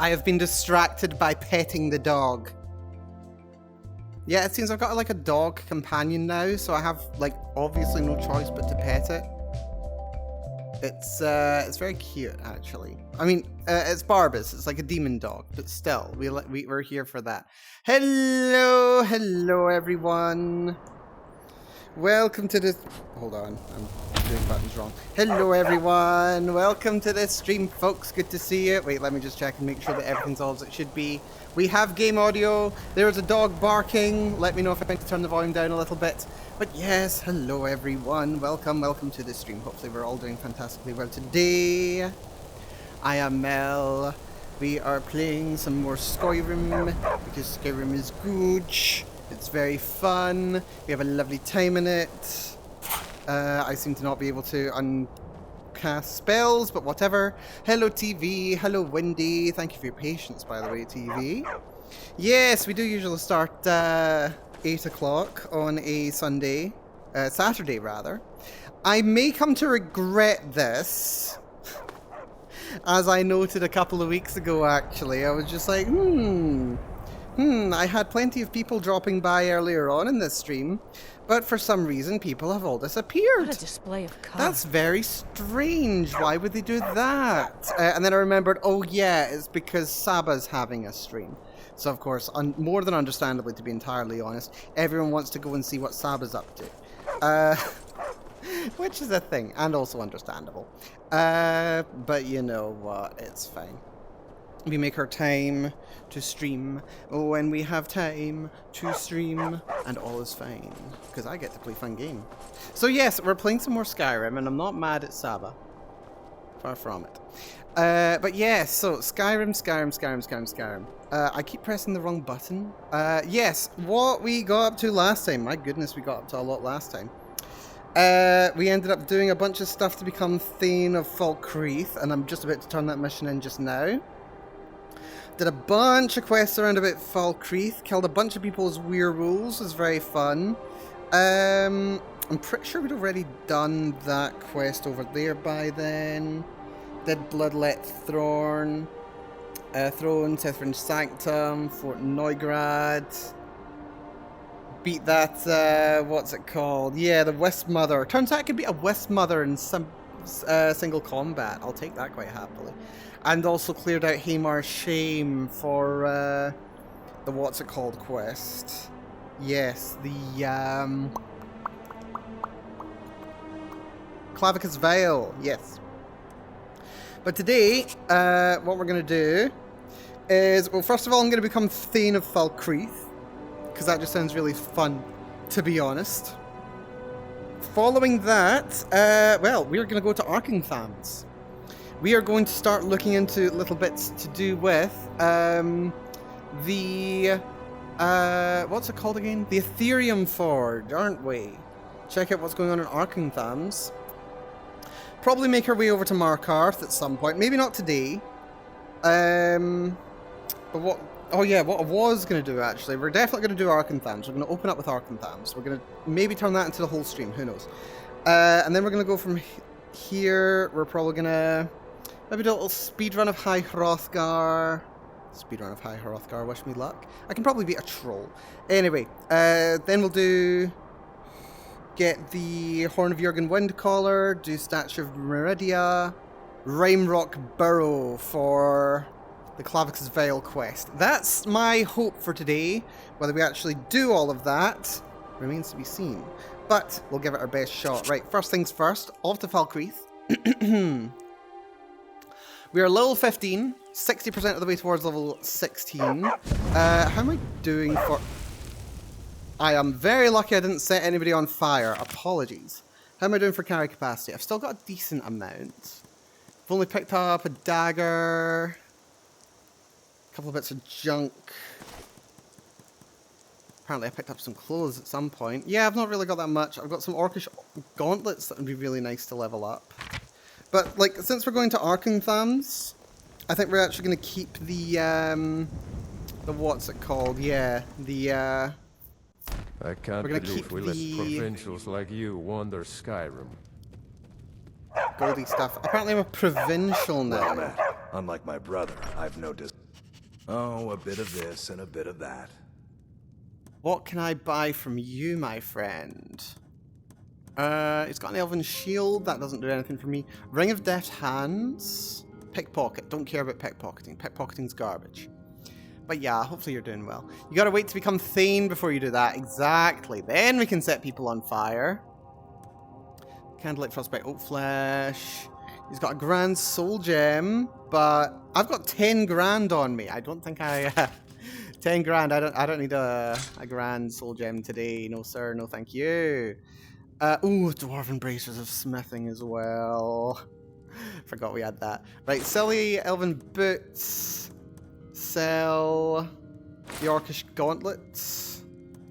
I have been distracted by petting the dog. Yeah, it seems I've got like a dog companion now, so I have like obviously no choice but to pet it. It's very cute actually. I mean, it's Barbas. It's like a demon dog, but still, we're here for that. Hello, hello everyone. Welcome to this. Hold on, I'm doing buttons wrong. Hello everyone. Welcome to this stream, folks. Good to see you. Wait, let me just check and make sure that everything's all as it should be. We have game audio. There's a dog barking. Let me know if I need to turn the volume down a little bit. But yes, hello everyone. Welcome to this stream. Hopefully we're all doing fantastically well today. I am Mel. We are playing some more Skyrim because Skyrim is good. It's very fun. We have a lovely time in it. I seem to not be able to uncast spells, but whatever. Hello, TV. Hello, Wendy. Thank you for your patience, by the way, TV. Yes, we do usually start 8 o'clock on a Sunday. Saturday, rather. I may come to regret this. As I noted a couple of weeks ago, actually. I was just like, I had plenty of people dropping by earlier on in this stream, but for some reason people have all disappeared. What a display of color. That's very strange. Why would they do that? And then I remembered, oh yeah, it's because Saba's having a stream. So of course, more than understandably, to be entirely honest, everyone wants to go and see what Saba's up to. Which is a thing, and also understandable. But you know what, it's fine. We make our time to stream when we have time to stream, and all is fine, because I get to play fun game. So yes, we're playing some more Skyrim, and I'm not mad at Saba. Far from it. But yes, so Skyrim. I keep pressing the wrong button. Yes, what we got up to last time. My goodness, we got up to a lot last time. We ended up doing a bunch of stuff to become Thane of Falkreath, and I'm just about to turn that mission in just now. Did a bunch of quests around about Falkreath, killed a bunch of people's werewolves, was very fun. I'm pretty sure we'd already done that quest over there by then. Did Bloodlet Throne, Tethrin's Sanctum, Fort Neugrad. Beat that, what's it called? Yeah, the Westmother. Turns out I could beat a Westmother in some single combat. I'll take that quite happily. And also cleared out Hamar's Shame for the what's it called quest. Yes, the Clavicus Veil, yes. But today, what we're going to do is, well, first of all, I'm going to become Thane of Falkreath, because that just sounds really fun, to be honest. Following that, well, we're going to go to Arkenthams. We are going to start looking into little bits to do with the what's it called again? The Ethereum Forge, aren't we? Check out what's going on in Arkenthams. Probably make our way over to Markarth at some point. Maybe not today. But what? Oh yeah, what I was going to do actually, we're definitely going to do Arkenthams. We're going to open up with Arkenthams. We're going to maybe turn that into the whole stream. Who knows? And then we're going to go from here. We're probably going to maybe do a little speedrun of High Hrothgar. Speedrun of High Hrothgar, wish me luck. I can probably beat a troll. Anyway, then we'll get the Horn of Jurgen Windcaller, do Statue of Meridia, Rimerock Burrow for the Clavicus Veil quest. That's my hope for today. Whether we actually do all of that remains to be seen. But we'll give it our best shot. Right, first things first, off to Falkreath. We are level 15, 60% of the way towards level 16. How am I doing for... I am very lucky I didn't set anybody on fire. Apologies. How am I doing for carry capacity? I've still got a decent amount. I've only picked up a dagger, a couple of bits of junk. Apparently I picked up some clothes at some point. Yeah, I've not really got that much. I've got some orcish gauntlets that would be really nice to level up. But, like, since we're going to Arkenthams, I think we're actually going to keep the what's it called? Yeah, the, I can't believe we let provincials like you wander Skyrim. Goldie stuff. Apparently I'm a provincial now. Well, Matt, unlike my brother, I've no Oh, a bit of this and a bit of that. What can I buy from you, my friend? It's got an elven shield. That doesn't do anything for me. Ring of Deft Hands. Pickpocket. Don't care about pickpocketing. Pickpocketing's garbage. But yeah, hopefully you're doing well. You gotta wait to become Thane before you do that. Exactly. Then we can set people on fire. Candlelight, Frostbite, Oak Flesh. He's got a grand soul gem, but I've got 10 grand on me. I don't think I... 10 grand. I don't need a grand soul gem today. No sir, no thank you. Ooh, Dwarven Bracers of Smithing as well. Forgot we had that. Right, sell the Elven Boots. Sell the Orcish Gauntlets.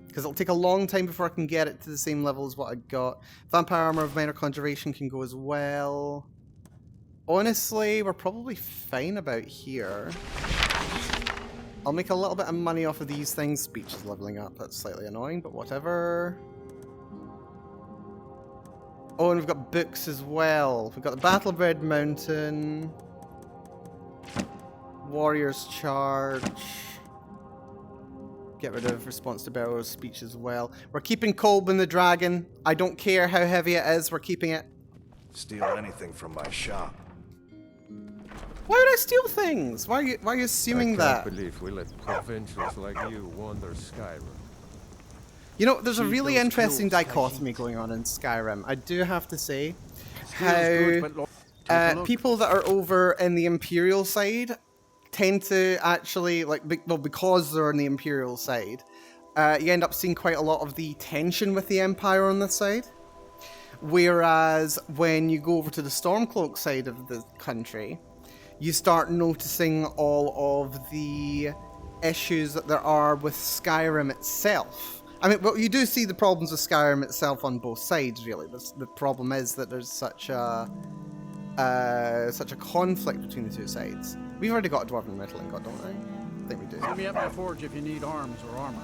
Because it'll take a long time before I can get it to the same level as what I got. Vampire Armor of Minor Conjuration can go as well. Honestly, we're probably fine about here. I'll make a little bit of money off of these things. Speech is leveling up. That's slightly annoying, but whatever. Oh, and we've got books as well. We've got the Battle of Red Mountain. Warrior's Charge. Get rid of Response to Barrow's Speech as well. We're keeping Kolbin the Dragon. I don't care how heavy it is, we're keeping it. Steal anything from my shop. Why would I steal things? Why are you assuming that? I can't believe we let provincials like you wander Skyrim. You know, there's a really interesting dichotomy going on in Skyrim. I do have to say how people that are over in the Imperial side tend to actually, like, well, because they're on the Imperial side, you end up seeing quite a lot of the tension with the Empire on this side. Whereas when you go over to the Stormcloak side of the country, you start noticing all of the issues that there are with Skyrim itself. I mean, well, you do see the problems with Skyrim itself on both sides, really. The problem is that there's such a conflict between the two sides. We've already got a Dwarven Metal Ingot, don't we? I think we do. Hit me up my forge if you need arms or armor.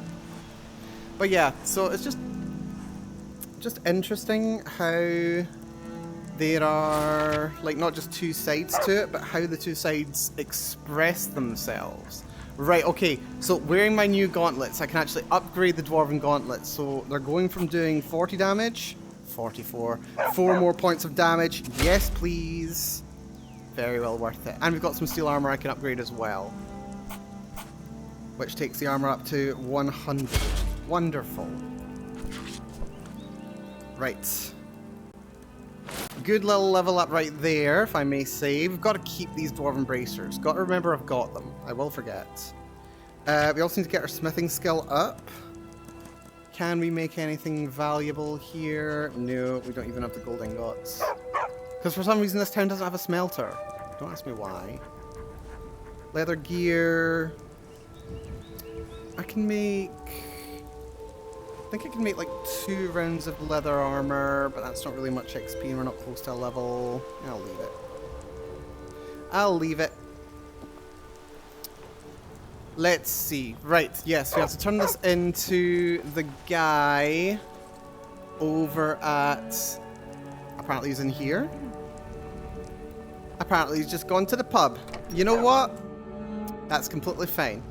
But yeah, so it's just interesting how there are, like, not just two sides to it, but how the two sides express themselves. Right, okay, so wearing my new gauntlets, I can actually upgrade the Dwarven gauntlets. So they're going from doing 40 damage, 44, 4 more points of damage. Yes, please. Very well worth it. And we've got some steel armor I can upgrade as well, which takes the armor up to 100. Wonderful. Right. Good little level up right there, if I may say. We've got to keep these Dwarven Bracers. Got to remember I've got them. I will forget. We also need to get our smithing skill up. Can we make anything valuable here? No, we don't even have the gold ingots. Because for some reason this town doesn't have a smelter. Don't ask me why. Leather gear. I can make... I think I can make like 2 rounds of leather armor, but that's not really much XP and we're not close to a level. I'll leave it. I'll leave it. Let's see. Right, yes, we have to turn this into the guy over at... Apparently he's in here. Apparently he's just gone to the pub. You know what? That's completely fine.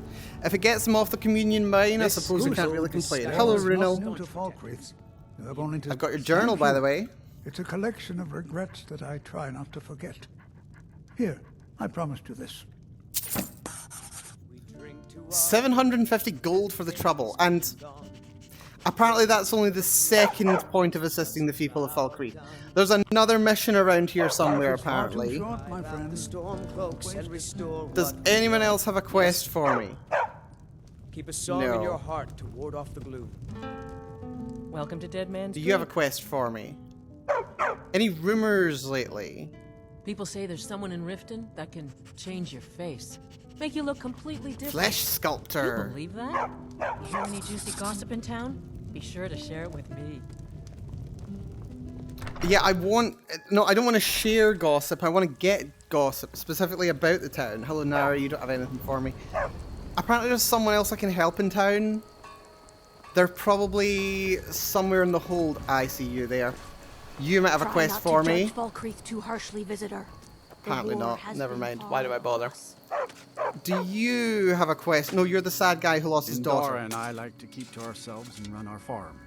If it gets him off the communion mine, I suppose we can't really complain. Hello, Runo. I've got your journal, by the way. It's a collection of regrets that I try not to forget. Here, I promised you this. 750 gold for the trouble, and apparently that's only the second point of assisting the people of Falkreath. There's another mission around here somewhere, apparently. Does anyone else have a quest for me? Keep a song in your heart to ward off the gloom. Welcome to Dead Man's Do you have a quest for me? Any rumors lately? People say there's someone in Riften that can change your face. Make you look completely different. Flesh sculptor. You believe that? You hear any juicy gossip in town? Be sure to share it with me. Yeah, I don't want to share gossip. I want to get gossip, specifically about the town. Hello, Nara, you don't have anything for me. Apparently there's someone else I can help in town. They're probably somewhere in the hold. I see you there. You might have a quest for me. Falkreath too harshly, visitor. Apparently not. Never mind. Why do I bother? do you have a quest? No, you're the sad guy who lost his daughter. Indara and I like to keep to ourselves and run our farm.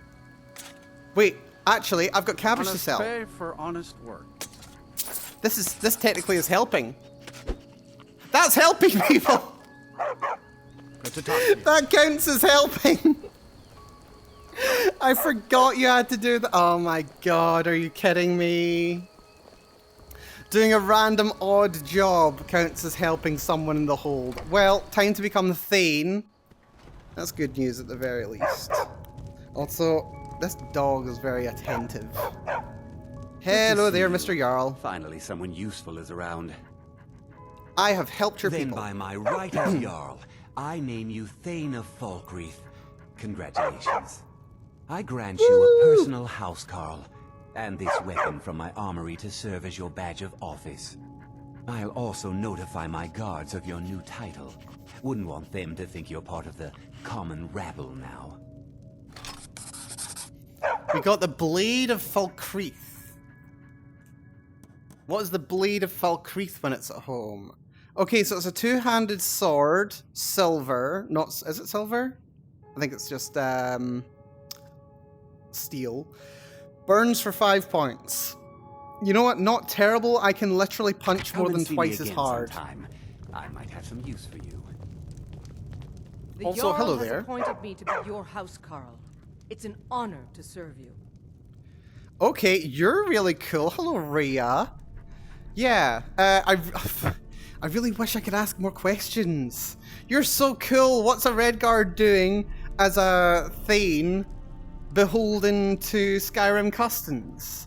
Wait, actually, I've got cabbage to Honest sell. pay for honest work. This technically is helping. That's helping people. Good to talk to you. That counts as helping. I forgot you had to do that. Oh my god, are you kidding me? Doing a random odd job counts as helping someone in the hold. Well, time to become the Thane. That's good news at the very least. Also, this dog is very attentive. Hello there, Mr. Jarl. Finally, someone useful is around. I have helped your Then people. by my right as Jarl, I name you Thane of Falkreath. Congratulations. I grant you a personal housecarl, and this weapon from my armory to serve as your badge of office. I'll also notify my guards of your new title. Wouldn't want them to think you're part of the common rabble now. We got the Blade of Falkreath. What is the Blade of Falkreath when it's at home? Okay, so it's a two-handed sword, silver. Not, is it silver? I think it's just steel. Burns for 5 points. You know what? Not terrible. I can literally punch more than twice as hard. Sometime. I might have some use for you. The Also, Jarl hello has there. appointed me to be your housecarl. It's an honor to serve you. Okay, you're really cool. Hello, Rhea. Yeah, I really wish I could ask more questions. You're so cool. What's a Redguard doing as a Thane beholden to Skyrim customs?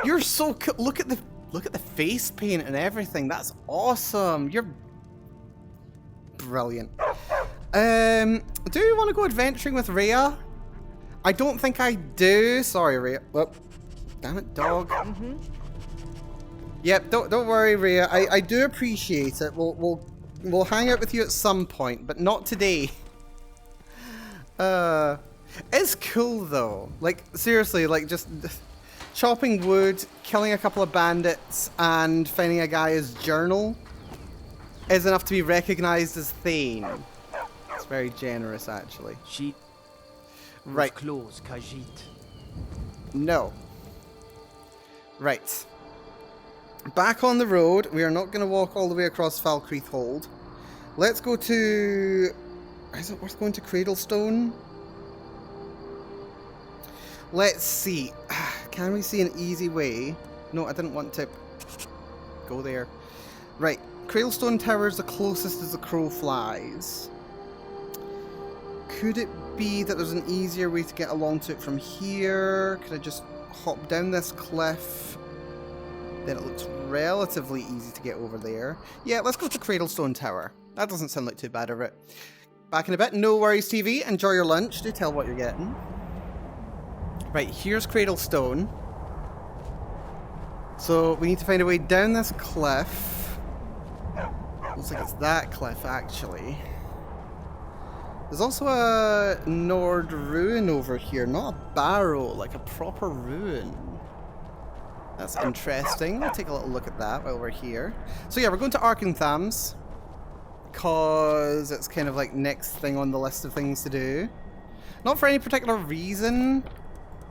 You're so cool. Look at the face paint and everything. That's awesome. You're brilliant. Do you want to go adventuring with Rhea? I don't think I do. Sorry, Rhea. Well, damn it, dog. Yep, don't worry, Rhea. I do appreciate it. We'll hang out with you at some point, but not today. It's cool though. Like seriously, like just chopping wood, killing a couple of bandits, and finding a guy's journal is enough to be recognized as Thane. It's very generous, actually. Sheet. Right. Close, Khajiit. No. Right. Back on the road. We are not going to walk all the way across Falkreath Hold. Let's go to... Is it worth going to Cradlestone? Let's see. Can we see an easy way? No, I didn't want to go there. Right. Cradlestone Tower is the closest as the crow flies. Could it be that there's an easier way to get along to it from here? Could I just hop down this cliff? Then it looks relatively easy to get over there. Yeah, let's go to Cradlestone Tower. That doesn't sound like too bad of it. Back in a bit. No worries, TV. Enjoy your lunch. Do tell what you're getting. Right, here's Cradlestone. So we need to find a way down this cliff. Looks like it's that cliff, actually. There's also a Nord ruin over here. Not a barrow, like a proper ruin. That's interesting. We'll take a little look at that while we're here. So yeah, we're going to Arkentham's, because it's kind of like next thing on the list of things to do. Not for any particular reason.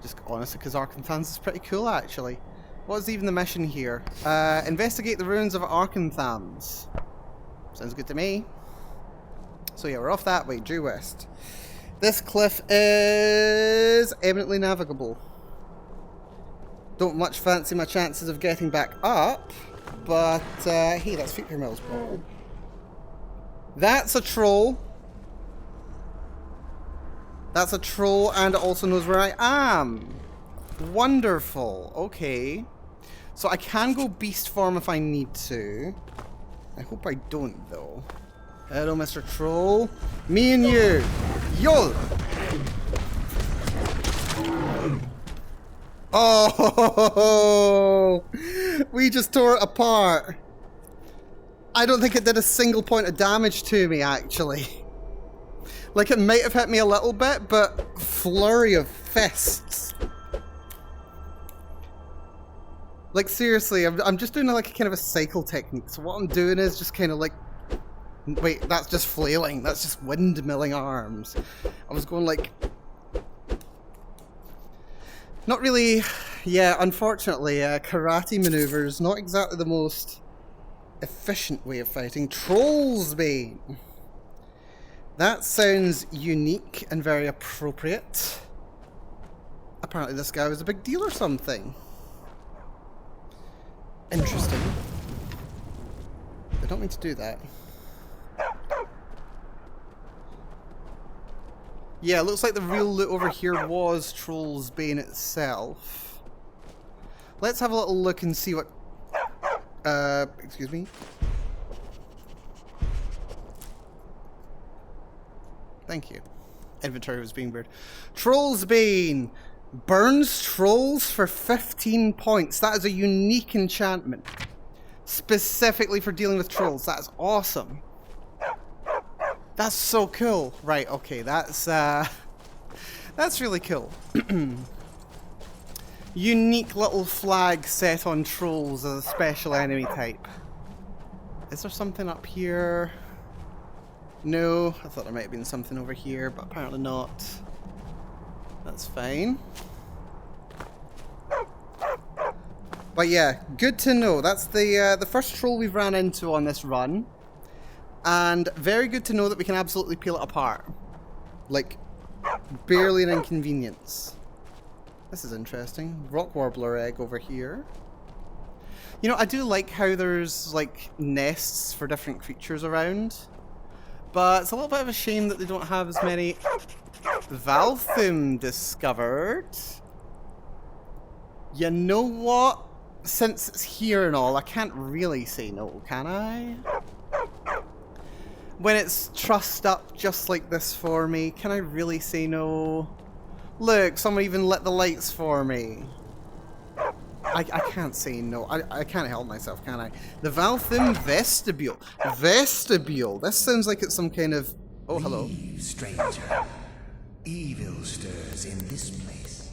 Just honestly, because Arkentham's is pretty cool, actually. What is even the mission here? Investigate the ruins of Arkentham's. Sounds good to me. So yeah, we're off that way, due west. This cliff is eminently navigable. Don't much fancy my chances of getting back up, but hey, that's Future Mill's problem. That's a troll. That's a troll, and it also knows where I am. Wonderful. Okay. So I can go beast form if I need to. I hope I don't, though. Hello, Mr. Troll. Me and you. Yo! Oh! We just tore it apart. I don't think it did a single point of damage to me, actually. Like, it might have hit me a little bit, but flurry of fists. Like, seriously, I'm just doing like a kind of a cycle technique. So what I'm doing is just kind of like Wait, that's just flailing. That's just windmilling arms. I was going like... Not really... Yeah, unfortunately, karate maneuvers, not exactly the most efficient way of fighting. Troll's Bane. That sounds unique and very appropriate. Apparently this guy was a big deal or something. Interesting. They don't mean to do that. Yeah, it looks like the real loot over here was Troll's Bane itself. Let's have a little look and see what... excuse me? Thank you. Inventory was being weird. Troll's Bane! Burns trolls for 15 points. That is a unique enchantment. Specifically for dealing with trolls. That is awesome. That's so cool. Right, okay, that's really cool. Unique little flag set on trolls as a special enemy type. Is there something up here? No, I thought there might have been something over here, but apparently not. That's fine. But yeah, good to know. That's the first troll we've ran into on this run. And very good to know that we can absolutely peel it apart. Like, barely an inconvenience. This is interesting. Rock Warbler egg over here. You know, I do like how there's, like, nests for different creatures around. But it's a little bit of a shame that they don't have as many... Valthum discovered. You know what? Since it's here and all, I can't really say no, can I? When it's trussed up just like this for me, can I really say no? Look, someone even lit the lights for me. I can't say no. I can't help myself, can I? The Valthum Vestibule. Vestibule. This sounds like it's some kind of... Oh, hello. Leave, stranger. Evil stirs in this place.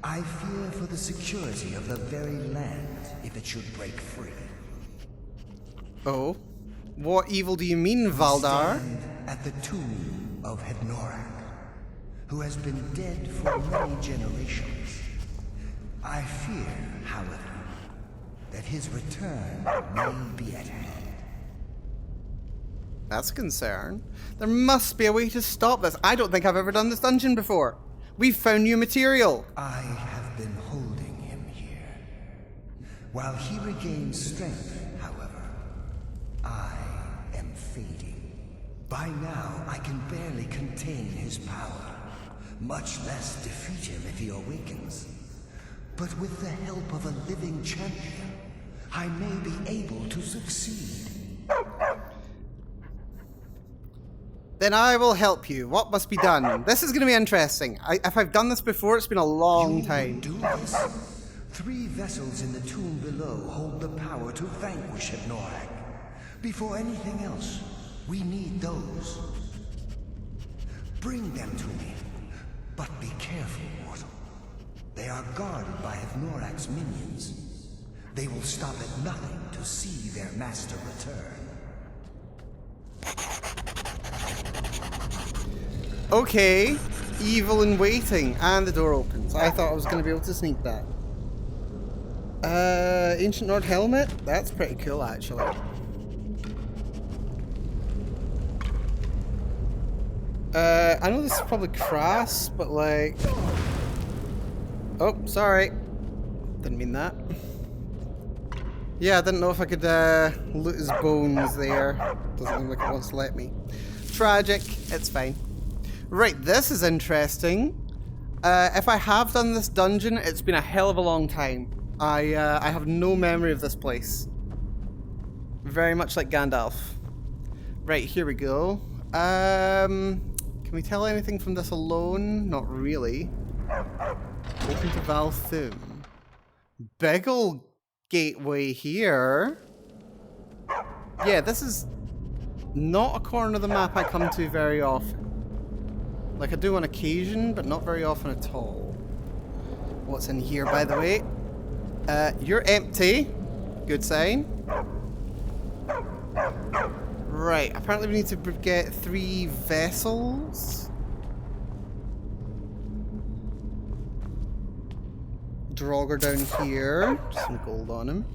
I fear for the security of the very land if it should break free. Oh? What evil do you mean, Valdar? Stand at the tomb of Hednorak, who has been dead for many generations. I fear, however, that his return may be at hand. That's a concern. There must be a way to stop this. I don't think I've ever done this dungeon before. We've found new material. I have been holding him here. While he regains strength, however, I am fading. By now, I can barely contain his power, much less defeat him if he awakens. But with the help of a living champion, I may be able to succeed. Then I will help you. What must be done? This is going to be interesting. If I've done this before, it's been a long time. Do this. 3 vessels in the tomb below hold the power to vanquish Hednorak. Before anything else, we need those. Bring them to me. But be careful, mortal. They are guarded by Hednorak's minions. They will stop at nothing to see their master return. Okay, evil in waiting, and the door opens. I thought I was going to be able to sneak that. Ancient Nord helmet? That's pretty cool, actually. I know this is probably crass, but like... Oh, sorry. Didn't mean that. Yeah, I didn't know if I could loot his bones there. Doesn't look like it wants to let me. Tragic. It's fine. Right, this is interesting. If I have done this dungeon, it's been a hell of a long time. I have no memory of this place. Very much like Gandalf. Right, here we go. Can we tell anything from this alone? Not really. Open to Valthum. Big ol' gateway here. Yeah, this is not a corner of the map I come to very often. Like I do on occasion, but not very often at all. What's in here, by the way? You're empty. Good sign. Right, apparently we need to get 3 vessels. Draugr down here. Just some gold on him.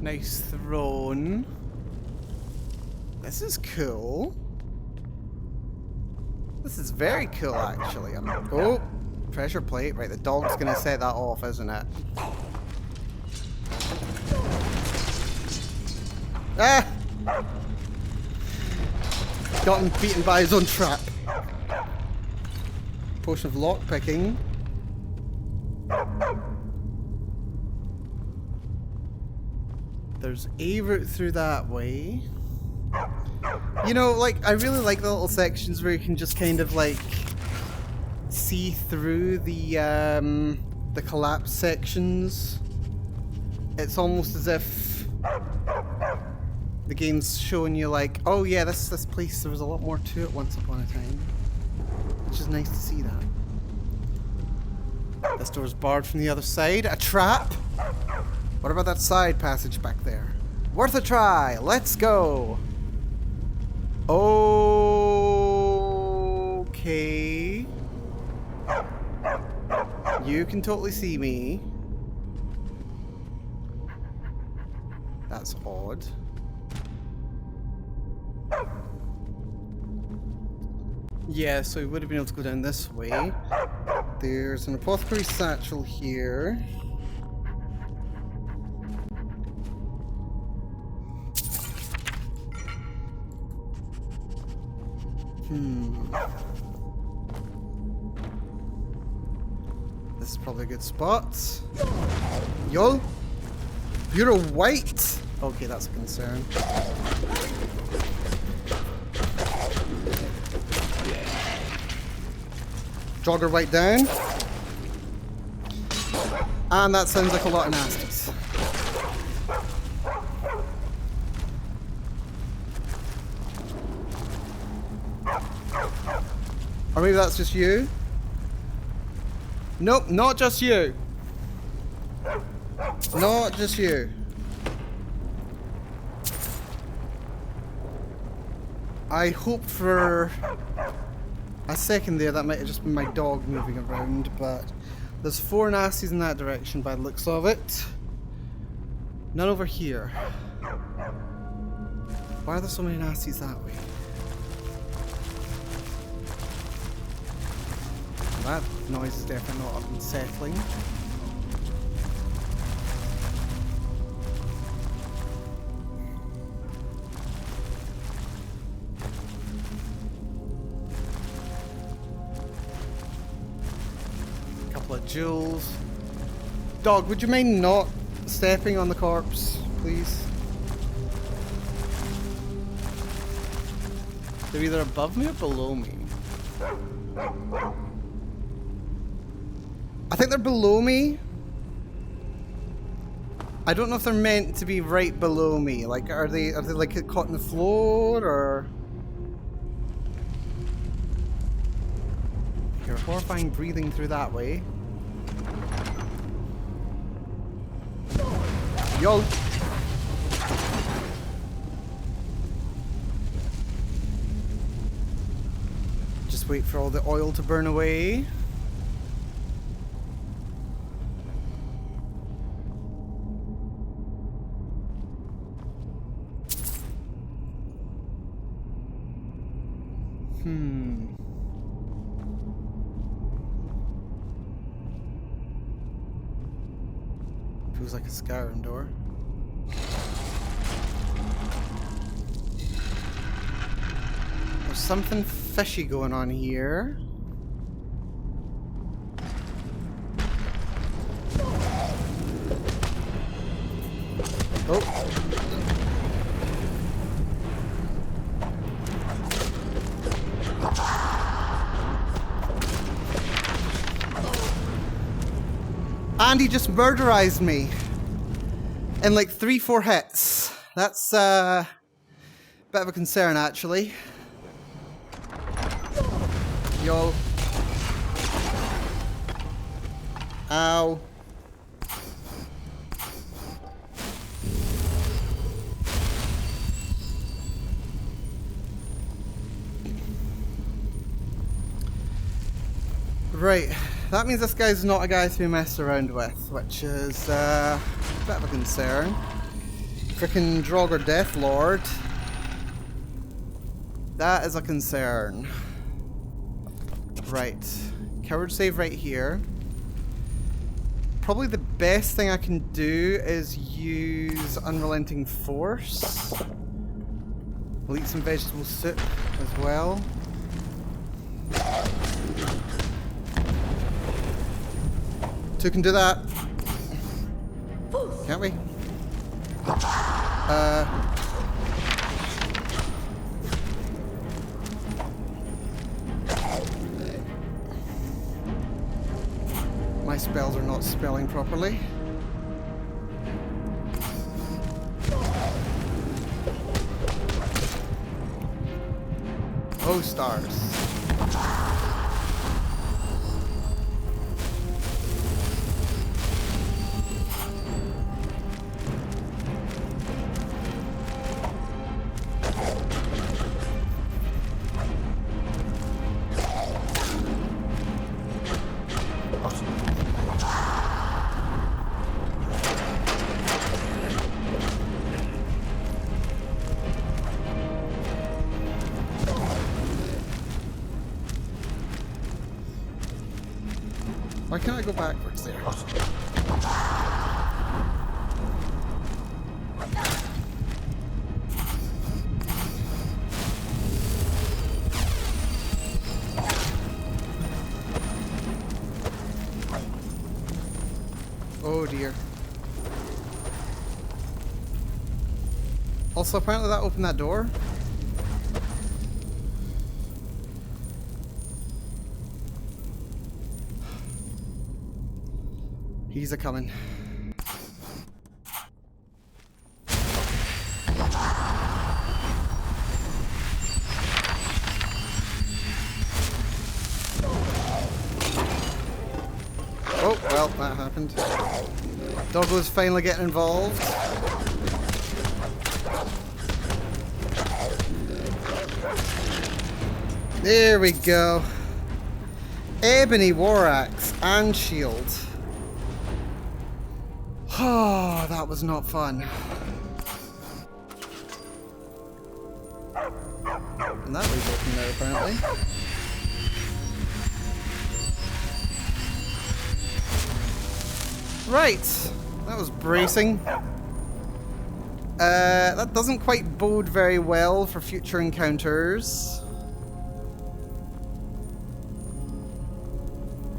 Nice throne. This is cool. This is very cool, actually. Oh, treasure plate. Right, the dog's gonna set that off, isn't it? Ah! Got him beaten by his own trap. Potion of lockpicking. There's a route through that way. You know, like, I really like the little sections where you can just kind of, like, see through the collapsed sections. It's almost as if the game's showing you, like, oh yeah, this place, there was a lot more to it once upon a time. Which is nice to see that. This door's barred from the other side. A trap? What about that side passage back there? Worth a try! Let's go! Okay. You can totally see me. That's odd. Yeah, so we would have been able to go down this way. There's an apothecary satchel here. This is probably a good spot. Yo! You're a white! Okay, that's a concern. Draugr white down. And that sounds like a lot of nasties. Or maybe that's just you. Nope, not just you. Not just you. I hope for a second there that might have just been my dog moving around, but there's 4 nasties in that direction by the looks of it. None over here. Why are there so many nasties that way? That noise is definitely not unsettling. Couple of jewels. Dog, would you mind not stepping on the corpse, please? They're either above me or below me. I think they're below me. I don't know if they're meant to be right below me. Like, are they like caught in the floor or? You're horrifying breathing through that way. Yo. Just wait for all the oil to burn away. Feels like a Skyrim door. There's something fishy going on here. Oh. And he just murderized me in like 3-4 hits. That's a bit of a concern, actually. Yo. Ow. Right, that means this guy's not a guy to be messed around with, which is a bit of a concern. Frickin' Draugr Death Lord. That is a concern. Right, coward save right here. Probably the best thing I can do is use Unrelenting Force. We'll eat some vegetable soup as well. Two can do that. Can't we? My spells are not spelling properly. Oh, stars. Why can't I go backwards there? Oh dear. Also, apparently that opened that door. He's a coming. Oh, well, that happened. Doggo's finally getting involved. There we go. Ebony War Axe and Shield. Oh, that was not fun. And that leaves open now, apparently. Right, that was bracing. That doesn't quite bode very well for future encounters.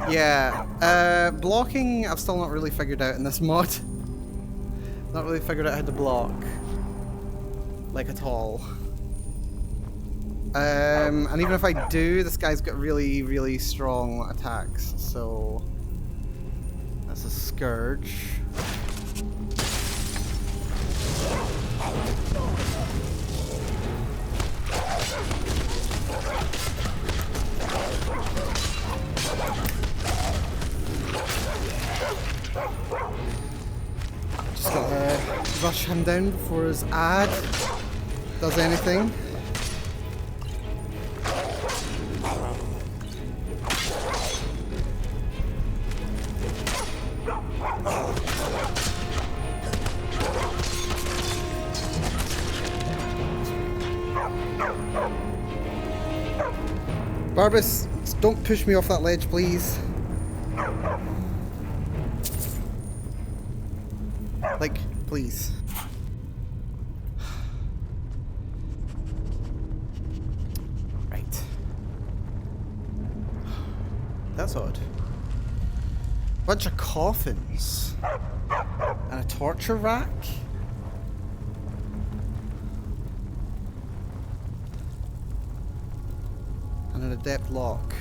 Yeah, blocking I've still not really figured out in this mod. Not really figured out how to block. Like at all. And even if I do, this guy's got really, really strong attacks, so... That's a Scourge. Just gotta rush him down before his ad does anything. Barbus, don't push me off that ledge, please. Like, please. Right. That's odd. Bunch of coffins. And a torture rack? And an adept lock.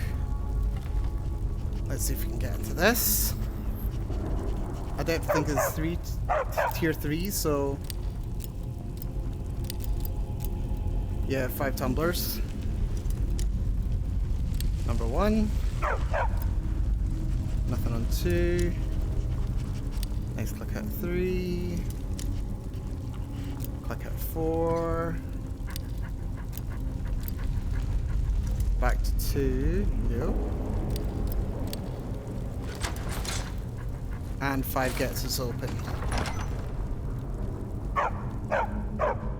Let's see if we can get into this. Adept, I think, is tier 3, so... Yeah, 5 tumblers. Number 1. Nothing on 2. Nice click at 3. Click at 4. Back to 2. Yep. And 5 gets us open.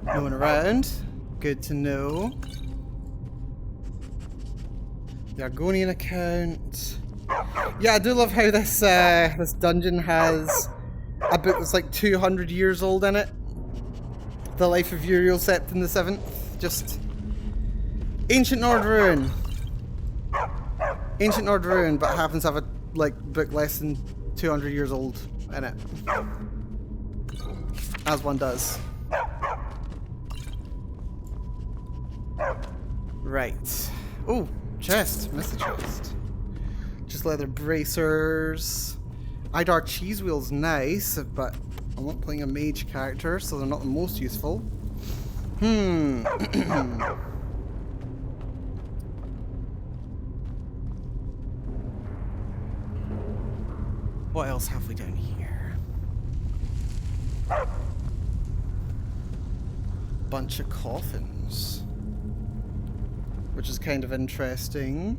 No one around. Good to know. The Argonian account. Yeah, I do love how this this dungeon has a book that's like 200 years old in it. The Life of Uriel Septon the Seventh. Just ancient Nord ruin. Ancient Nord ruin, but happens to have a like book less than 200 years old in it. As one does. Right. Oh, chest. Missed the chest. Just leather bracers. Idar cheese wheels, nice, but I'm not playing a mage character, so they're not the most useful. What else have we down here? Bunch of coffins. Which is kind of interesting.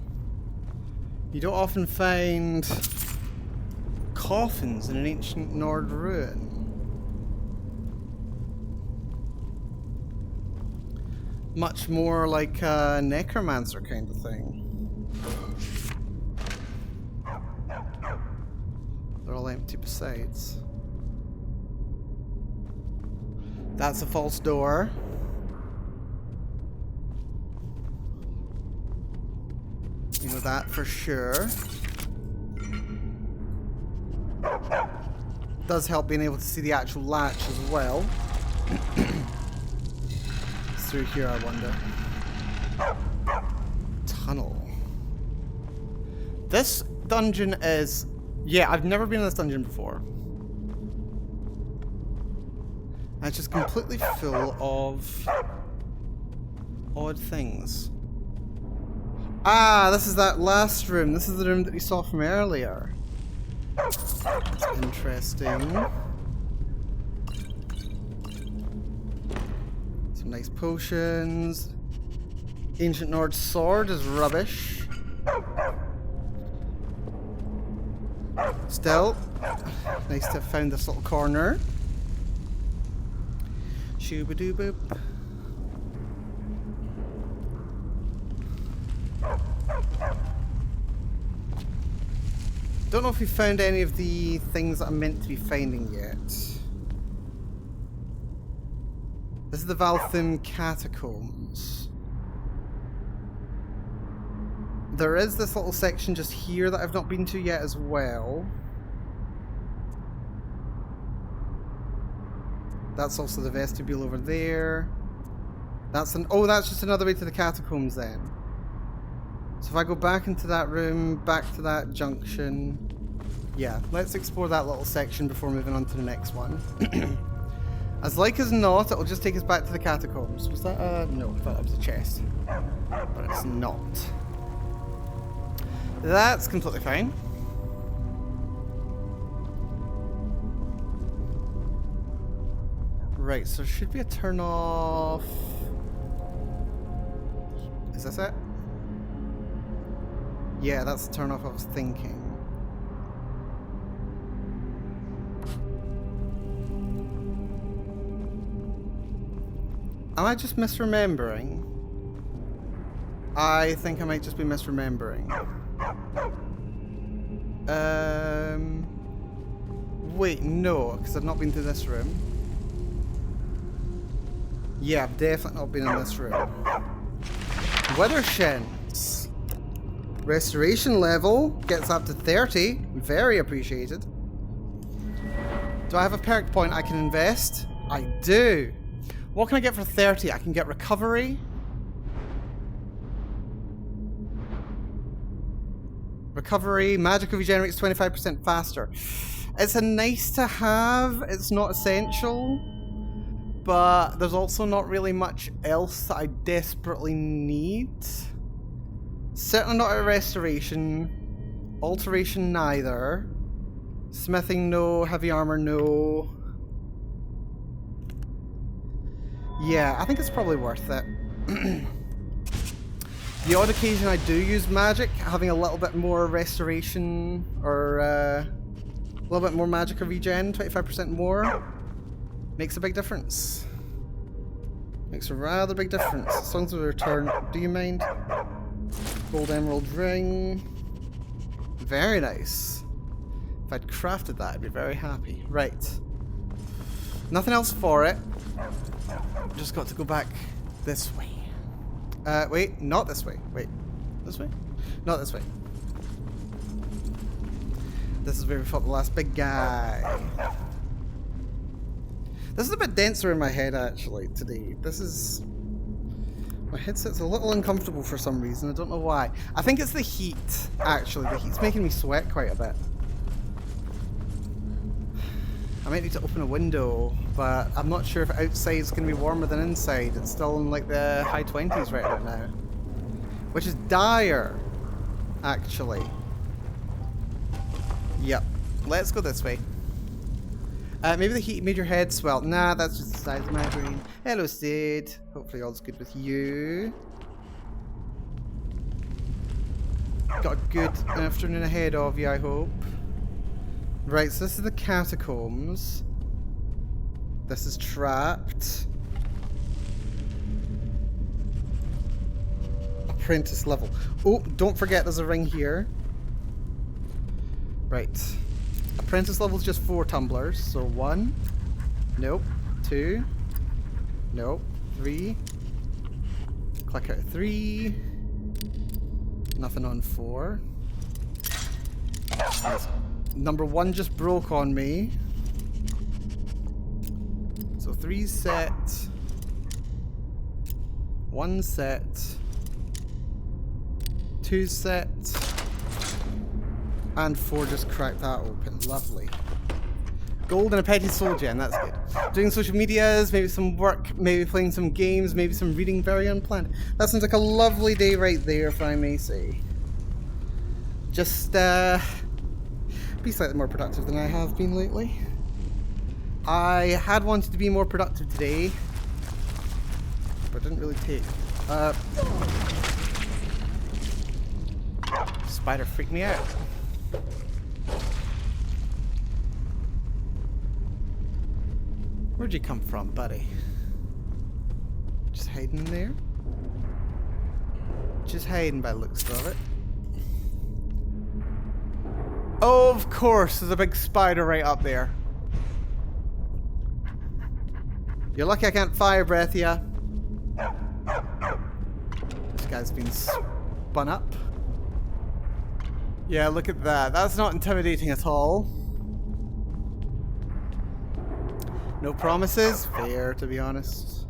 You don't often find coffins in an ancient Nord ruin. Much more like a necromancer kind of thing. They're all empty besides. That's a false door. You know that for sure. Does help being able to see the actual latch as well. Through here, I wonder. Tunnel. This dungeon is... Yeah, I've never been in this dungeon before. And it's just completely full of odd things. Ah, this is that last room. This is the room that we saw from earlier. That's interesting. Some nice potions. Ancient Nord sword is rubbish. Still, nice to have found this little corner. Shooba-doo-boop. Don't know if we found any of the things that I'm meant to be finding yet. This is the Valthum Catacombs. There is this little section just here that I've not been to yet as well. That's also the vestibule over there. That's an... Oh, that's just another way to the catacombs then. So if I go back into that room, back to that junction... Yeah, let's explore that little section before moving on to the next one. As like as not, it'll just take us back to the catacombs. Was that no, I thought that was a chest. But it's not. That's completely fine. Right, so should be a turn off. Is this it? Yeah, that's the turn off I was thinking. Am I just misremembering? I think I might just be misremembering. Wait, no, because I've not been to this room. Yeah, I've definitely not been in this room. Weather shins. Restoration level gets up to 30. Very appreciated. Do I have a perk point I can invest? I do. What can I get for 30? I can get recovery. Recovery, magical regenerates 25% faster. It's a nice to have, it's not essential, but there's also not really much else that I desperately need. Certainly not a restoration, alteration neither, smithing no, heavy armor no. Yeah, I think it's probably worth it. The odd occasion I do use magic, having a little bit more restoration or little bit more magic regen, 25% more. Makes a big difference. Makes a rather big difference. Songs of Return, do you mind? Gold emerald ring. Very nice. If I'd crafted that, I'd be very happy. Right. Nothing else for it. Just got to go back this way. Wait, not this way. Wait, this way? Not this way. This is where we fought the last big guy. This is a bit denser in my head, actually, today. This is... My headset's a little uncomfortable for some reason. I don't know why. I think it's the heat, actually. The heat's making me sweat quite a bit. I might need to open a window, but I'm not sure if outside is going to be warmer than inside. It's still in like the high 20s right about now. Which is dire, actually. Yep. Let's go this way. Maybe the heat made your head swell. Nah, that's just the size of my brain. Hello, Sid. Hopefully all's good with you. Got a good afternoon ahead of you, I hope. Right, so this is the catacombs. This is trapped. Apprentice level. Oh, don't forget there's a ring here. Right. Apprentice level is just 4 tumblers. So 1. Nope. 2. Nope. 3. Click out 3. Nothing on 4. Number 1 just broke on me. So 3 set. 1 set. 2 set. And 4 just cracked that open. Lovely. Gold and a petty soul gem, that's good. Doing social medias, maybe some work, maybe playing some games, maybe some reading, very unplanned. That sounds like a lovely day right there, if I may say. Just, be slightly more productive than I have been lately. I had wanted to be more productive today, but it didn't really take. Spider freaked me out. Where'd you come from, buddy? Just hiding in there? Just hiding by the looks of it. Oh, of course, there's a big spider right up there. You're lucky I can't fire breath ya. This guy's been spun up. Yeah, look at that. That's not intimidating at all. No promises? Fair, to be honest.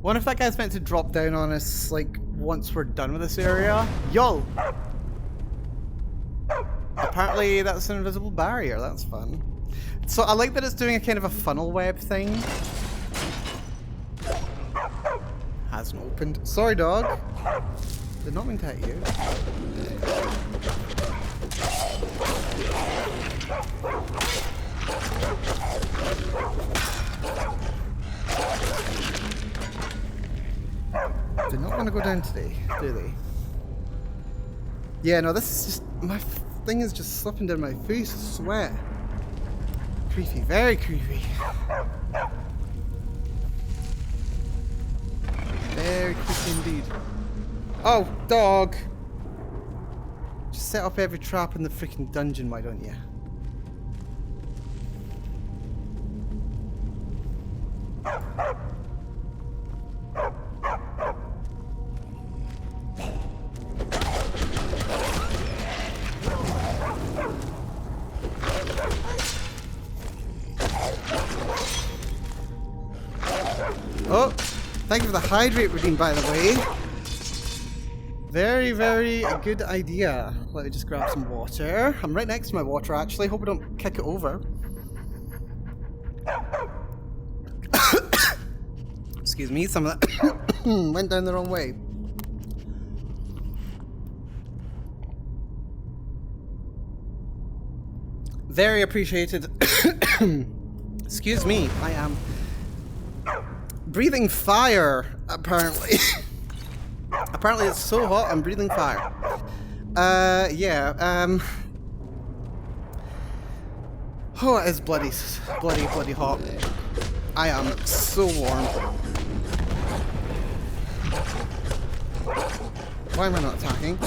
Wonder if that guy's meant to drop down on us, like, once we're done with this area. Yo! Apparently that's an invisible barrier. That's fun. So I like that it's doing a kind of a funnel web thing. Hasn't opened. Sorry, dog. Did not mean to hit you. Did not want to go down today, do they? Yeah, no, this is just... My thing is just slipping down my face. Sweat. Creepy. Very creepy. Very creepy indeed. Oh, dog! Just set up every trap in the freaking dungeon, why don't you? Oh, thank you for the hydrate routine, by the way. Very, very good idea. Let me just grab some water. I'm right next to my water, actually. Hope I don't kick it over. Excuse me, some of that went down the wrong way. Very appreciated. Excuse me, I am breathing fire, apparently. Apparently it's so hot, I'm breathing fire. Yeah, Oh, it is bloody hot. I am so warm. Why am I not attacking?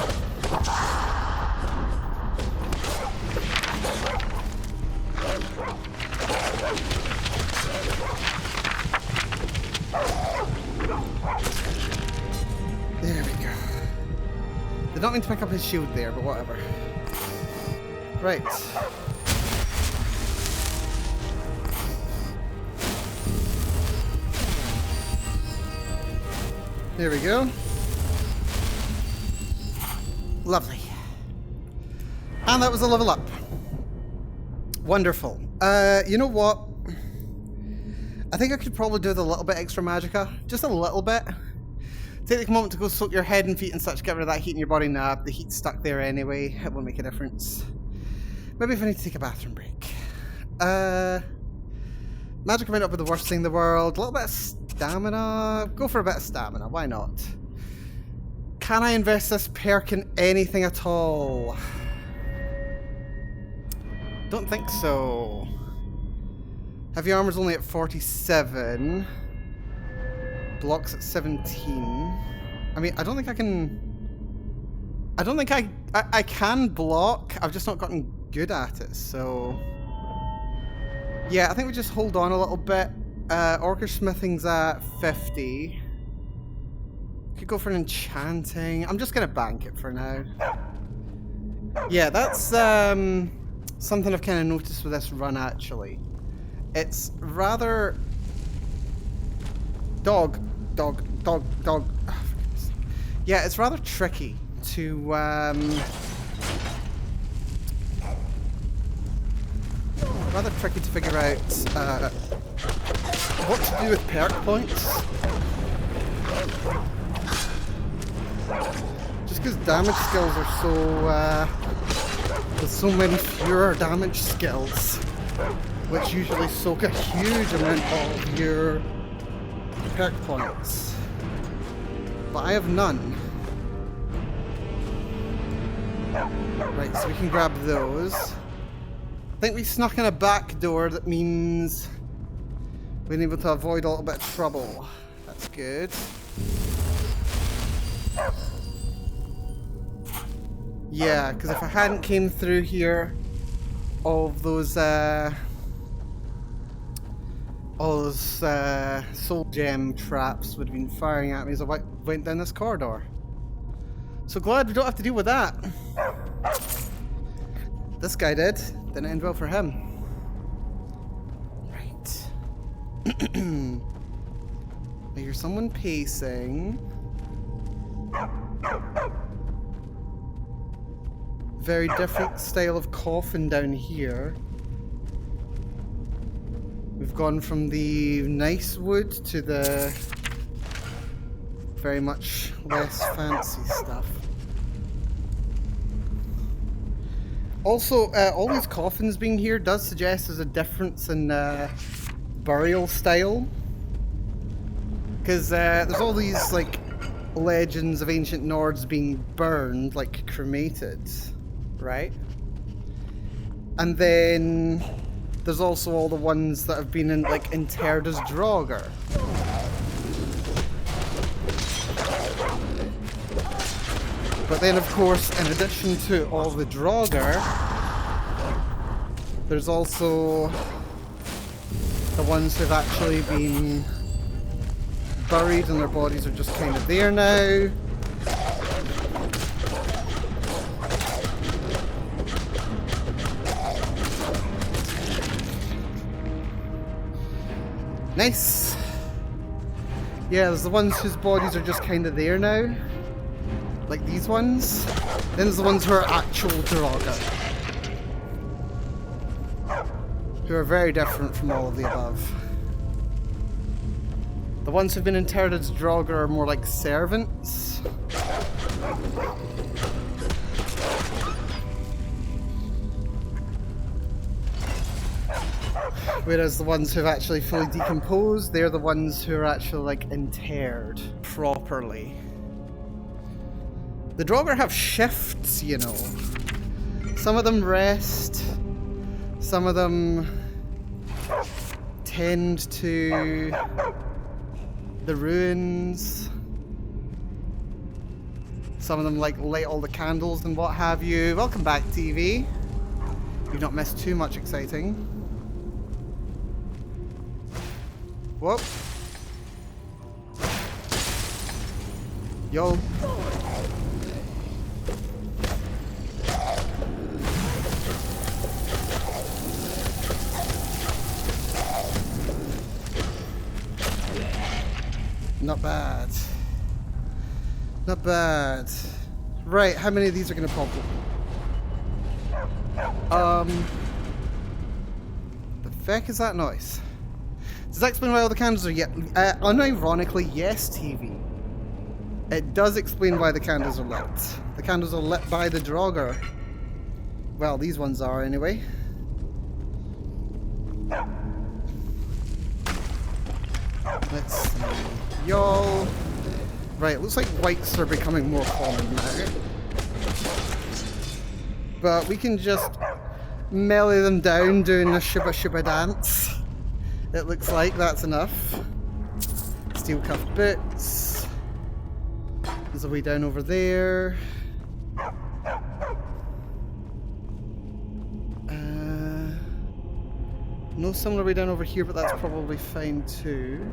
There we go. Did not mean to pick up his shield there, but whatever. Right. There we go. Lovely. And that was a level up. Wonderful. You know what? I think I could probably do with a little bit extra magicka. Just a little bit. Take a moment to go soak your head and feet and such, get rid of that heat in your body. Nah, the heat's stuck there anyway. It won't make a difference. Maybe if I need to take a bathroom break. Magicka might not be the worst thing in the world. A little bit of stamina. Go for a bit of stamina. Why not? Can I invest this perk in anything at all? Don't think so. Heavy armor's only at 47. Blocks at 17. I mean, I don't think I can... I don't think I can block. I've just not gotten good at it, so... Yeah, I think we just hold on a little bit. Orcish smithing's at 50. Could go for an enchanting. I'm just gonna bank it for now. Yeah, that's something I've kind of noticed with this run, actually. It's rather... Dog. Oh, yeah, it's rather tricky to figure out what to do with perk points. Just because damage skills are so there's so many fewer damage skills, which usually soak a huge amount of your perk points. But I have none. Right, so we can grab those. I think we snuck in a back door, that means we've been able to avoid a little bit of trouble. That's good. Yeah, because if I hadn't came through here, all those soul gem traps would have been firing at me as I went down this corridor. So glad we don't have to deal with that. This guy did. Didn't end well for him. Right. I hear someone pacing. Very different style of coffin down here. We've gone from the nice wood to the very much less fancy stuff. Also, all these coffins being here does suggest there's a difference in burial style. Because there's all these, like, legends of ancient Nords being burned, like cremated, right? And then there's also all the ones that have been interred as Draugr. But then, of course, in addition to all the Draugr, there's also the ones who've actually been buried and their bodies are just kind of there now. Nice. Yeah, there's the ones whose bodies are just kind of there now. Like these ones. Then there's the ones who are actual Draugr, who are very different from all of the above. The ones who've been interred as Draugr are more like servants. Whereas the ones who've actually fully decomposed, they're the ones who are actually like interred properly. The Draugr have shifts, you know. Some of them rest, Some of them tend to the ruins. Some of them like light all the candles and what have you. Welcome back, TV. You've not missed too much exciting. Whoop. Yo. Not bad. Not bad. Right, how many of these are going to pop? The feck is that noise? Does that explain why all the candles are yet? Unironically, yes, TV. It does explain why the candles are lit. The candles are lit by the Draugr. Well, these ones are anyway. Let's see. Y'all. Right, looks like whites are becoming more common now. But we can just melee them down doing a Shibba Shibba dance. It looks like that's enough. Steel cuff boots. There's a way down over there. No similar way down over here, but that's probably fine too.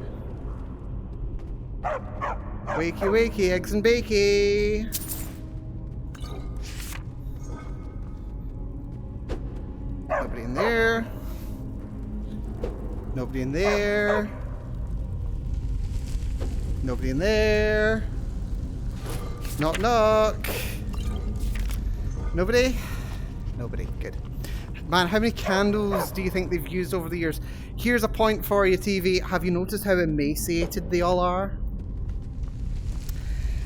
Wakey wakey, eggs and bakey! Nobody in there. Nobody in there. Nobody in there. Knock knock. Nobody? Nobody. Good. Man, how many candles do you think they've used over the years? Here's a point for you, TV. Have you noticed how emaciated they all are?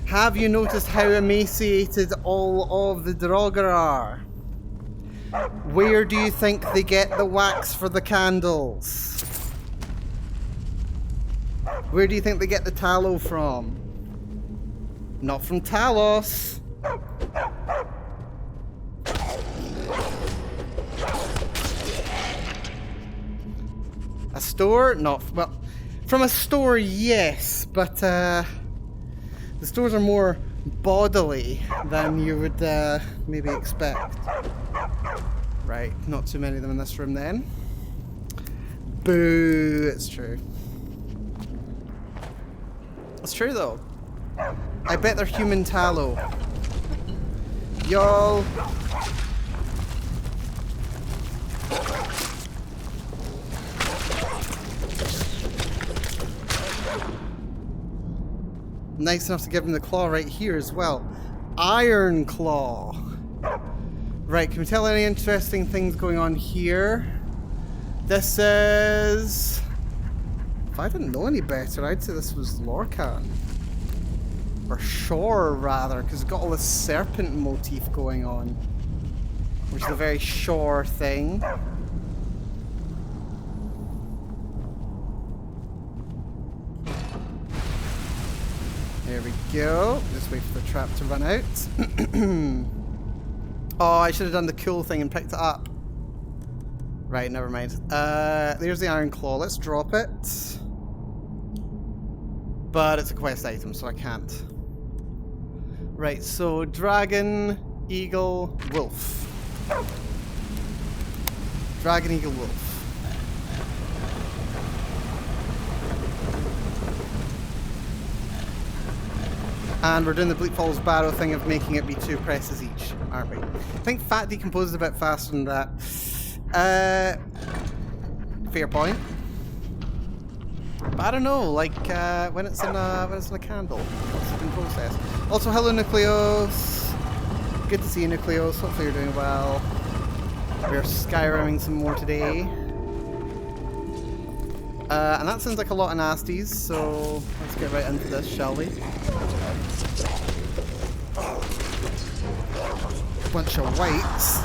Have you noticed how emaciated all of the Draugr are? Where do you think they get the wax for the candles? Where do you think they get the tallow from? Not from Talos. A store? Not... well, from a store, yes, but the stores are more bodily than you would maybe expect. Right, not too many of them in this room then. Boo, it's true. It's true though. I bet they're human tallow. Y'all. Nice enough to give him the claw right here as well. Iron claw. Right, can we tell any interesting things going on here? This is... if I didn't know any better, I'd say this was Lorcan. Or Shore, rather, because it's got all this serpent motif going on. Which is a very Shore thing. There we go. Just wait for the trap to run out. Oh, I should have done the cool thing and picked it up. Right, never mind. There's the Iron Claw. Let's drop it. But it's a quest item, so I can't. Right, so Dragon, Eagle, Wolf. Dragon, Eagle, Wolf. And we're doing the Bleak Falls Barrow thing of making it be 2 presses each, aren't we? I think Fat decomposes a bit faster than that. Fair point. But I don't know, like when it's in a candle, it's in process. Also, hello Nucleos. Good to see you, Nucleos. Hopefully you're doing well. We're Skyrimming some more today. And that sounds like a lot of nasties, so let's get right into this, shall we? Bunch of whites.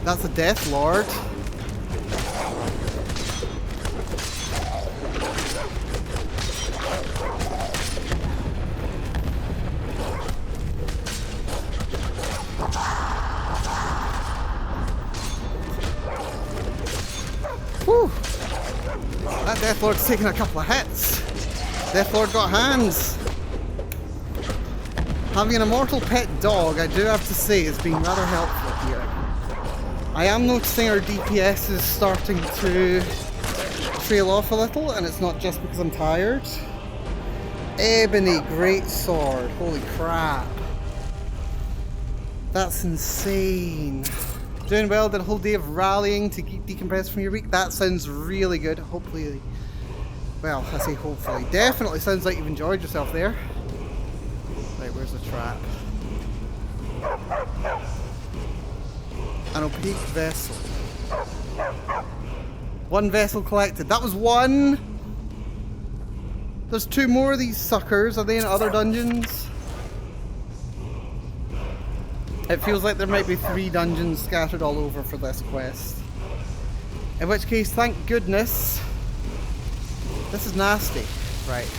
That's a Death Lord. Death Lord's taking a couple of hits. Death Lord got hands. Having an immortal pet dog, I do have to say, has been rather helpful here. I am noticing our DPS is starting to trail off a little, and it's not just because I'm tired. Ebony great sword, holy crap. That's insane. Doing well, did a whole day of rallying to decompress from your week. That sounds really good. Hopefully, well, I say hopefully. Definitely sounds like you've enjoyed yourself there. Right, where's the trap? An opaque vessel. One vessel collected. That was one! There's 2 more of these suckers. Are they in other dungeons? It feels like there might be 3 dungeons scattered all over for this quest. In which case, thank goodness. This is nasty. Right.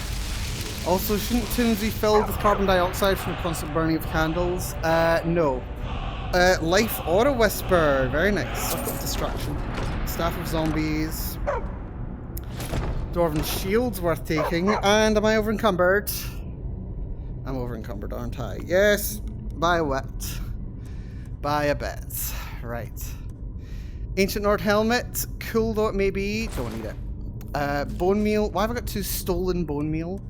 Also, shouldn't tombs be filled with carbon dioxide from the constant burning of candles? No. Life Auto Whisper. Very nice. I've got Distraction. Staff of Zombies. Dwarven Shield's worth taking. And am I over encumbered? I'm over encumbered, aren't I? Yes. By a bit. By a bit. Right. Ancient Nord Helmet. Cool though it may be. Don't need it. Bone Meal. Why have I got 2 stolen Bone Meal?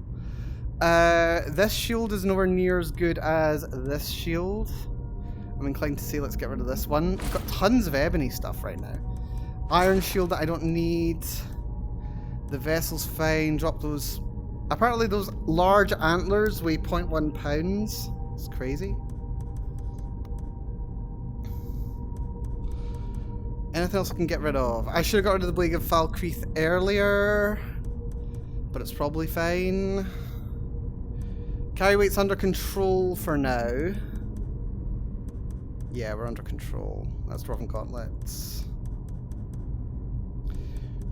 This shield is nowhere near as good as this shield. I'm inclined to say let's get rid of this one. I've got tons of ebony stuff right now. Iron shield that I don't need. The vessel's fine. Drop those. Apparently those large antlers weigh 0.1 pounds. It's crazy. Anything else I can get rid of? I should have got rid of the Blade of Falkreath earlier, but it's probably fine. Carry weight's under control for now. Yeah, we're under control. That's Dwarven Gauntlets.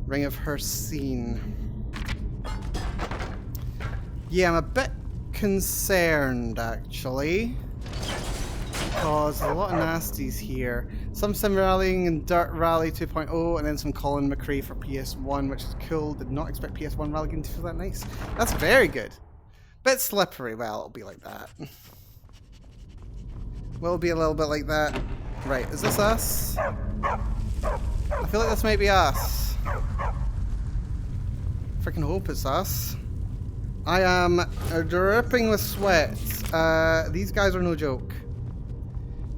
Ring of Hircine. Yeah, I'm a bit concerned, actually. Because a lot of nasties here. Some sim rallying and Dirt Rally 2.0, and then some Colin McRae for PS1, which is cool. Did not expect PS1 rally game to feel that nice. That's very good. Bit slippery. Well, it'll be like that. Will be a little bit like that. Right, is this us? I feel like this might be us. Freaking hope it's us. I am dripping with sweat. These guys are no joke.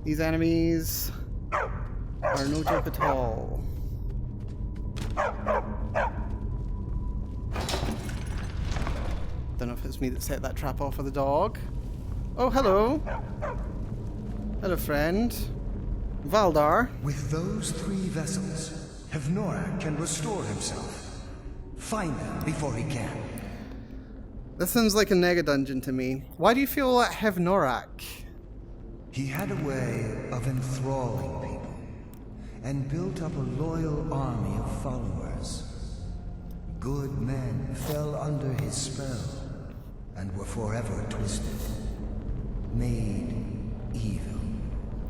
These enemies are no joke at all. Don't know if it's me that set that trap off for the dog. Oh, hello. Hello, friend. Valdar. With those 3 vessels, Hevnorak can restore himself. Find them before he can. This sounds like a nega dungeon to me. Why do you feel like Hevnorak? He had a way of enthralling people, and built up a loyal army of followers. Good men fell under his spell, and were forever twisted. Made evil.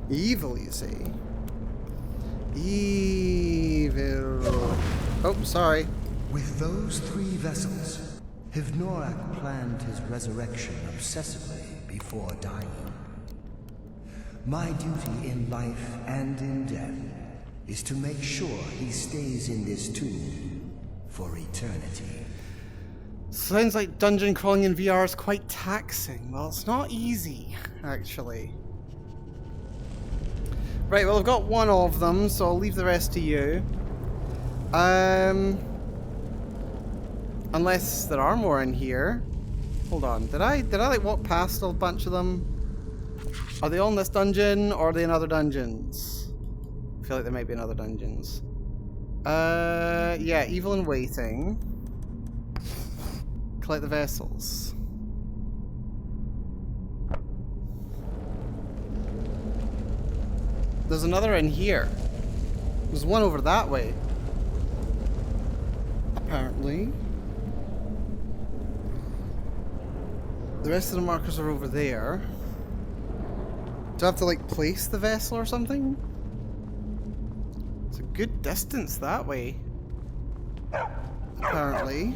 Evil, you say? Evil. Oh, sorry. With those 3 vessels, Hevnorak planned his resurrection obsessively before dying. My duty in life and in death is to make sure he stays in this tomb for eternity. Sounds like dungeon crawling in VR is quite taxing. Well, it's not easy, actually. Right, well, I've got 1 of them, so I'll leave the rest to you. Unless there are more in here. Hold on, did I like walk past a bunch of them? Are they all in this dungeon, or are they in other dungeons? I feel like they might be in other dungeons. Yeah, evil and waiting. Collect the vessels. There's another in here. There's one over that way. Apparently. The rest of the markers are over there. Do I have to, like, place the vessel or something? It's a good distance that way. apparently.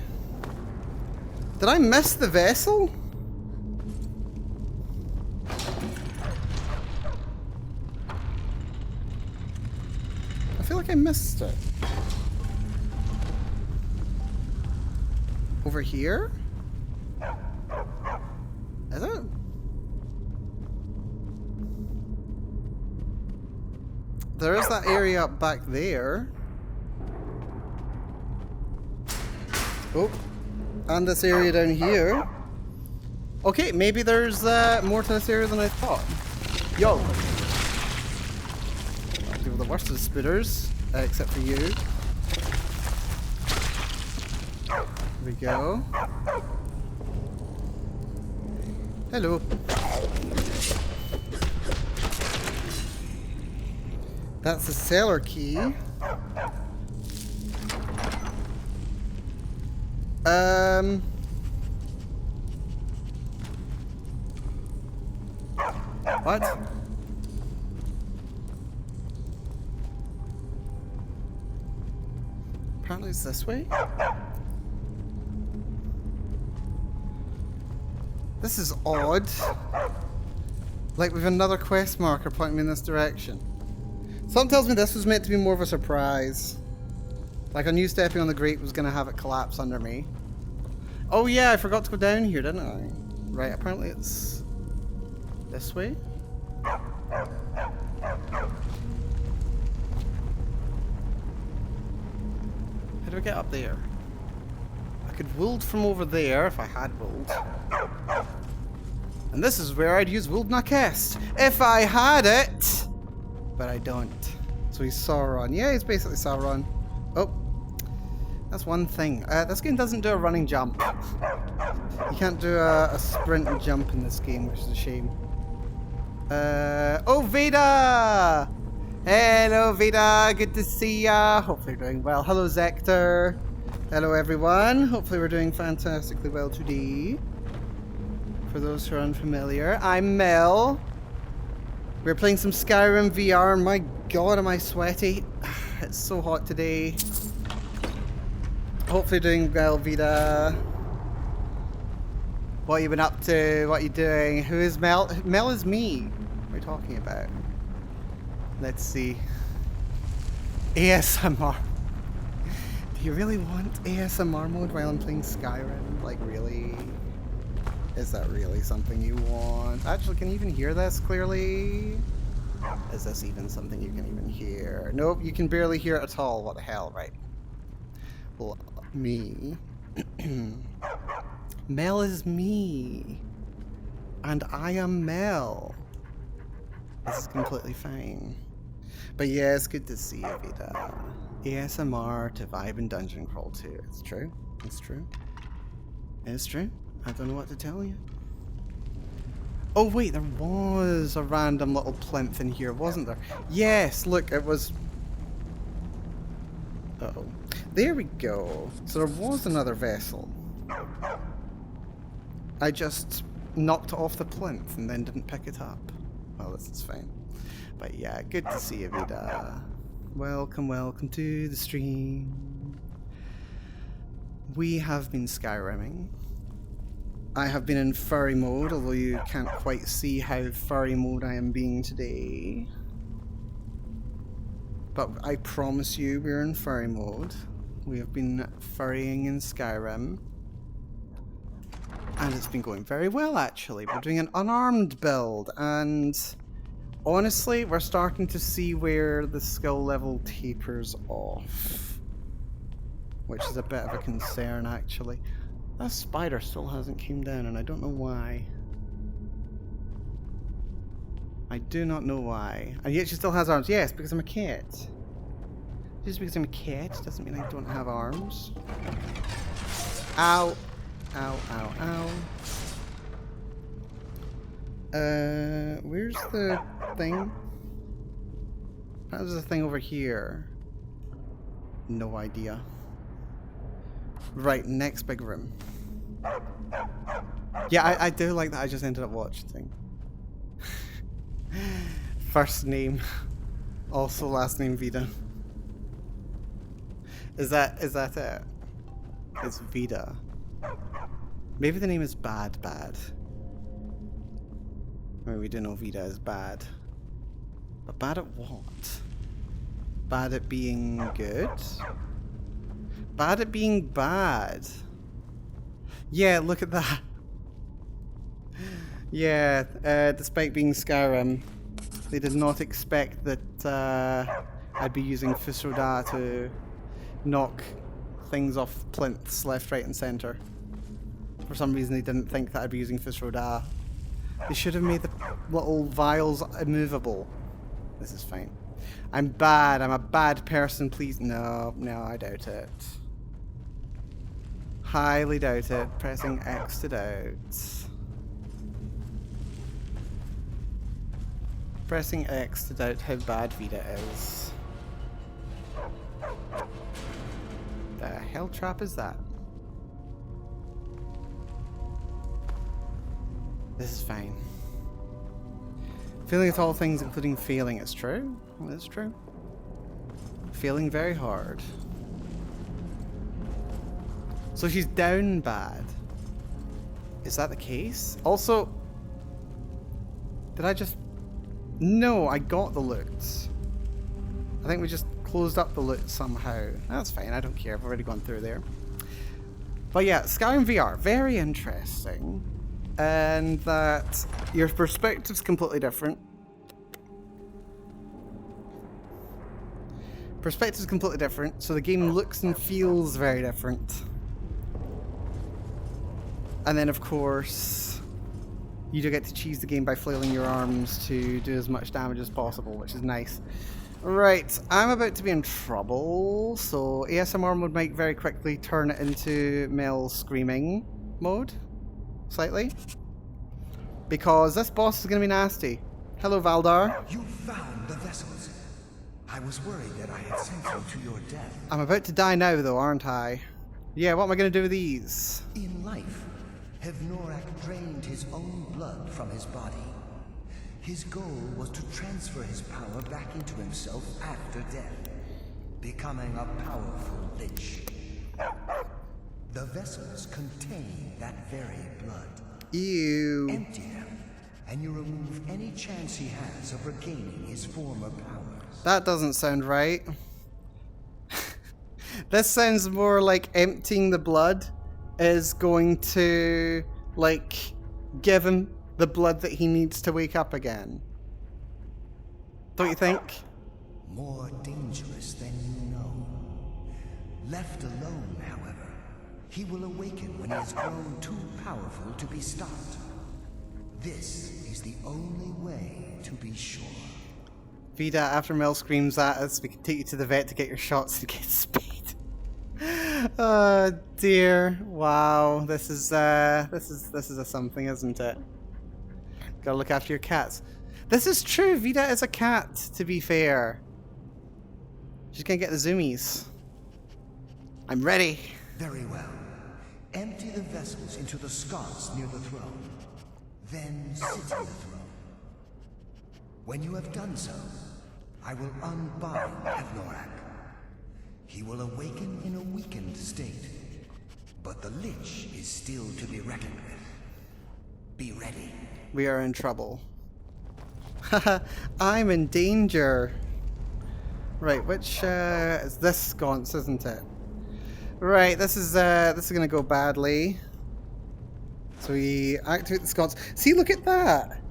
Did I miss the vessel? I feel like I missed it. Over here? Is it? There is that area up back there. Oh. And this area down here. Okay, maybe there's more to this area than I thought. Yo! I'll deal with the worst of the spitters, except for you. There we go. Hello. That's the cellar key. What? Apparently it's this way. This is odd. Like with another quest marker pointing me in this direction. Something tells me this was meant to be more of a surprise. Like I knew stepping on the grate was going to have it collapse under me. Oh yeah, I forgot to go down here, didn't I? Right, apparently it's this way. How do I get up there? I could wold from over there if I had wold. And this is where I'd use wold Nakest if I had it. But I don't. So he's Sauron. Yeah, he's basically Sauron. Oh. That's one thing. This game doesn't do a running jump. You can't do a sprint and jump in this game, which is a shame. Oh, Veda! Hello, Veda. Good to see ya. Hopefully you're doing well. Hello, Zector. Hello, everyone. Hopefully we're doing fantastically well today. For those who are unfamiliar, I'm Mel. We're playing some Skyrim VR. My god, am I sweaty. It's so hot today. Hopefully doing well, Vida. What you been up to? What you doing? Who is Mel? Mel is me. What are you talking about? Let's see. ASMR. Do you really want ASMR mode while I'm playing Skyrim? Like, really? Is that really something you want? Actually, can you even hear this clearly? Is this even something you can even hear? Nope, you can barely hear it at all. What the hell, right? Well, me. Mel is me. And I am Mel. This is completely fine. But yeah, it's good to see you, Vida. ASMR to vibe and dungeon crawl too. It's true. It's true. It's true. I don't know what to tell you. Oh wait, there was a random little plinth in here, wasn't there? Yes, look, it was... Uh-oh. There we go. So there was another vessel. I just knocked it off the plinth and then didn't pick it up. Well, this is fine. But yeah, good to see you, Vida. Welcome, welcome to the stream. We have been Skyrimming. I have been in furry mode, although you can't quite see how furry mode I am being today. But I promise you we're in furry mode. We have been furrying in Skyrim. And it's been going very well, actually. We're doing an unarmed build, and honestly, we're starting to see where the skill level tapers off. Which is a bit of a concern, actually. That spider still hasn't came down, and I don't know why. I do not know why. And yet she still has arms. Yes, because I'm a cat. Just because I'm a cat doesn't mean I don't have arms. Ow. Ow, ow, ow. Where's the thing? How's the thing over here? No idea. Right, next big room. Yeah, I do like that I just ended up watching. First name. Also last name Vida. Is that it? It's Vida. Maybe the name is Bad. I mean, we do know Vida is bad. But bad at what? Bad at being good? Bad at being bad. Yeah, look at that. Yeah, despite being Skyrim, they did not expect that I'd be using Fusroda to knock things off plinths left, right, and center. For some reason, they didn't think that I'd be using Fusroda. They should have made the little vials immovable. This is fine. I'm bad. I'm a bad person. Please, no, I doubt it. Highly doubt it. Pressing X to doubt. Pressing X to doubt how bad Vida is. The hell trap is that? This is fine. Failing at all things, including failing, is true. It's true. Failing very hard. So she's down bad. Is that the case? Also, did I just... No, I got the loot. I think we just closed up the loot somehow. That's fine, I don't care. I've already gone through there. But yeah, Skyrim VR, very interesting. And that your perspective's completely different. Perspective's completely different, so the game looks and feels very different. And then, of course, you do get to cheese the game by flailing your arms to do as much damage as possible, which is nice. Right, I'm about to be in trouble, so ASMR mode might very quickly turn it into Mel screaming mode. Slightly. Because this boss is going to be nasty. Hello, Valdar. You found the vessels. I was worried that I had sent you to your death. I'm about to die now, though, aren't I? Yeah, what am I going to do with these? In life, Hevnorak drained his own blood from his body. His goal was to transfer his power back into himself after death, becoming a powerful lich. The vessels contain that very blood. Ew. Empty them, and you remove any chance he has of regaining his former powers. That doesn't sound right. This sounds more like emptying the blood is going to, like, give him the blood that he needs to wake up again. Don't you think? More dangerous than you know. Left alone, however, he will awaken when he has grown too powerful to be stopped. This is the only way to be sure. Vida, after Mel screams at us, we can take you to the vet to get your shots to get speed. Oh dear! Wow, this is a something, isn't it? Gotta look after your cats. This is true. Vida is a cat. To be fair, she's gonna get the zoomies. I'm ready. Very well. Empty the vessels into the sconce near the throne. Then sit in the throne. When you have done so, I will unbind Hevnorak. He will awaken in a weakened state, but the Lich is still to be reckoned with. Be ready. We are in trouble. Haha, I'm in danger. Right, which is this sconce, isn't it? Right, this is gonna go badly. So we activate the sconce. See, look at that.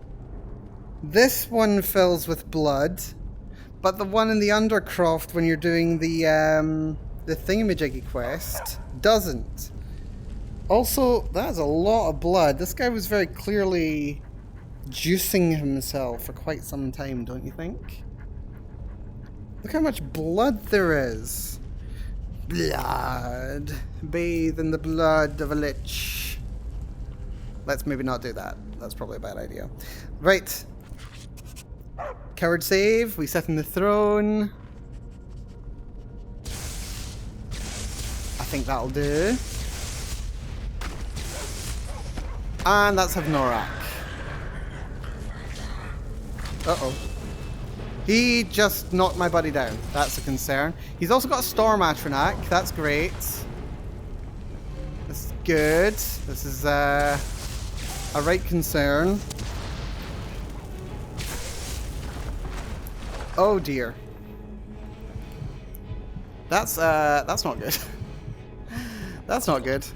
This one fills with blood, but the one in the Undercroft when you're doing the thingamajiggy quest doesn't. Also, that's a lot of blood. This guy was very clearly juicing himself for quite some time, don't you think? Look how much blood there is. Blood. Bathe in the blood of a lich. Let's maybe not do that. That's probably a bad idea. Right. Coward save. We sit in the throne. I think that'll do. And that's Hevnorak. Uh-oh. He just knocked my buddy down. That's a concern. He's also got a Storm Atronak. That's great. good. This is a right concern. Oh dear. That's not good. That's not good.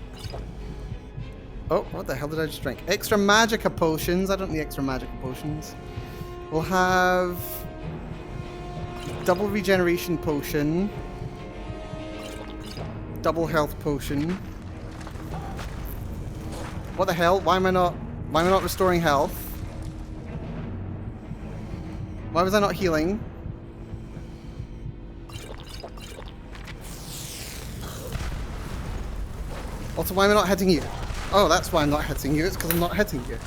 Oh, what the hell did I just drink? Extra magicka potions. I don't need extra magicka potions. We'll have double regeneration potion. Double health potion. What the hell? Why am I not restoring health? Why was I not healing? Also, why am I not hitting you? Oh, that's why I'm not hitting you. It's because I'm not hitting you.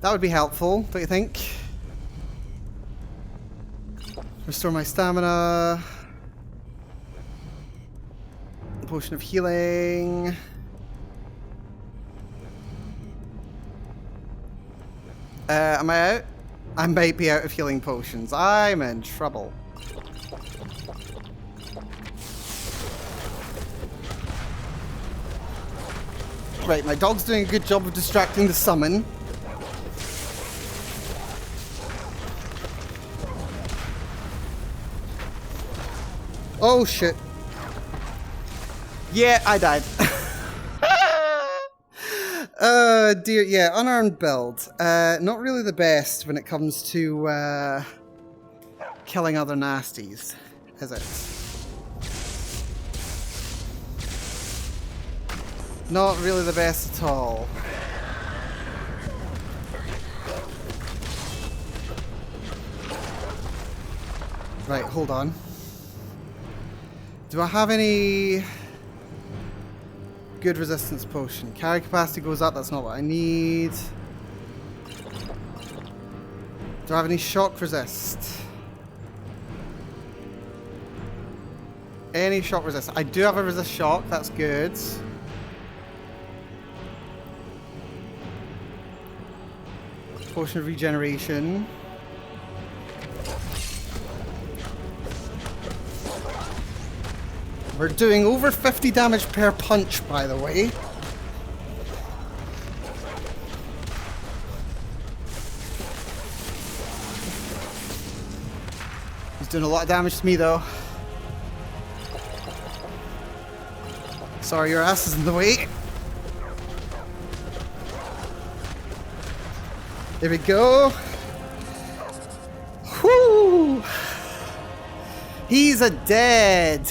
That would be helpful, don't you think? Restore my stamina. Potion of healing. Am I out? I might be out of healing potions. I'm in trouble. Right, my dog's doing a good job of distracting the summon. Oh shit. Yeah, I died. Dear, yeah, unarmed build. Not really the best when it comes to killing other nasties, is it? Not really the best at all. Right, hold on. Do I have any good resistance potion? Carry capacity goes up, that's not what I need. Do I have any shock resist? Any shock resist? I do have a resist shock, that's good. Potion of regeneration. We're doing over 50 damage per punch, by the way. He's doing a lot of damage to me, though. Sorry, your ass is in the way. There we go. Whoo! He's a dead.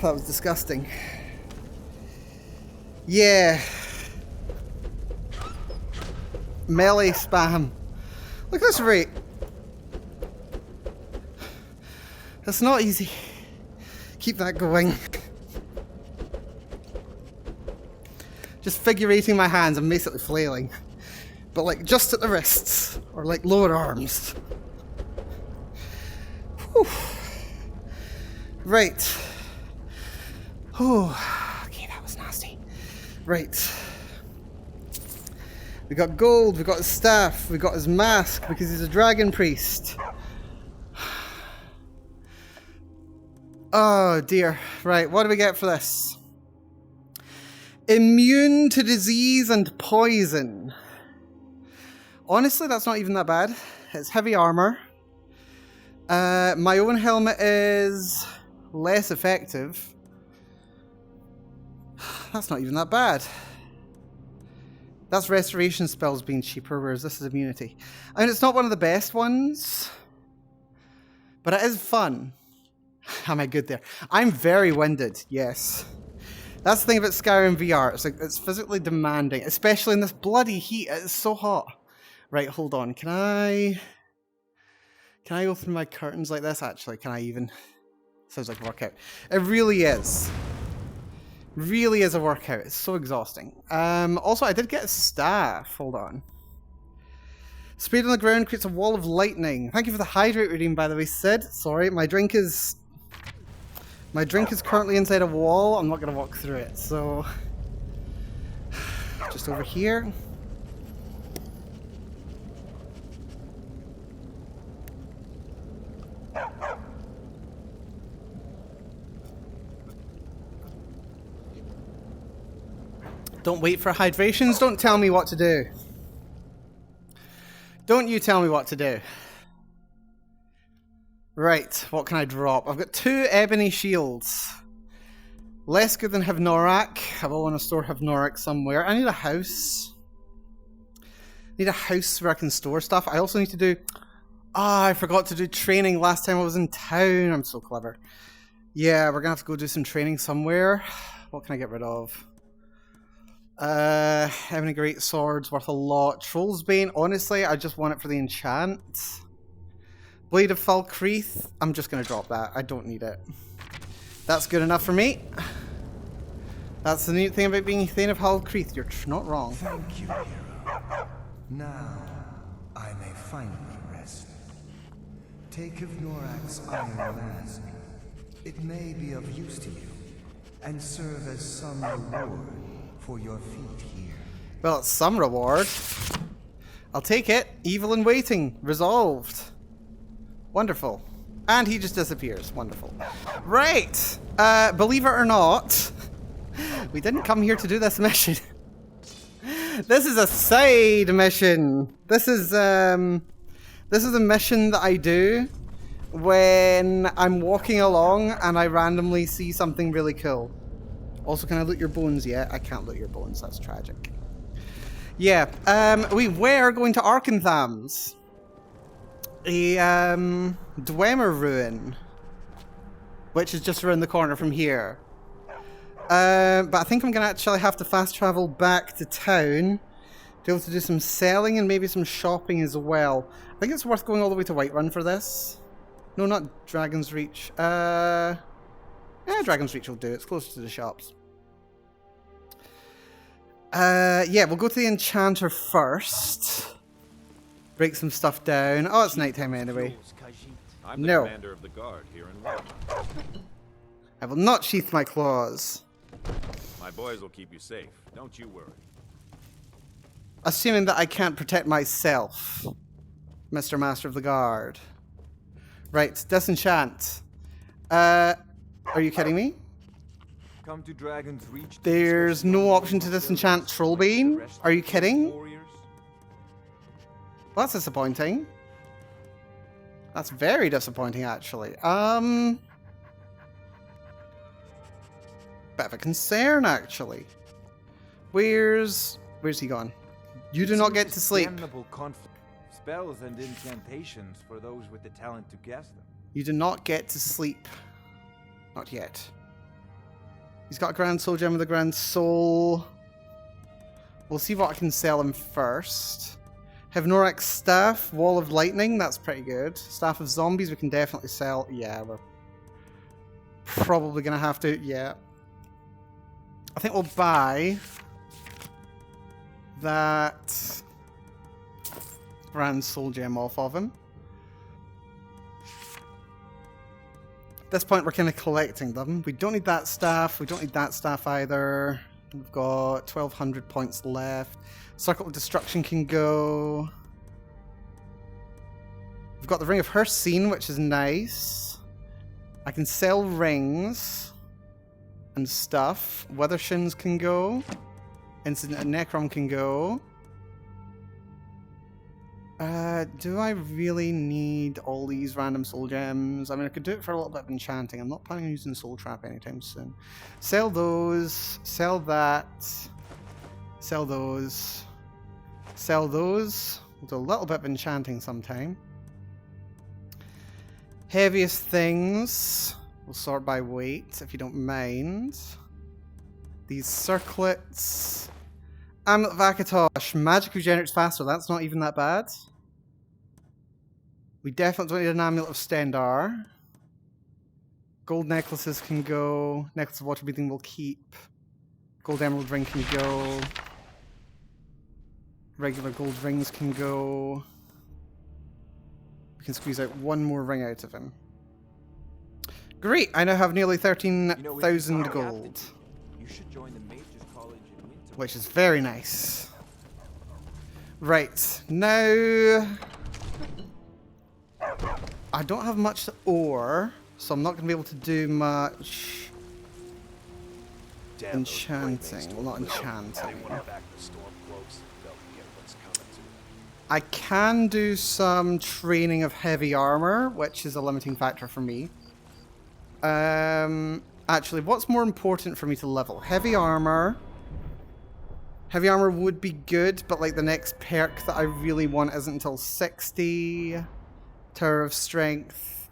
That was disgusting. Yeah. Melee spam. Look at this rate. That's not easy. Keep that going. Just figurating my hands, I'm basically flailing. But like just at the wrists, or like lower arms. Whew. Right. Oh, okay, that was nasty. Right. We got gold, we got his staff, we got his mask because he's a dragon priest. Oh dear. Right, what do we get for this? Immune to disease and poison. Honestly, that's not even that bad. It's heavy armor. My own helmet is less effective. That's not even that bad. That's restoration spells being cheaper, whereas this is immunity. I mean, it's not one of the best ones, but it is fun. Am I good there? I'm very winded, yes. That's the thing about Skyrim VR. It's like it's physically demanding, especially in this bloody heat. It's so hot. Right, hold on. Can I go through my curtains like this? Actually, can I even? Sounds like a workout. It really is. Really is a workout. It's so exhausting. Also, I did get a staff. Hold on. Sprayed on the ground creates a wall of lightning. Thank you for the hydrate reading, by the way, Sid. Sorry, my drink is currently inside a wall. I'm not going to walk through it, so just over here. Don't wait for hydrations. Don't tell me what to do. Don't you tell me what to do. Right, what can I drop? I've got 2 ebony shields. Less good than Havnorak. I will want to store Havnorak somewhere. I need a house. Need a house where I can store stuff. I also need to do... Ah, I forgot to do training last time I was in town. I'm so clever. Yeah, we're gonna have to go do some training somewhere. What can I get rid of? Having a great sword's worth a lot. Troll's Bane, honestly, I just want it for the enchant. Blade of Falkreath, I'm just gonna drop that. I don't need it. That's good enough for me. That's the neat thing about being Thane of Falkreath. You're not wrong. Thank you, hero. Now, I may finally rest. Take Havnorak's iron mask. It may be of use to you, and serve as some reward for your feat here. Well, it's some reward. I'll take it. Evil in waiting. Resolved. Wonderful. And he just disappears. Wonderful. Right. Believe it or not, we didn't come here to do this mission. This is a side mission. This is a mission that I do when I'm walking along and I randomly see something really cool. Also, can I loot your bones yet? I can't loot your bones. That's tragic. Yeah. We were going to Arkantham's. A Dwemer ruin, which is just around the corner from here. But I think I'm going to actually have to fast travel back to town to be able to do some selling and maybe some shopping as well. I think it's worth going all the way to Whiterun for this. No, not Dragon's Reach. Yeah, Dragon's Reach will do. It's closer to the shops. Yeah, we'll go to the Enchanter first. Break some stuff down. Oh, it's nighttime anyway. I'm the commander of the guard here in Whiterun. I will not sheath my claws. My boys will keep you safe. Don't you worry. Assuming that I can't protect myself, Mr. Master of the Guard. Right, disenchant. Are you kidding me? Come to Dragon's Reach. There's no option to disenchant Trollbane? Are you kidding? Well, that's disappointing. That's very disappointing, actually. Bit of a concern, actually. Where's he gone? You do not get to sleep. Spells and incantations for those with the talent to cast them. You do not get to sleep. Not yet. He's got a Grand Soul Gem with a Grand Soul. We'll see what I can sell him first. Havnorak's Staff, Wall of Lightning, that's pretty good. Staff of Zombies, we can definitely sell. Yeah, we're probably going to have to, yeah. I think we'll buy that Grand Soul Gem off of him. At this point, we're kind of collecting them. We don't need that staff. We don't need that staff either. We've got 1,200 points left. Circle of Destruction can go. We've got the Ring of Hircine, which is nice. I can sell rings and stuff. Withershins can go. Incident Necrom can go. Do I really need all these random soul gems? I mean, I could do it for a little bit of enchanting. I'm not planning on using Soul Trap anytime soon. Sell those. Sell that. Sell those. Sell those. We'll do a little bit of enchanting sometime. Heaviest things. We'll sort by weight, if you don't mind. These circlets. Amulet of Akatosh. Magic regenerates faster. That's not even that bad. We definitely don't need an Amulet of Stendar. Gold necklaces can go. Necklace of Water Breathing will keep. Gold Emerald Ring can go. Regular gold rings can go. We can squeeze out one more ring out of him. Great! I now have nearly 13,000 gold. You should join the Mages College in Winter. Which is very nice. Right, now... I don't have much ore, so I'm not going to be able to do much enchanting. Well, not enchanting. I can do some training of heavy armor, which is a limiting factor for me. Actually, what's more important for me to level? Heavy armor. Heavy armor would be good, but like the next perk that I really want isn't until 60. Tower of Strength.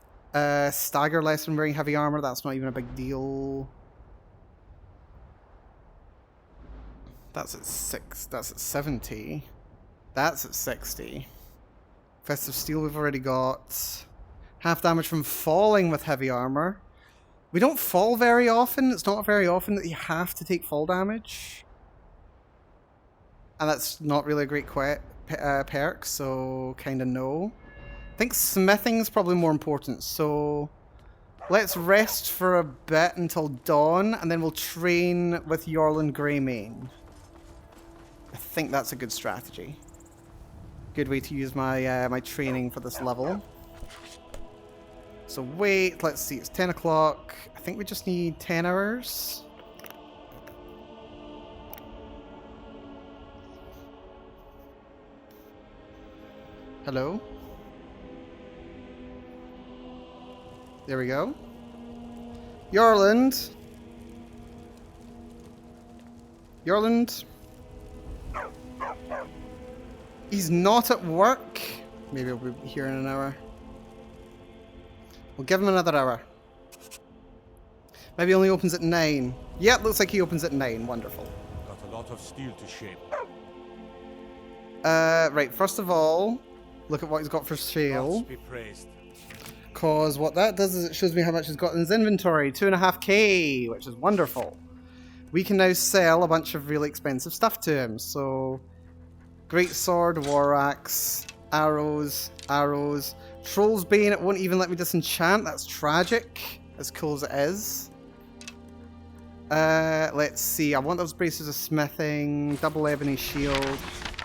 Stagger less when wearing heavy armor. That's not even a big deal. That's at 6. That's at 70. That's at 60. Fist of Steel we've already got. Half damage from falling with heavy armor. We don't fall very often. It's not very often that you have to take fall damage. And that's not really a great perk, so kind of no. I think smithing's probably more important, so let's rest for a bit until dawn, and then we'll train with Yorlin Greymane. I think that's a good strategy. Good way to use my my training for this level. So wait, let's see, it's 10 o'clock. I think we just need 10 hours. Hello? There we go. Yorland. Yorland. He's not at work. Maybe he'll be here in an hour. We'll give him another hour. Maybe he only opens at 9. Yep, looks like he opens at 9. Wonderful. Got a lot of steel to shape. Right, first of all, look at what he's got for sale. Be praised. Because what that does is it shows me how much he's got in his inventory. 2.5k, which is wonderful. We can now sell a bunch of really expensive stuff to him. So, great sword, war axe, arrows, Troll's Bane, it won't even let me disenchant. That's tragic, as cool as it is. Let's see. I want those braces of smithing, double ebony shield.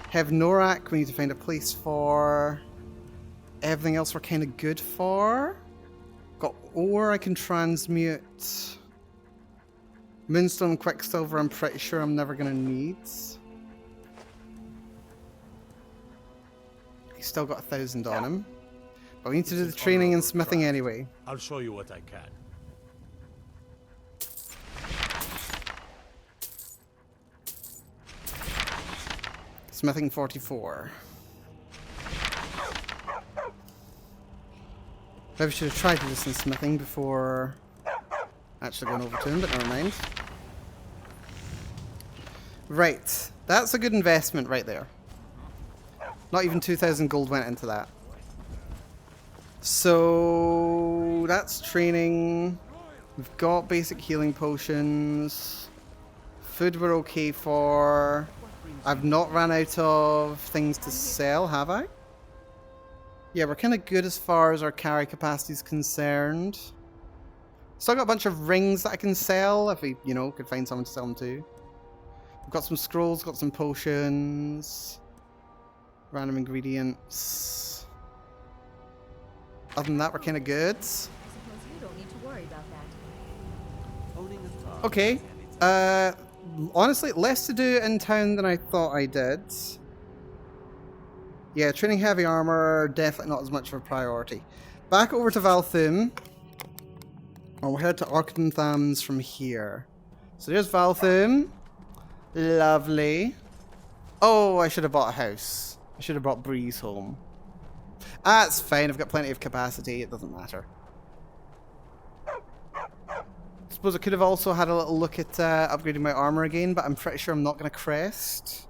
Have Norak, we need to find a place for. Everything else we're kind of good for. Got ore I can transmute. Moonstone Quicksilver I'm pretty sure I'm never going to need. He's still got 1,000 on him. But we need to do the training and smithing anyway. I'll show you what I can. Smithing 44. Maybe I should have tried to do some smithing before actually going over to him, but never mind. Right, that's a good investment right there. Not even 2,000 gold went into that. So that's training. We've got basic healing potions. Food we're okay for. I've not run out of things to sell, have I? Yeah, we're kind of good as far as our carry capacity is concerned. Still got a bunch of rings that I can sell if we, you know, could find someone to sell them to. We've got some scrolls, got some potions. Random ingredients. Other than that, we're kind of good. Okay. Honestly, less to do in town than I thought I did. Yeah, training heavy armor, definitely not as much of a priority. Back over to Valthum. We'll head to Arkentham's from here. So there's Valthum. Lovely. Oh, I should have bought a house. I should have brought Breeze home. Ah, it's fine. I've got plenty of capacity. It doesn't matter. I suppose I could have also had a little look at upgrading my armor again, but I'm pretty sure I'm not going to crest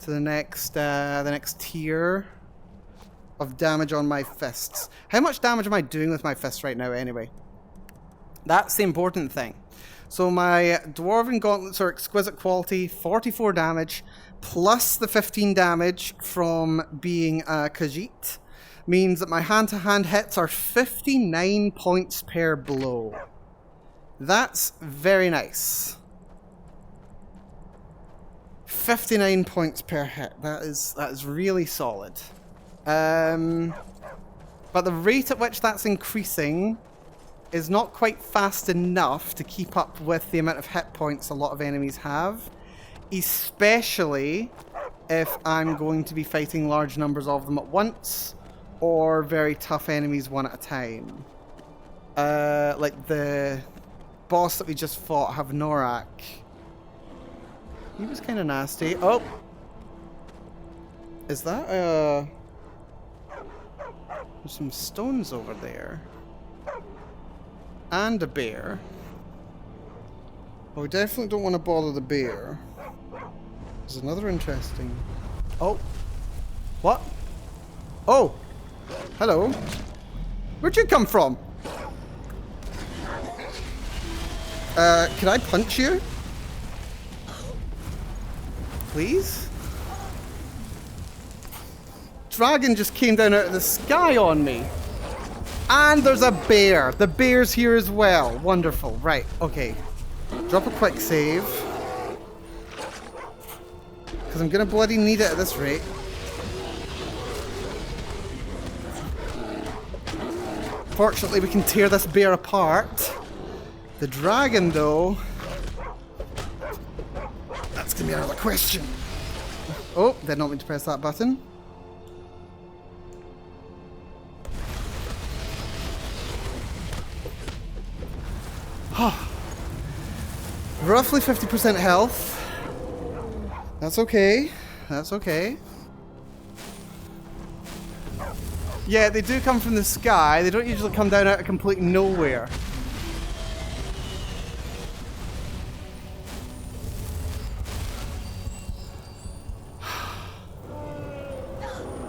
to the next tier of damage on my fists. How much damage am I doing with my fists right now anyway? That's the important thing. So my Dwarven Gauntlets are exquisite quality, 44 damage, plus the 15 damage from being a Khajiit, means that my hand-to-hand hits are 59 points per blow. That's very nice. 59 points per hit. That is really solid. But the rate at which that's increasing is not quite fast enough to keep up with the amount of hit points a lot of enemies have, especially if I'm going to be fighting large numbers of them at once, or very tough enemies one at a time. Like the boss that we just fought, Havnorak. He was kind of nasty. Oh! Is that there's some stones over there. And a bear. But we definitely don't want to bother the bear. There's another interesting... Oh! What? Oh! Hello. Where'd you come from? Can I punch you? Please? Dragon just came down out of the sky on me. And there's a bear. The bear's here as well. Wonderful. Right, okay. Drop a quick save. Because I'm going to bloody need it at this rate. Fortunately, we can tear this bear apart. The dragon, though... That's going to be another question. Oh, did not mean to press that button. Roughly 50% health. That's okay. That's okay. Yeah, they do come from the sky. They don't usually come down out of complete nowhere.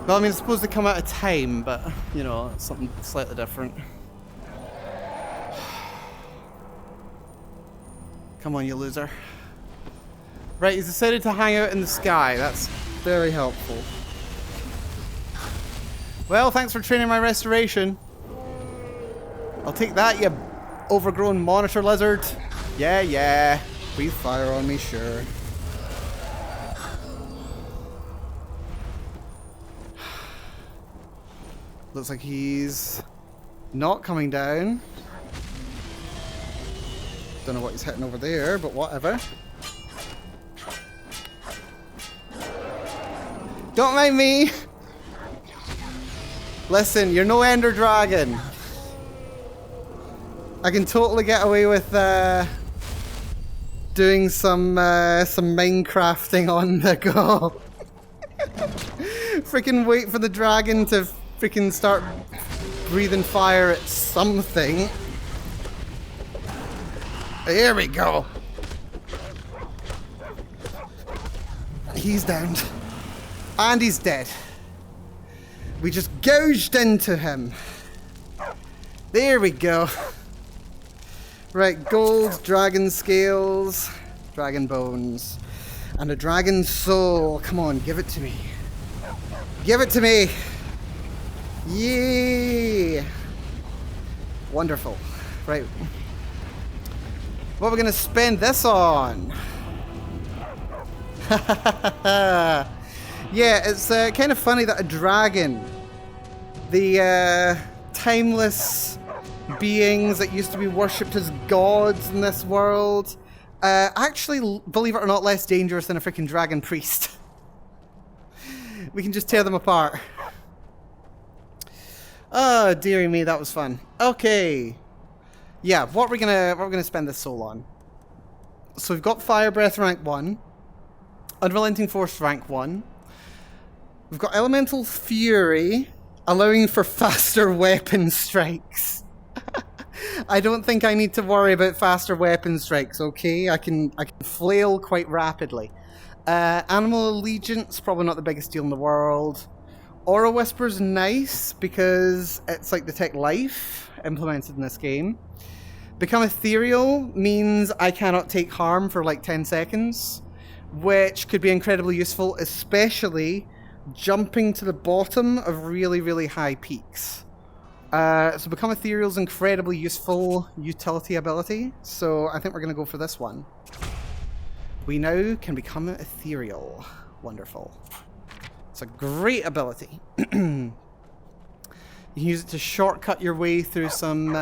Well, I mean, I suppose they come out of time, but, you know, it's something slightly different. Come on, you loser. Right, he's decided to hang out in the sky. That's very helpful. Well, thanks for training my restoration. I'll take that, you overgrown monitor lizard. Yeah. Breathe fire on me, sure. Looks like he's not coming down. Don't know what he's hitting over there, but whatever. Don't mind me! Listen, you're no Ender Dragon. I can totally get away with doing some Minecrafting on the go. Freaking wait for the dragon to freaking start breathing fire at something. Here we go. He's downed. And he's dead. We just gouged into him. There we go. Right, gold, dragon scales, dragon bones, and a dragon soul. Come on, give it to me. Give it to me. Yeah. Wonderful. Right. What are we going to spend this on? Yeah, it's kind of funny that a dragon, the timeless beings that used to be worshipped as gods in this world, actually, believe it or not, less dangerous than a freaking dragon priest. We can just tear them apart. Oh, dearie me, that was fun. Okay. Yeah, what we're gonna spend this soul on. So we've got Fire Breath rank 1, Unrelenting Force rank 1. We've got Elemental Fury, allowing for faster weapon strikes. I don't think I need to worry about faster weapon strikes, okay? I can flail quite rapidly. Animal Allegiance, probably not the biggest deal in the world. Aura Whisper's nice because it's like Detect Life implemented in this game. Become Ethereal means I cannot take harm for like 10 seconds, which could be incredibly useful, especially jumping to the bottom of really, really high peaks. So Become Ethereal is incredibly useful utility ability, so I think we're going to go for this one. We now can become ethereal. Wonderful. It's a great ability. You can use it to shortcut your way through some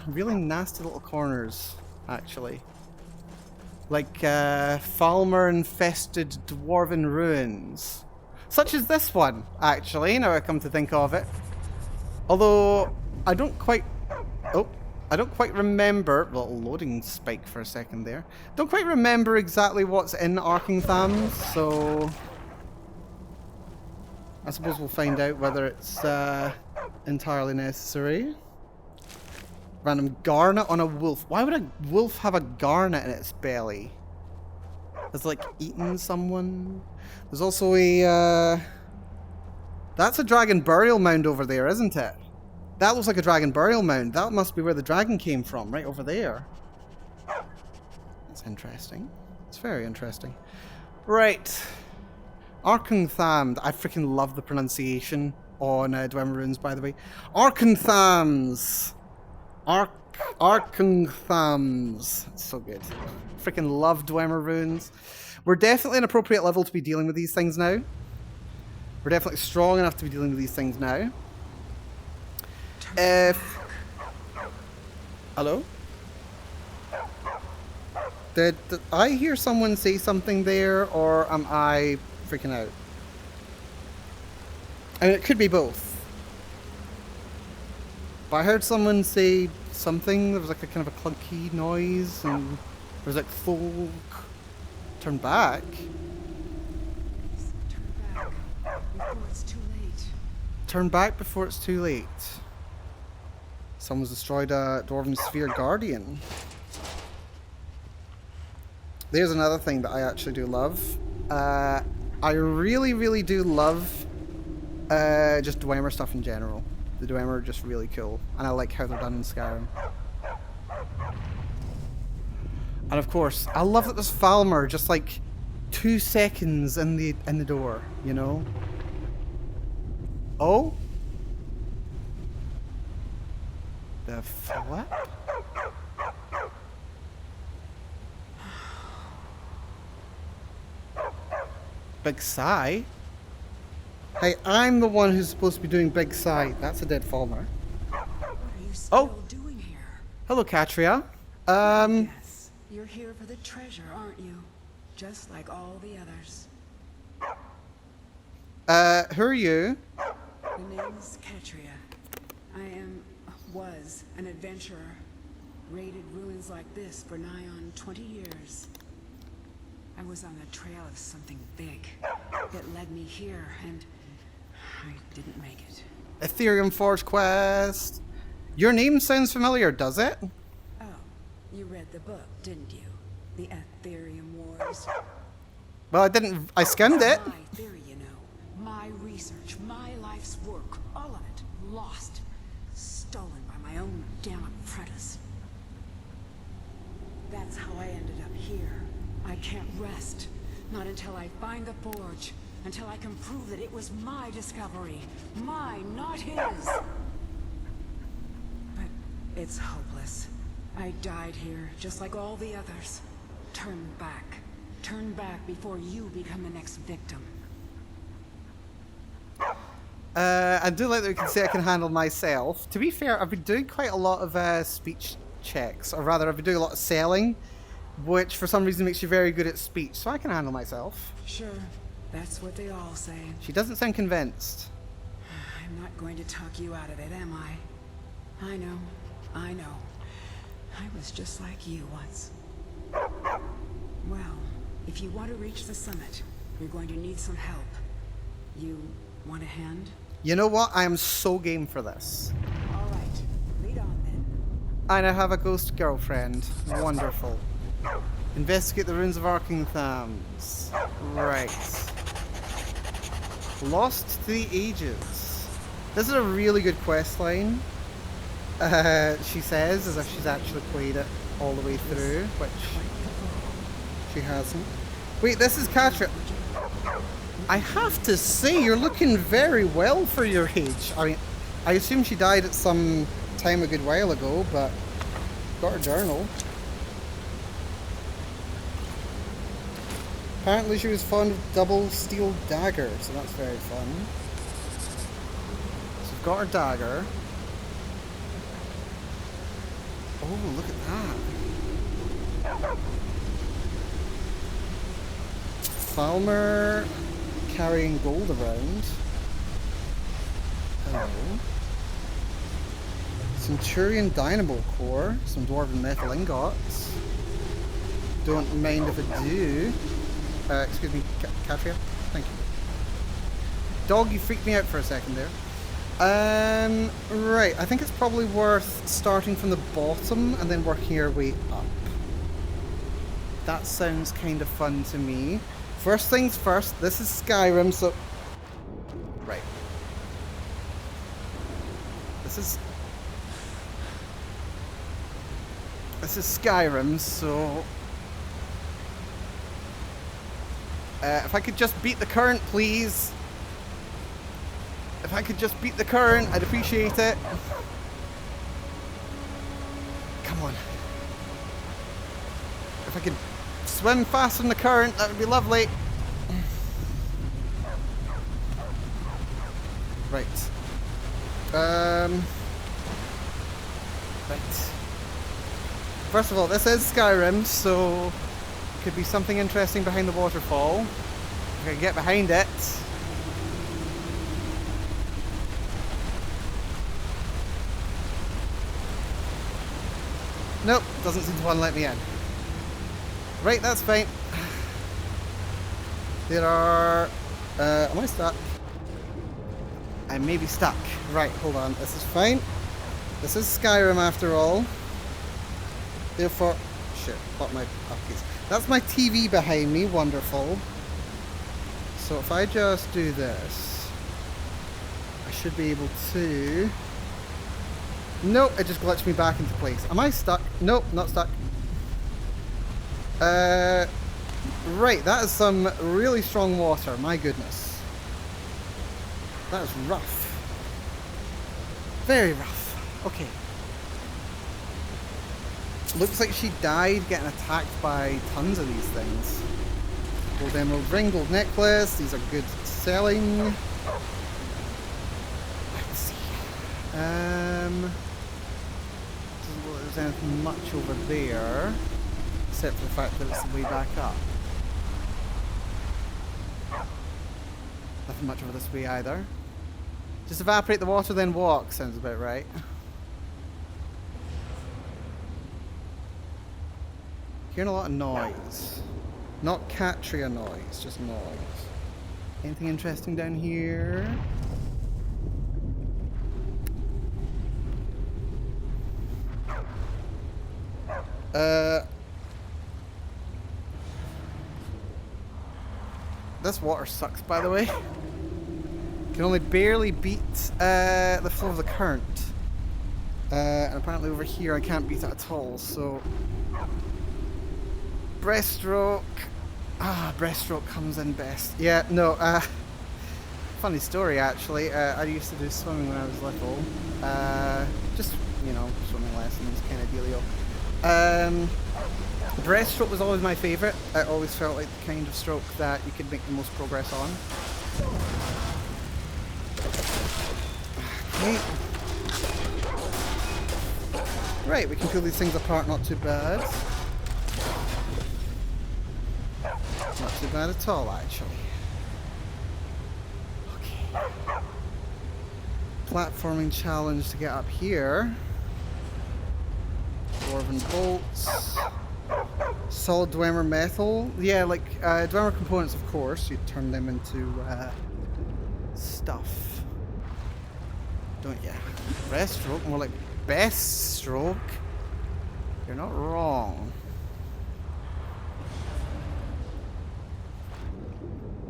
really nasty little corners, actually. Like Falmer-infested dwarven ruins. Such as this one, actually, now I come to think of it. Although, I don't quite remember... Little loading spike for a second there. Don't quite remember exactly what's in Arkenthams, so... I suppose we'll find out whether it's entirely necessary. Random garnet on a wolf. Why would a wolf have a garnet in its belly? It's like eating someone. There's also a... That's a dragon burial mound over there, isn't it? That looks like a dragon burial mound. That must be where the dragon came from, right over there. That's interesting. It's very interesting. Right. Arkentham. I freaking love the pronunciation on Dwemer Runes, by the way. Arkenthams. Arkenthams. It's so good. Freaking love Dwemer Runes. We're definitely an appropriate level to be dealing with these things now. We're definitely strong enough to be dealing with these things now. Hello? Did I hear someone say something there, or am I freaking out? I mean, it could be both. But I heard someone say something. There was like a kind of a clunky noise, and there was like folk. Turn back. Turn back before it's too late. Turn back before it's too late. Someone's destroyed a Dwarven Sphere Guardian. There's another thing that I actually do love. I really, really do love just Dwemer stuff in general. The Dwemer are just really cool. And I like how they're done in Skyrim. And of course, I love that there's Falmer just like 2 seconds in the door, you know? Oh? The flip? Big sigh? Hey, I'm the one who's supposed to be doing big sigh. That's a dead Falmer. What are you still doing here? Hello, Katria. Yes, you're here for the treasure, aren't you? Just like all the others. Who are you? The name's Katria. Was an adventurer. Raided ruins like this for nigh on 20 years. I was on the trail of something big. It led me here, and I didn't make it. Ethereum Forge Quest. Your name sounds familiar, does it? Oh, you read the book, didn't you? The Ethereum Wars. Well, I didn't. I skimmed it. My theory, you know. My research, my life's work, all of it lost. Stolen by my own damn apprentice. That's how I ended up here. I can't rest. Not until I find the forge. Until I can prove that it was my discovery. Mine, not his. But it's hopeless. I died here, just like all the others. Turn back. Turn back before you become the next victim. I do like that we can say I can handle myself. To be fair, I've been doing quite a lot of speech checks, or rather I've been doing a lot of selling, which for some reason makes you very good at speech, so I can handle myself. Sure, that's what they all say. She doesn't sound convinced. I'm not going to talk you out of it, am I? I know. I was just like you once. Well, if you want to reach the summit, you're going to need some help. You want a hand? You know what? I am so game for this. All right, lead on then. I now have a ghost girlfriend. Wonderful. Investigate the ruins of Arkenthams. Right. Lost to the Ages. This is a really good quest line. She says, as if she's actually played it all the way through, which she hasn't. Wait, this is Katria. I have to say, you're looking very well for your age. I mean, I assume she died at some time a good while ago, but got her journal. Apparently she was fond of double steel daggers, so that's very fun. So we've got our dagger. Oh, look at that. Falmer carrying gold around. Hello. Centurion Dynamo Core. Some Dwarven Metal Ingots. Don't mind if I do. Excuse me, Katria. Thank you. Dog, you freaked me out for a second there. Right, I think it's probably worth starting from the bottom and then working our way up. That sounds kind of fun to me. First things first, this is Skyrim, so... Right. This is Skyrim, so... if I could just beat the current, please. If I could just beat the current, I'd appreciate it. Come on. If I could swim faster than the current, that would be lovely. Right. Right. First of all, this is Skyrim, so could be something interesting behind the waterfall. If I can get behind it. Nope, doesn't seem to want to let me in. Right, that's fine. There are... am I stuck? I may be stuck. Right, hold on. This is fine. This is Skyrim after all. Therefore... Shit, got my upkeys. That's my TV behind me. Wonderful. So if I just do this, I should be able to... Nope, it just glitched me back into place. Am I stuck? Nope, not stuck. Right, that is some really strong water. My goodness. That is rough. Very rough. Okay. Looks like she died getting attacked by tons of these things. Gold emerald ring, gold necklace. These are good selling. Let's see. Doesn't look like there's anything much over there, except for the fact that it's the way back up. Nothing much over this way either. Just evaporate the water, then walk. Sounds about right. Hearing a lot of noise. Not Catria noise, just noise. Anything interesting down here? This water sucks, by the way. Can only barely beat the flow of the current. And apparently over here I can't beat it at all, so... Breaststroke. Breaststroke comes in best. Yeah, no, funny story actually. I used to do swimming when I was little. Just, you know, swimming lessons kind of dealio. Breaststroke was always my favourite. It always felt like the kind of stroke that you could make the most progress on. Okay. Right, we can pull these things apart, not too bad. Not too bad at all, actually. Okay. Platforming challenge to get up here. Dwarven bolts. Solid Dwemer metal. Yeah, like Dwemer components, of course. You turn them into stuff. Don't you? Breaststroke, more like best stroke. You're not wrong.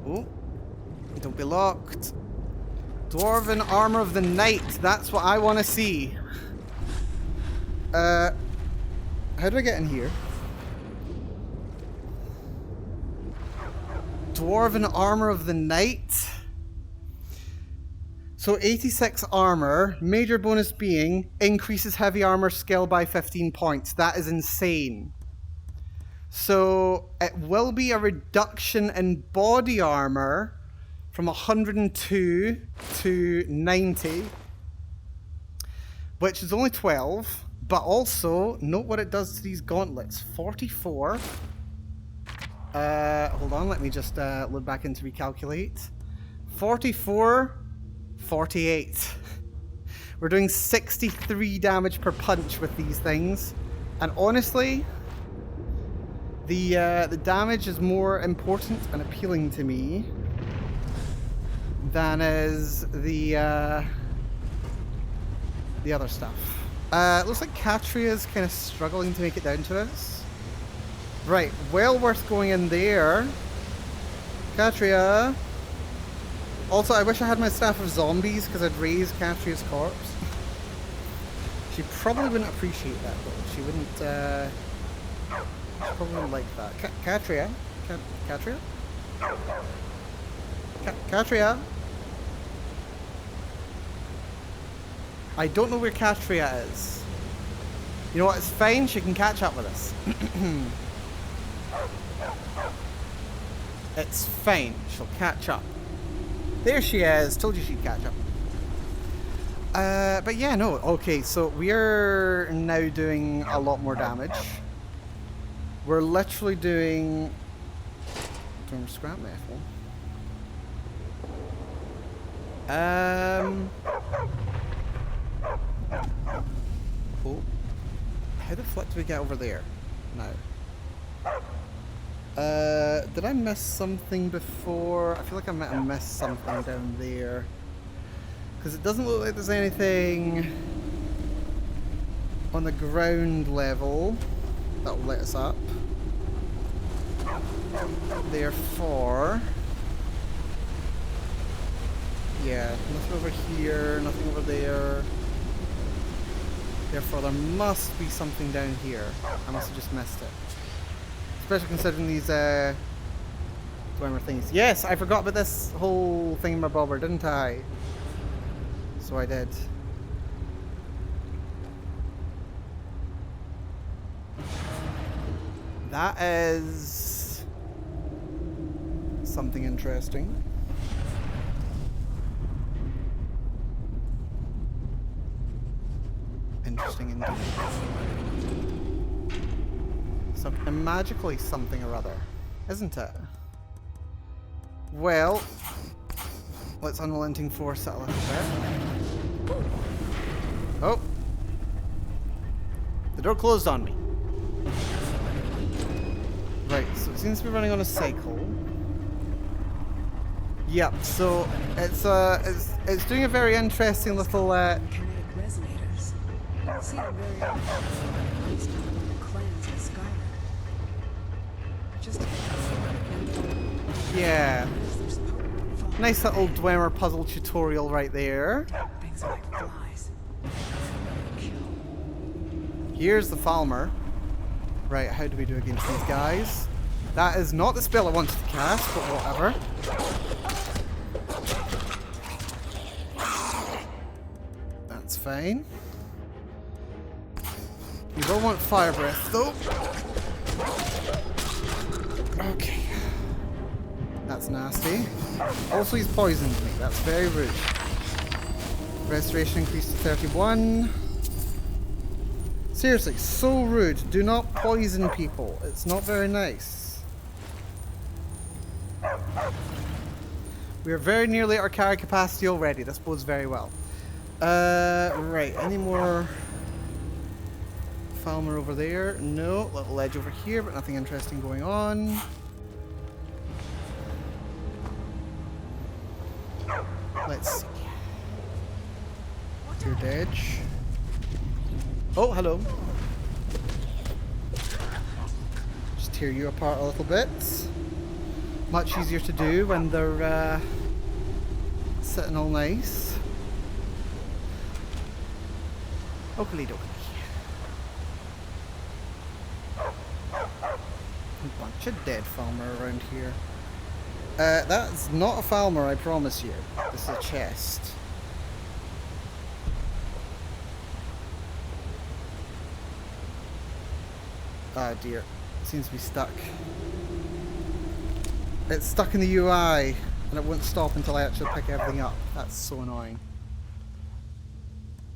Oh, don't be locked. Dwarven armor of the night. That's what I want to see. How do I get in here? Dwarven armor of the night. So 86 armor. Major bonus being increases heavy armor skill by 15 points. That is insane. So it will be a reduction in body armor from 102 to 90. which is only 12, but also note what it does to these gauntlets. 44. Hold on, let me just load back in to recalculate. 44, 48. We're doing 63 damage per punch with these things, and honestly, the damage is more important and appealing to me than is the other stuff. It looks like Catria's kind of struggling to make it down to us. Right, well worth going in there. Catria. Also, I wish I had my staff of zombies because I'd raise Catria's corpse. She probably wouldn't appreciate that though. She wouldn't, she probably wouldn't like that. Catria? Catria? Catria? I don't know where Catria is. You know what, it's fine, she can catch up with us. It's fine, she'll catch up. There she is, told you she'd catch up. But yeah, no, okay, so we're now doing a lot more damage. We're literally doing scrap metal. Oh. How the fuck do we get over there now? Did I miss something before? I feel like I might have missed something down there. Because it doesn't look like there's anything on the ground level that will let us up. Therefore, yeah, nothing over here, nothing over there. Therefore, there must be something down here. I must have just missed it. Especially considering these Dwemer things. Yes, I forgot about this whole thingamabobber, didn't I? So I did. That is something interesting. Interesting indeed. Magically something or other, isn't it? Well, let's unrelenting force that a little bit. Oh! The door closed on me. Right, so it seems to be running on a cycle. Yep, so it's doing a very interesting little Kinetic resonators. See a very clans in Skyrim. Just yeah. Nice little Dwemer puzzle tutorial right there. Things are like flies. Here's the Falmer. Right, how do we do against these guys? That is not the spell I wanted to cast, but whatever. That's fine. You don't want fire breath though. Okay. That's nasty. Also, he's poisoned me. That's very rude. Restoration increased to 31. Seriously, so rude. Do not poison people. It's not very nice. We are very nearly at our carry capacity already. This bodes very well. Right. Any more Falmer over there? No. Little ledge over here, but nothing interesting going on. Let's see. Your edge. Oh, hello. Just tear you apart a little bit. Much easier to do when they're sitting all nice. Oakley dokley. A bunch of dead Falmer around here. That's not a Falmer, I promise you. This is a chest. Ah, dear. It seems to be stuck. It's stuck in the UI, and it won't stop until I actually pick everything up. That's so annoying.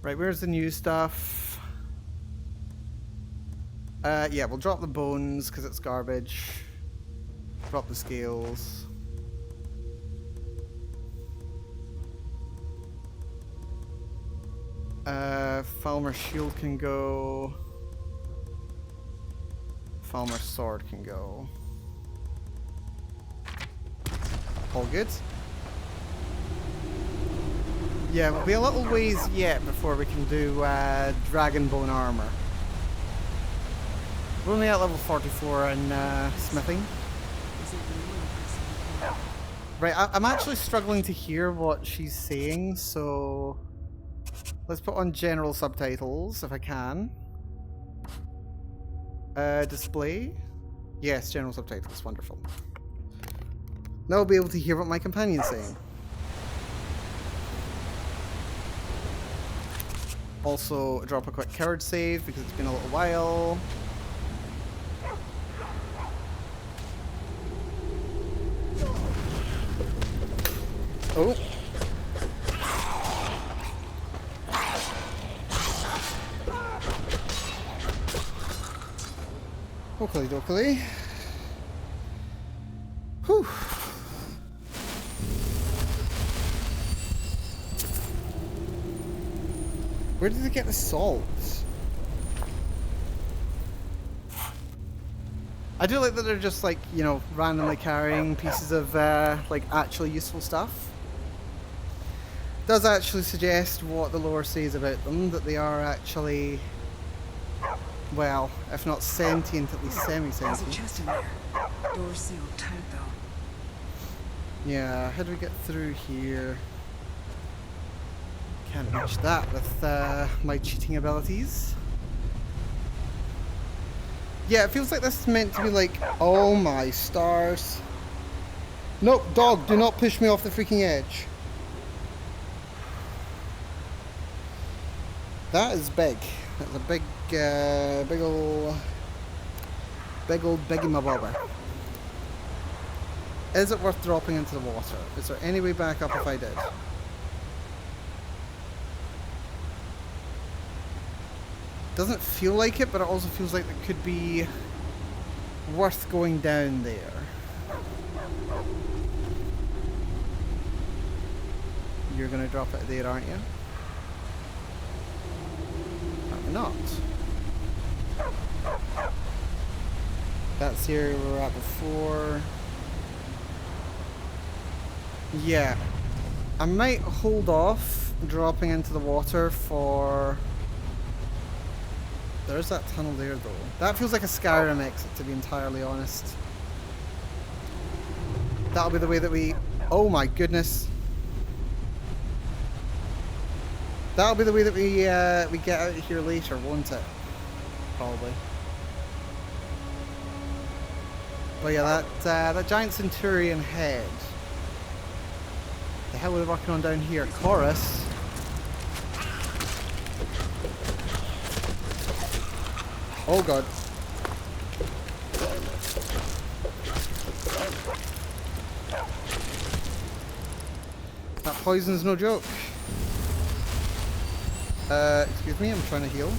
Right, where's the new stuff? Yeah, we'll drop the bones because it's garbage. Drop the scales. Falmer shield can go. Falmer sword can go. All good. Yeah, we'll be a little ways yet before we can do Dragonbone armor. We're only at level 44 in smithing. Right, I'm actually struggling to hear what she's saying, so let's put on general subtitles if I can. Display? Yes, general subtitles, wonderful. Now I'll be able to hear what my companion's saying. Also, drop a quick coward save because it's been a little while. Oh. Oakley dokley. Whew. Where did they get the salt? I do like that they're just like, you know, randomly carrying pieces of like actually useful stuff. Does actually suggest what the lore says about them, that they are actually, well, if not sentient, at least semi-sentient. There's a chest in there. Door sealed tight though. Yeah, how do we get through here? Can't reach that with my cheating abilities. Yeah, it feels like this is meant to be like, oh my stars. Nope, dog, do not push me off the freaking edge. That is big. That's a big, big old biggie my bobber. Is it worth dropping into the water? Is there any way back up if I did? Doesn't feel like it, but it also feels like it could be worth going down there. You're gonna drop it there, aren't you? Probably not. That's here we were at before. Yeah. I might hold off dropping into the water for... There's that tunnel there, though. That feels like a Skyrim exit, to be entirely honest. That'll be the way that we... Oh my goodness. That'll be the way that we get out of here later, won't it? Probably. But yeah, that giant Centurion head. The hell are we working on down here? Chorus. Oh god. That poison's no joke. Excuse me, I'm trying to heal.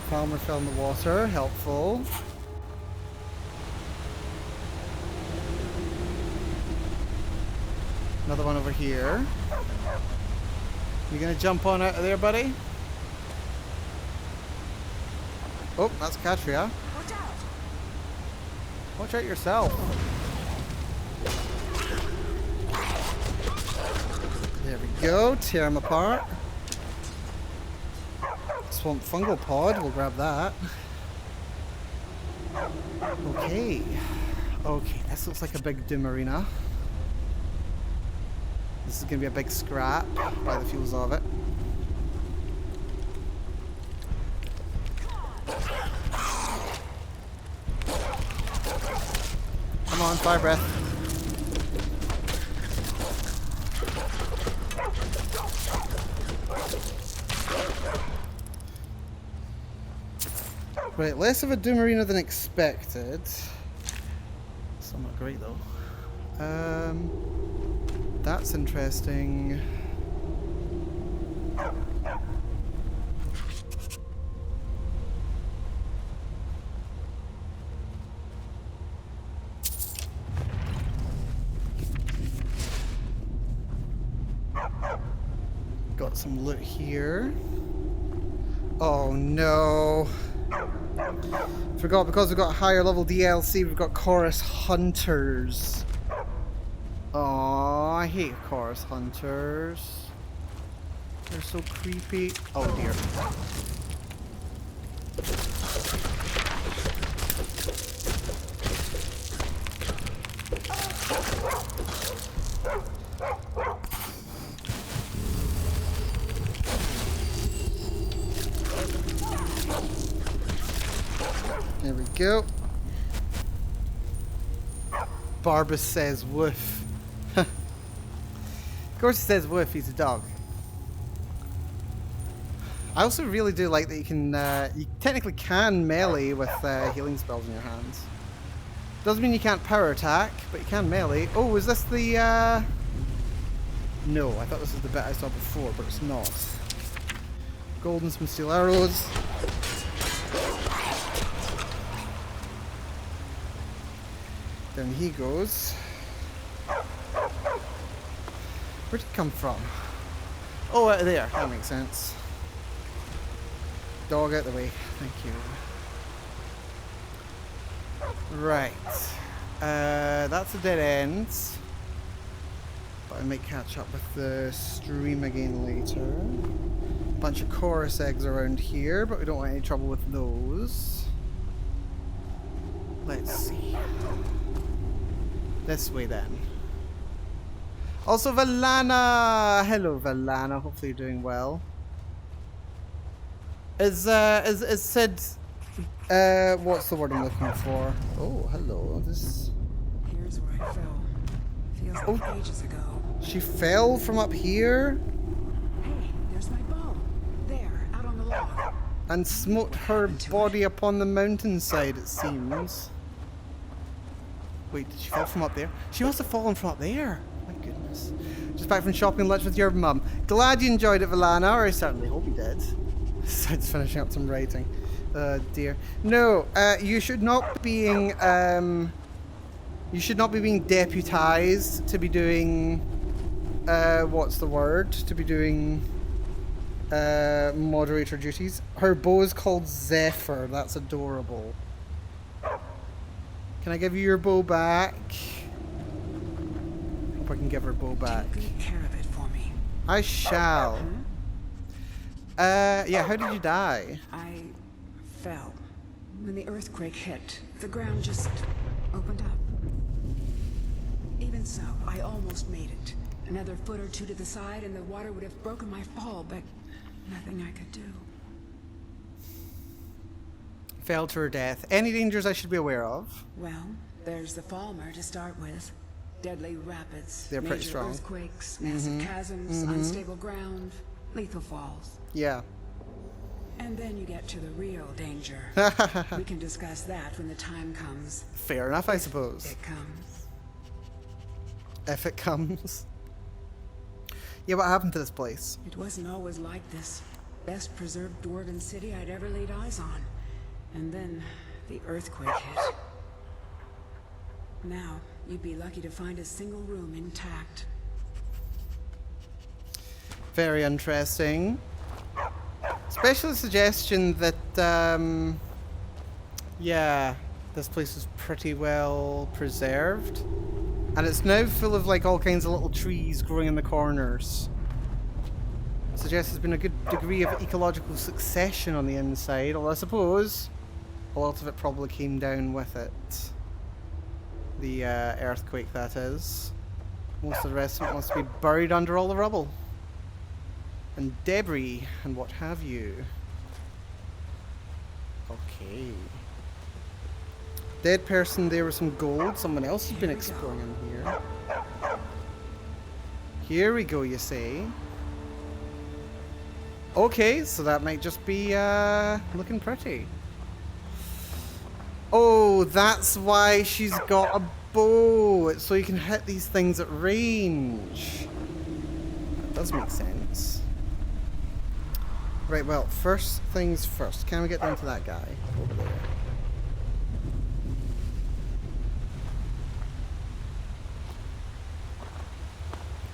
Falmer fell in the water, helpful. Another one over here. You gonna jump on out of there, buddy? Oh, that's Katria. Watch out! Watch out yourself. There we go. Tear him apart. Swamp fungal pod. We'll grab that. Okay. Okay, this looks like a big doom arena. This is going to be a big scrap by the feels of it. Come on, fire breath. Right, less of a doom arena than expected. Let's Still not great though. That's interesting. Got some loot here. Oh no. Forgot, because we've got higher level DLC, we've got chorus hunters. Oh, I hate chorus hunters. They're so creepy. Oh dear. There we go. Barbara says woof. Of course he says woof, he's a dog. I also really do like that you can, you technically can melee with healing spells in your hands. Doesn't mean you can't power attack, but you can melee. Oh, is this the, No, I thought this was the bit I saw before, but it's not. Gold and some steel arrows. Down he goes. Where'd he come from? Oh, out there. That makes sense. Dog out the way. Thank you. Right. That's a dead end. But I might catch up with the stream again later. Bunch of chorus eggs around here, but we don't want any trouble with those. Let's see. This way then. Also Valana! Hello Valana, hopefully you're doing well. Is Sid what's the word I'm looking for? Oh, hello. This Here's where I fell. Feels like ages ago. She fell from up here? Hey, there's my bow. There, out on the log. And smote her body upon the mountainside, it seems. Wait, did she fall from up there? She must have fallen from up there. My goodness. Just back from shopping lunch with your mum. Glad you enjoyed it, Valana, or I certainly hope you did. Besides finishing up some writing. Dear. No, you should not be being, deputized to be doing, what's the word? To be doing, moderator duties. Her bow is called Zephyr. That's adorable. Can I give you your bow back? Hope I can give her bow back. Take care of it for me. I shall. Yeah, how did you die? I fell. When the earthquake hit, the ground just opened up. Even so, I almost made it. Another foot or two to the side and the water would have broken my fall, but nothing I could do. Fell to her death. Any dangers I should be aware of? Well, there's the Falmer to start with. Deadly rapids. They're pretty major strong. Earthquakes, massive chasms, unstable ground, lethal falls. Yeah. And then you get to the real danger. We can discuss that when the time comes. Fair enough, I suppose. It comes. If it comes. Yeah, what happened to this place? It wasn't always like this. Best preserved dwarven city I'd ever laid eyes on. And then the earthquake hit. Now, you'd be lucky to find a single room intact. Very interesting. Especially the suggestion that, yeah, this place is pretty well preserved. And it's now full of, like, all kinds of little trees growing in the corners. Suggests there's been a good degree of ecological succession on the inside, although I suppose a lot of it probably came down with it. The earthquake, that is. Most of the rest of it must be buried under all the rubble. And debris, and what have you. Okay. Dead person, there was some gold. Someone else has been exploring in here. Here we go, you say. Okay, so that might just be looking pretty. Oh, that's why she's got a bow. It's so you can hit these things at range. That does make sense. Right, well, first things first. Can we get down to that guy over there?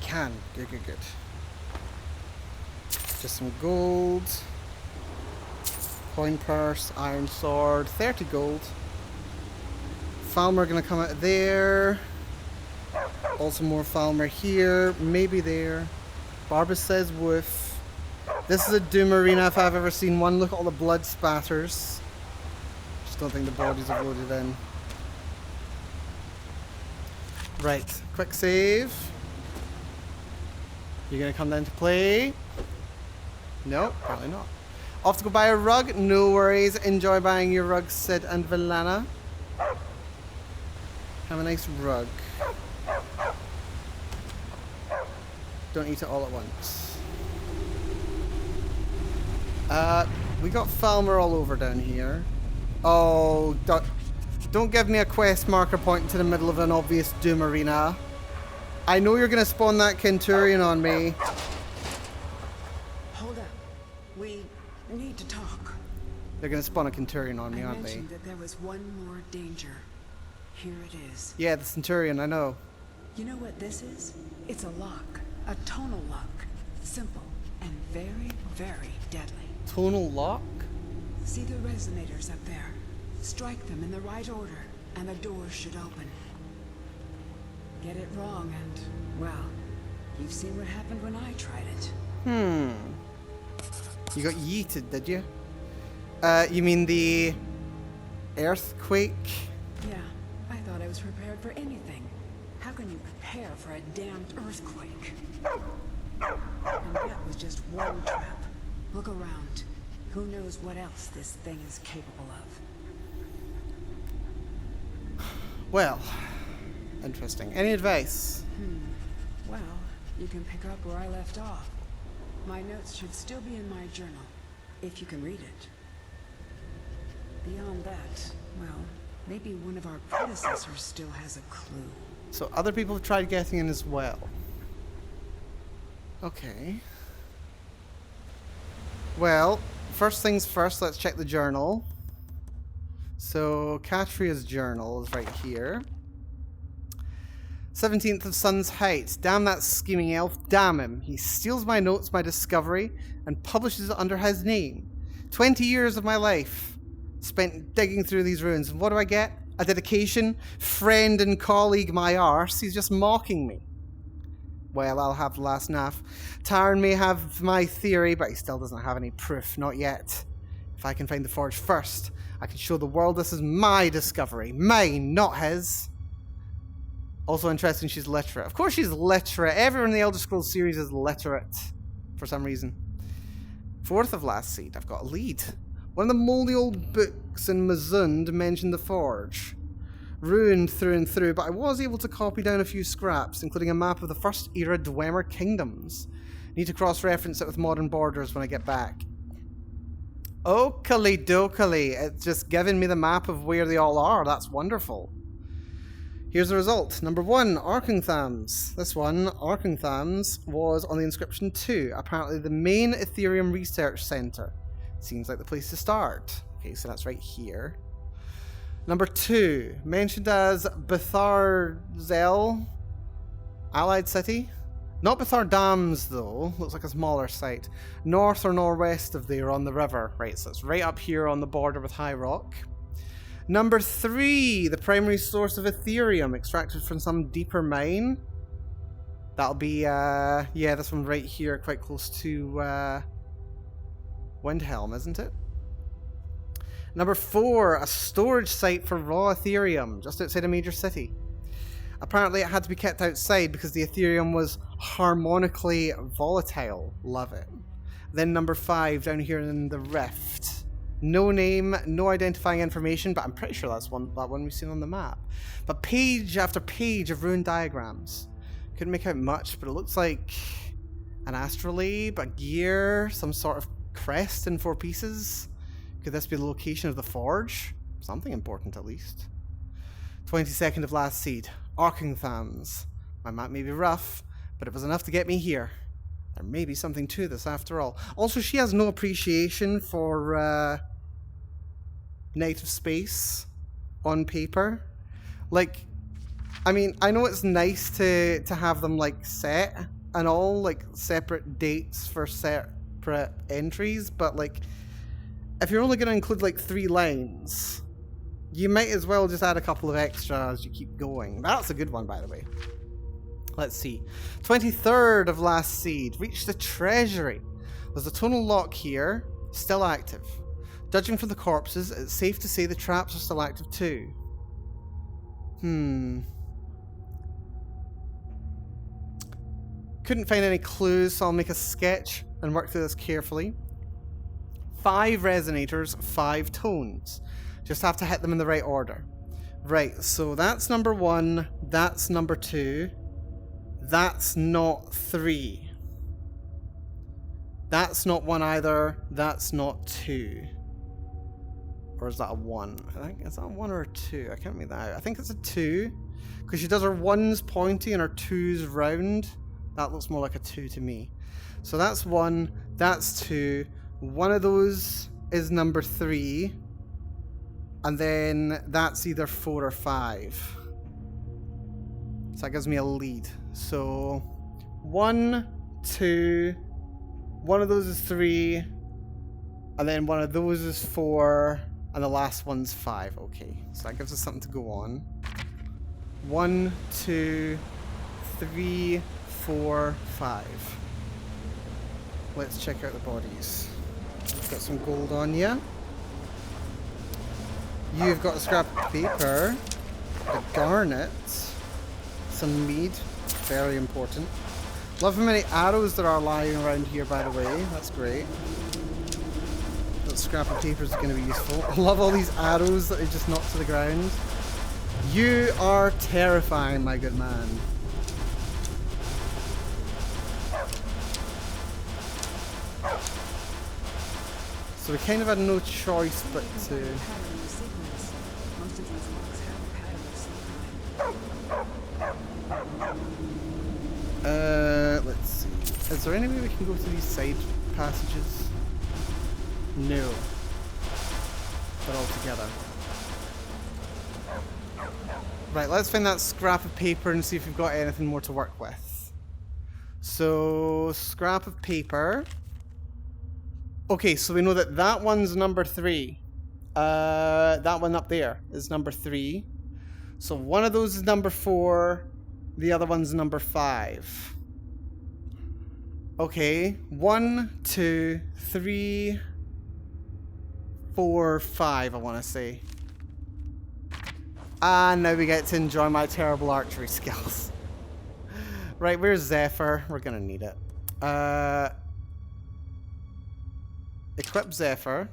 Can. Good, good, good. Just some gold. Coin purse, iron sword, 30 gold. Falmer gonna come out of there. Also more Falmer here, maybe there. Barbara says woof. This is a Doom arena if I've ever seen one. Look at all the blood spatters. Just don't think the bodies have loaded in. Right, quick save. You're gonna come down to play? No, probably not. Off to go buy a rug? No worries. Enjoy buying your rug, Sid and Villana. Have a nice rug. Don't eat it all at once. We got Falmer all over down here. Oh, don't give me a quest marker pointing to the middle of an obvious Doom arena. I know you're gonna spawn that Kenturian on me. Hold up. We need to talk. They're gonna spawn a Kenturian on me, I aren't they? mentioned that there was one more danger. Here it is. Yeah, the Centurion, I know. You know what this is? It's a lock. A tonal lock. Simple and very, very deadly. Tonal lock? See the resonators up there? Strike them in the right order, and the doors should open. Get it wrong, and, well, you've seen what happened when I tried it. You got yeeted, did you? You mean the earthquake? Yeah, I thought I was prepared for anything. How can you prepare for a damned earthquake? And that was just one trap. Look around. Who knows what else this thing is capable of? Well, interesting. Any advice? Well, you can pick up where I left off. My notes should still be in my journal, if you can read it. Beyond that, well, maybe one of our predecessors still has a clue. So other people have tried getting in as well. Okay. Well, first things first, let's check the journal. So, Katria's journal is right here. 17th of Sun's Height. Damn that scheming elf. Damn him. He steals my notes, my discovery, and publishes it under his name. 20 years of my life spent digging through these ruins. And what do I get? A dedication? Friend and colleague, my arse. He's just mocking me. Well, I'll have the last naff. Tarn may have my theory, but he still doesn't have any proof. Not yet. If I can find the forge first, I can show the world this is my discovery. Mine, not his. Also interesting, she's literate. Of course she's literate. Everyone in the Elder Scrolls series is literate. For some reason. Fourth of last seed. I've got a lead. One of the mouldy old books in Mazund mentioned the forge. Ruined through and through, but I was able to copy down a few scraps, including a map of the first era Dwemer kingdoms. Need to cross-reference it with modern borders when I get back. Okily dokily. It's just giving me the map of where they all are. That's wonderful. Here's the result. Number 1, Arkenthams. This one, Arkenthams, was on the inscription 2. Apparently the main Ethereum research center. Seems like the place to start. Okay, so that's right here. Number 2, mentioned as Betharzel, Allied City. Not Bethardams, though. Looks like a smaller site. North or northwest of there on the river. Right, so it's right up here on the border with High Rock. Number 3, the primary source of Ethereum, extracted from some deeper mine. That'll be, yeah, this one right here, quite close to Windhelm, isn't it? Number 4, a storage site for raw Ethereum, just outside a major city. Apparently it had to be kept outside because the Ethereum was harmonically volatile. Love it. Then number 5, down here in the Rift. No name, no identifying information, but I'm pretty sure that's that one we've seen on the map. But page after page of ruined diagrams. Couldn't make out much, but it looks like an astrolabe, a gear, some sort of crest in 4 pieces. Could this be the location of the forge? Something important, at least. 22nd of last seed. Arkenthams. My map may be rough, but it was enough to get me here. There may be something to this after all. Also, she has no appreciation for native space on paper. Like, I mean, I know it's nice to have them like set and all, like separate dates for separate entries, but like, if you're only going to include like 3 lines, you might as well just add a couple of extra as you keep going. That's a good one, by the way. Let's see. 23rd of last seed. Reach the treasury. There's a tonal lock here. Still active. Judging from the corpses, it's safe to say the traps are still active too. Couldn't find any clues, so I'll make a sketch and work through this carefully. 5 resonators, 5 tones. Just have to hit them in the right order. Right, so that's number 1. That's number 2. That's not 3. That's not 1 either. That's not 2. Or is that a 1? I think, is that a 1 or a 2? I can't make that out. I think it's a 2. Because she does her 1s pointy and her 2s round. That looks more like a 2 to me. So that's 1. That's 2. One of those is number 3. And then that's either 4 or 5. So that gives me a lead. So 1, 2, one of those is 3, and then one of those is 4, and the last one's 5. Okay, so that gives us something to go on. 1, 2, 3, 4, 5. Let's check out the bodies. We've got some gold on you. You've got a scrap of paper, a garnet, some mead, very important. Love how many arrows there are lying around here, by the way. That's great. That scrap of paper is going to be useful. I love all these arrows that are just knocked to the ground. You are terrifying, my good man. So we kind of had no choice but to... let's see. Is there any way we can go through these side passages? No. They're all together. Right, let's find that scrap of paper and see if we've got anything more to work with. So, scrap of paper. Okay, so we know that that one's number 3. That one up there is number 3. So one of those is number 4. The other one's number 5. Okay, 1, 2, 3, 4, 5, I want to say. And now we get to enjoy my terrible archery skills. Right, where's Zephyr? We're going to need it. Equip Zephyr.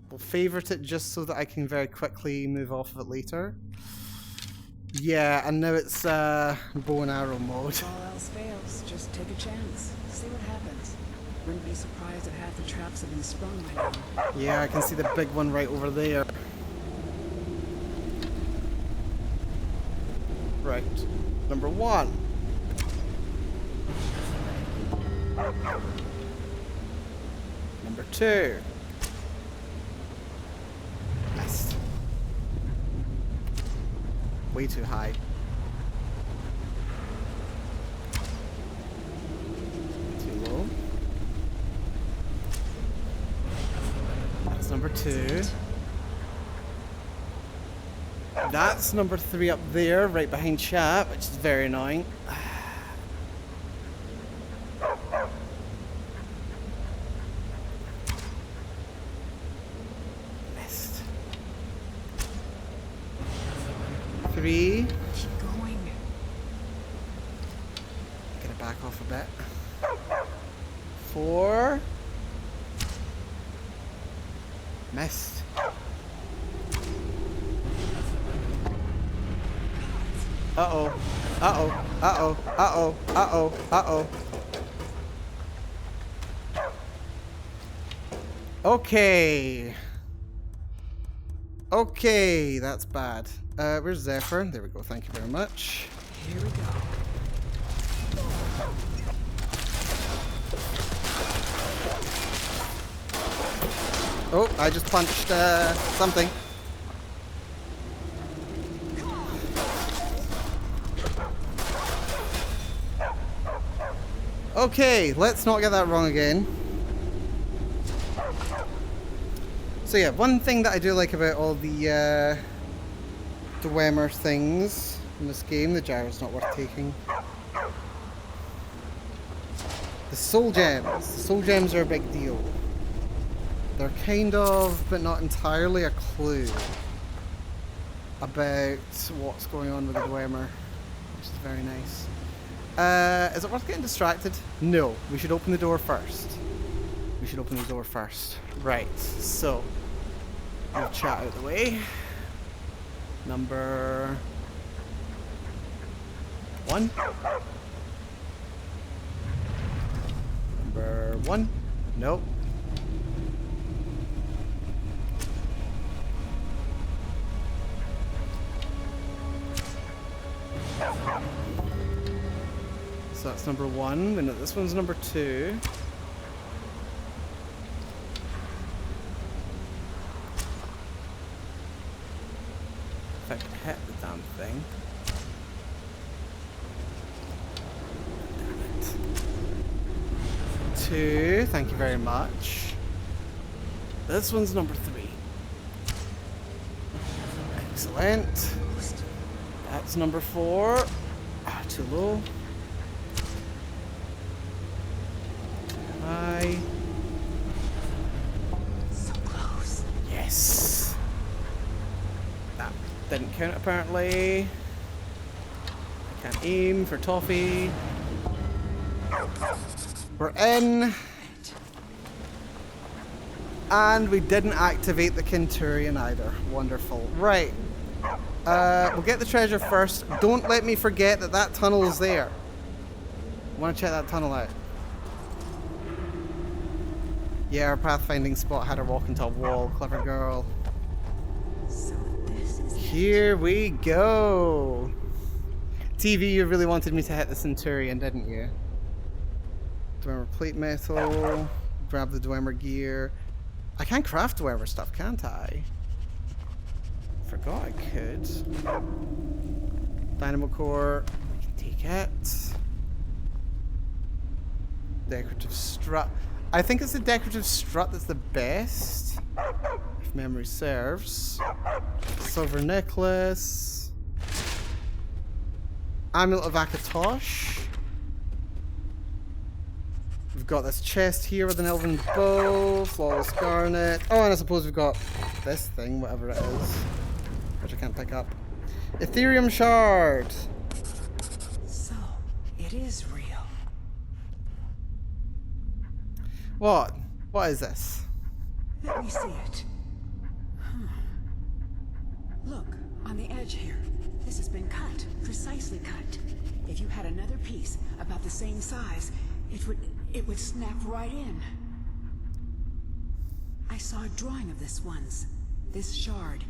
We'll favorite it just so that I can very quickly move off of it later. Yeah, and now it's bow and arrow mode. If all else fails, just take a chance. See what happens. Wouldn't be surprised if half the traps have been sprung by now. Yeah, I can see the big one right over there. Right. Number 1. Number 2. Missed. Way too high. Too low. That's number 2. That's number 3 up there, right behind chat, which is very annoying. Missed. 3. Keep going. Get it back off a bit. 4. Missed. Uh-oh. Uh-oh. Uh-oh. Uh-oh. Uh-oh. Uh-oh. Okay. Okay, that's bad. Where's Zephyr? There we go, thank you very much. Here we go. Oh, I just punched something. Okay, let's not get that wrong again. So yeah, one thing that I do like about all the Dwemer things in this game, the gyro's not worth taking. The soul gems. The soul gems are a big deal. They're kind of, but not entirely, a clue about what's going on with the Dwemer, which is very nice. Is it worth getting distracted? No, we should open the door first. We should open the door first. Right, so move chat out of the way. Number 1. Number 1. Nope. So that's number 1. We know this one's number 2. If I could hit the damn thing. Damn it. 2. Thank you very much. This one's number 3. Excellent. That's number 4. Ah, too low. High. So close. Yes. That didn't count apparently. I can't aim for toffee. We're in. And we didn't activate the Kenturian either. Wonderful. Right. We'll get the treasure first. Don't let me forget that that tunnel is there. I want to check that tunnel out. Yeah, our pathfinding spot had her walk into a wall. Clever girl. So this is Here we go. TV, you really wanted me to hit the Centurion, didn't you? Dwemer plate metal. Grab the Dwemer gear. I can craft Dwemer stuff, can't I? Forgot I could. Dynamo core. I can take it. Decorative strut. I think it's the decorative strut that's the best, if memory serves. Silver necklace. Amulet of Akatosh. We've got this chest here with an elven bow, flawless garnet. Oh, and I suppose we've got this thing, whatever it is, which I can't pick up. Ethereum shard. So, it is real. What? What is this? Let me see it. Look, on the edge here. This has been cut, precisely cut. If you had another piece about the same size, it would snap right in. I saw a drawing of this once. This shard,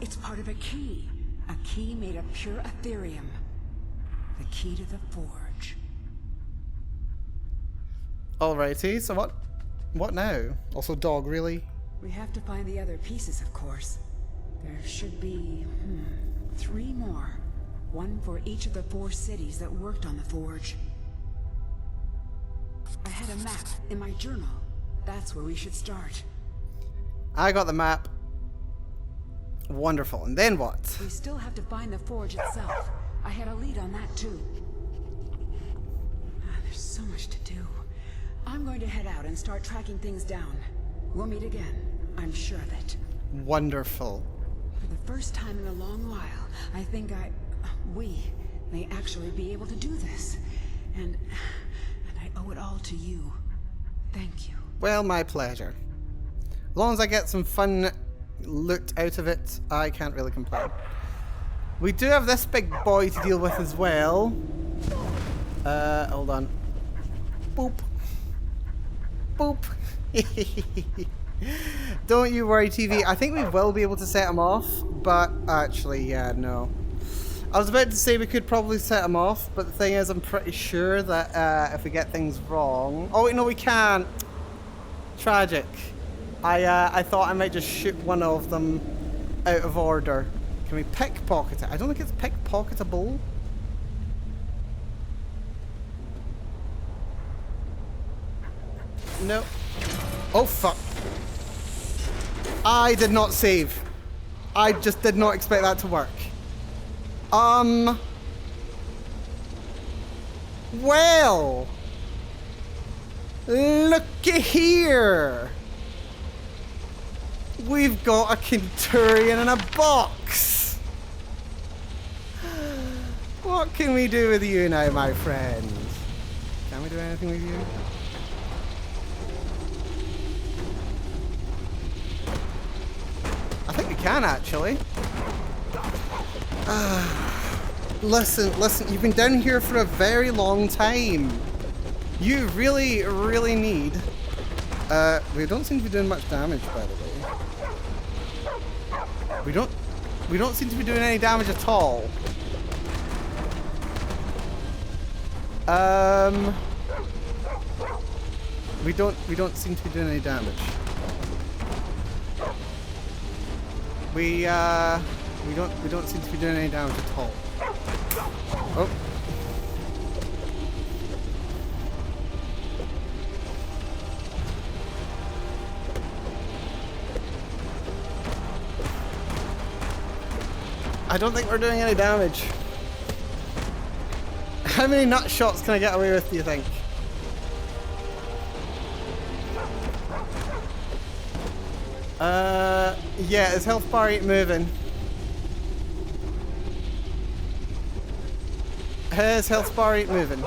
it's part of a key. A key made of pure Ethereum. The key to the forge. Alrighty, so what now? Also dog, really? We have to find the other pieces, of course. There should be 3 more. 1 for each of the 4 cities that worked on the forge. I had a map in my journal. That's where we should start. I got the map. Wonderful. And then what? We still have to find the forge itself. I had a lead on that too. There's so much to do. I'm going to head out and start tracking things down. We'll meet again. I'm sure of it. Wonderful. For the first time in a long while, I think we may actually be able to do this. And I owe it all to you. Thank you. Well, my pleasure. As long as I get some fun loot out of it, I can't really complain. We do have this big boy to deal with as well. Hold on. Boop. Boop. Don't you worry, TV. I think we will be able to set him off, but actually, yeah, no. I was about to say we could probably set him off, but the thing is, I'm pretty sure that if we get things wrong... Oh, wait, no, we can't. Tragic. I thought I might just shoot one of them out of order. Can we pickpocket it? I don't think it's pickpocketable. No. Oh, fuck. I did not save. I just did not expect that to work. Well. Looky here. We've got a Centurion in a box. What can we do with you now, my friend? Can we do anything with you? I think we can, actually. Listen, you've been down here for a very long time. You really, really need... we don't seem to be doing much damage, by the way. We don't seem to be doing any damage at all. We don't seem to be doing any damage. We don't seem to be doing any damage at all. Oh. I don't think we're doing any damage. How many nut shots can I get away with, do you think? Yeah, his health bar ain't moving. His health bar ain't moving.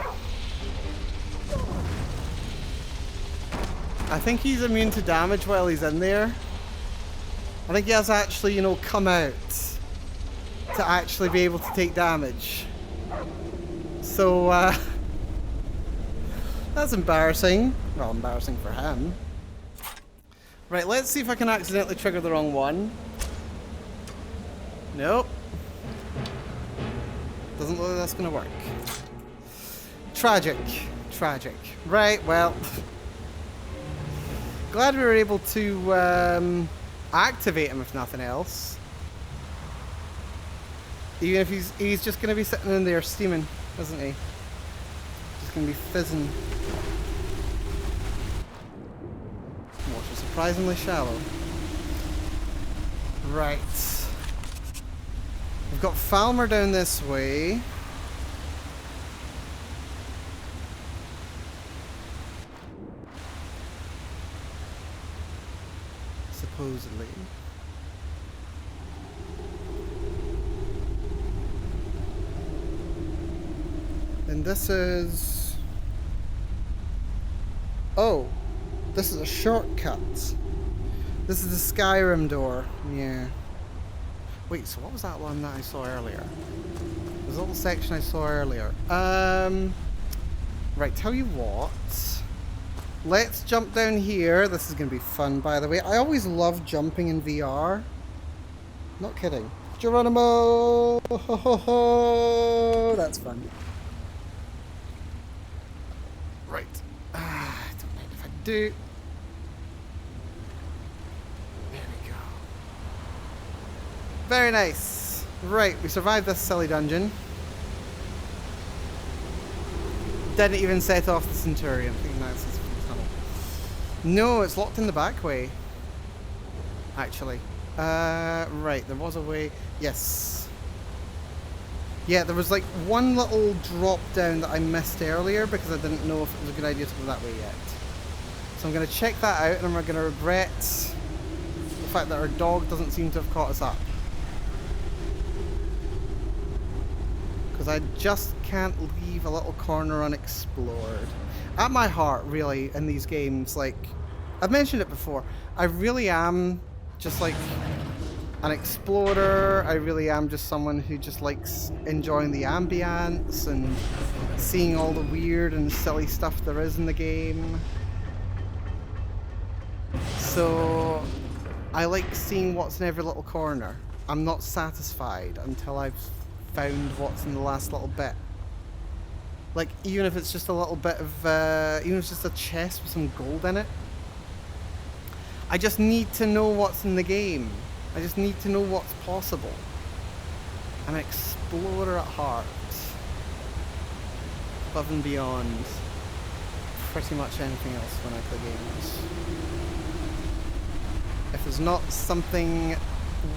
I think he's immune to damage while he's in there. I think he has to actually, you know, come out to actually be able to take damage. So, that's embarrassing. Well, embarrassing for him. Right, let's see if I can accidentally trigger the wrong one. Nope. Doesn't look like that's gonna work. Tragic. Tragic. Right, well. Glad we were able to activate him if nothing else. Even if he's just gonna be sitting in there steaming, isn't he? Just gonna be fizzing. Water surprisingly shallow. Right. We've got Falmer down this way. Supposedly. And this is... Oh! This is a shortcut. This is the Skyrim door. Yeah. Wait, so what was that one that I saw earlier? There's a little section I saw earlier. Right, tell you what. Let's jump down here. This is going to be fun, by the way. I always love jumping in VR. Not kidding. Geronimo! Ho, ho, ho. That's fun. Right. I don't mind if I do. There we go. Very nice. Right, we survived this silly dungeon. Didn't even set off the Centurion. I think that's his tunnel. No, it's locked in the back way. Actually. Right, there was a way. Yes. Yeah, there was like one little drop down that I missed earlier because I didn't know if it was a good idea to go that way yet. So I'm going to check that out and we're going to regret the fact that our dog doesn't seem to have caught us up. Because I just can't leave a little corner unexplored. At my heart, really, in these games, like, I've mentioned it before, I really am just like an explorer. I really am just someone who just likes enjoying the ambience and seeing all the weird and silly stuff there is in the game. So I like seeing what's in every little corner. I'm not satisfied until I've found what's in the last little bit. Like, even if it's just a little bit of, even if it's just a chest with some gold in it. I just need to know what's in the game. I just need to know what's possible. I'm an explorer at heart. Above and beyond pretty much anything else when I play games. If there's not something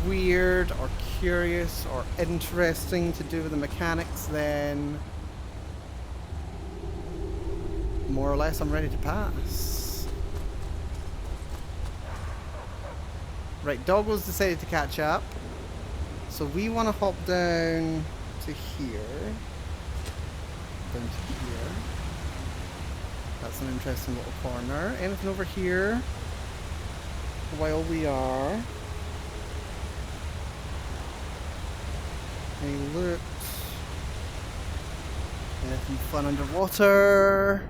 weird or curious or interesting to do with the mechanics, then more or less I'm ready to pass. Right, Doggo's decided to catch up. So we want to hop down to here. Down to here. That's an interesting little corner. Anything over here while we are? Any loot? Anything fun underwater?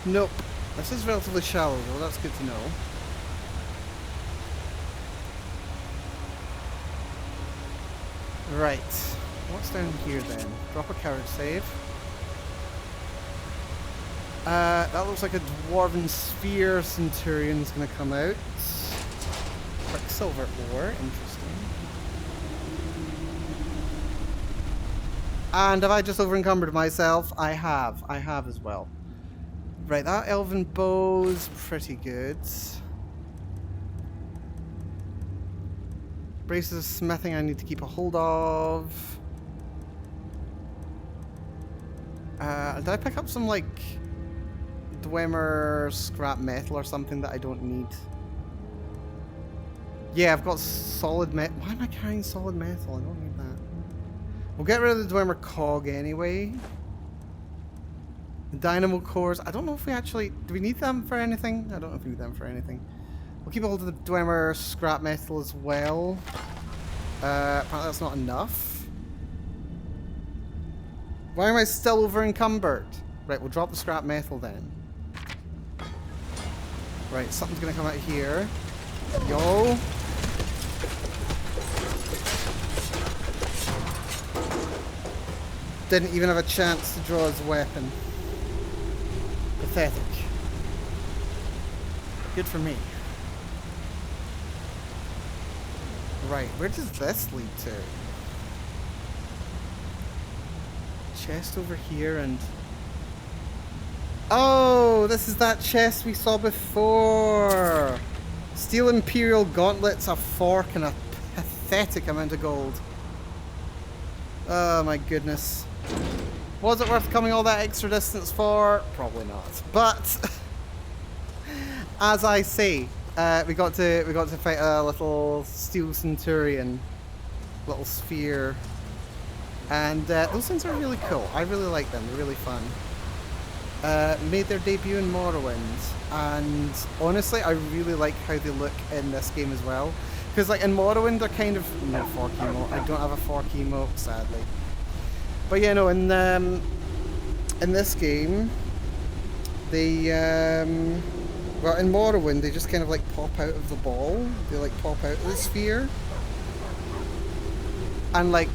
Nope. This is relatively shallow though, that's good to know. Right. What's down here then? Drop a coward save. That looks like a dwarven sphere centurion's gonna come out. Quicksilver ore, interesting. And have I just over encumbered myself? I have as well. Right, that elven bow's pretty good. Braces of smithing I need to keep a hold of. Did I pick up some like Dwemer scrap metal or something that I don't need? Yeah, I've got solid metal. Why am I carrying solid metal? I don't need that. We'll get rid of the Dwemer cog anyway. The dynamo cores. I don't know if we actually... Do we need them for anything? I don't know if we need them for anything. We'll keep a hold of the Dwemer scrap metal as well. Apparently that's not enough. Why am I still over encumbered? Right, we'll drop the scrap metal then. Right, something's gonna come out here. Yo! Didn't even have a chance to draw his weapon. Pathetic. Good for me. Right, where does this lead to? Chest over here and... Oh, this is that chest we saw before! Steel Imperial gauntlets, a fork, and a pathetic amount of gold. Oh my goodness. Was it worth coming all that extra distance for? Probably not. But as I say, we got to fight a little steel centurion, little sphere, and those things are really cool. I really like them. They're really fun. Made their debut in Morrowind, and honestly, I really like how they look in this game as well. Because like in Morrowind, they're kind of no fork emote. I don't have a fork emote, sadly. But yeah, no, in this game, they well, in Morrowind, they just kind of like pop out of the ball. They like pop out of the sphere, and like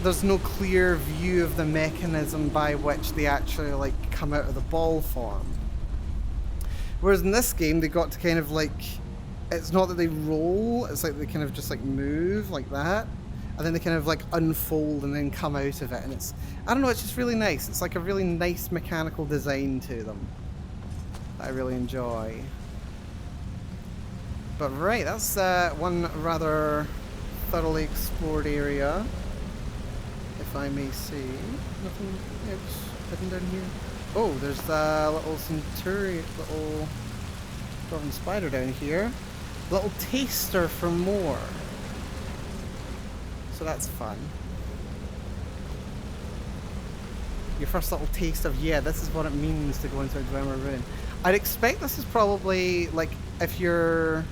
there's no clear view of the mechanism by which they actually like come out of the ball form. Whereas in this game, they got to kind of like, it's not that they roll, it's like they kind of just like move like that, and then they kind of like unfold and then come out of it, and it's, I don't know, it's just really nice. It's like a really nice mechanical design to them that I really enjoy. But right, that's one rather thoroughly explored area, if I may say. Nothing else hidden down here. Oh, there's the little centurion, little dwarven spider down here. Little taster for more. So that's fun. Your first little taste of, yeah, this is what it means to go into a Dwemer ruin. I'd expect this is probably, like, if you're...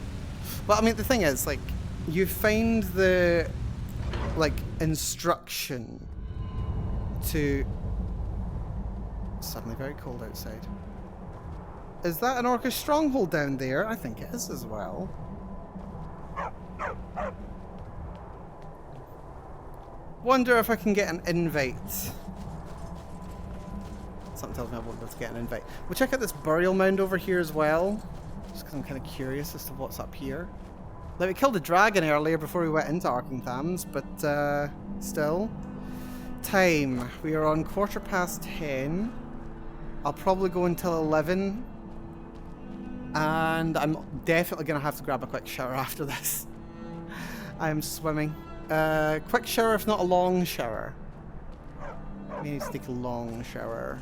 Well, I mean, the thing is, like, you find the, like, instruction to... It's suddenly very cold outside. Is that an orcish stronghold down there? I think it is as well. Wonder if I can get an invite. Something tells me I won't be able to get an invite. We'll check out this burial mound over here as well. Just because I'm kind of curious as to what's up here. Like, we killed a dragon earlier before we went into Arkham, but still. Time. We are on 10:15. I'll probably go until 11. And I'm definitely going to have to grab a quick shower after this. I am swimming. Quick shower, if not a long shower. I need to take a long shower.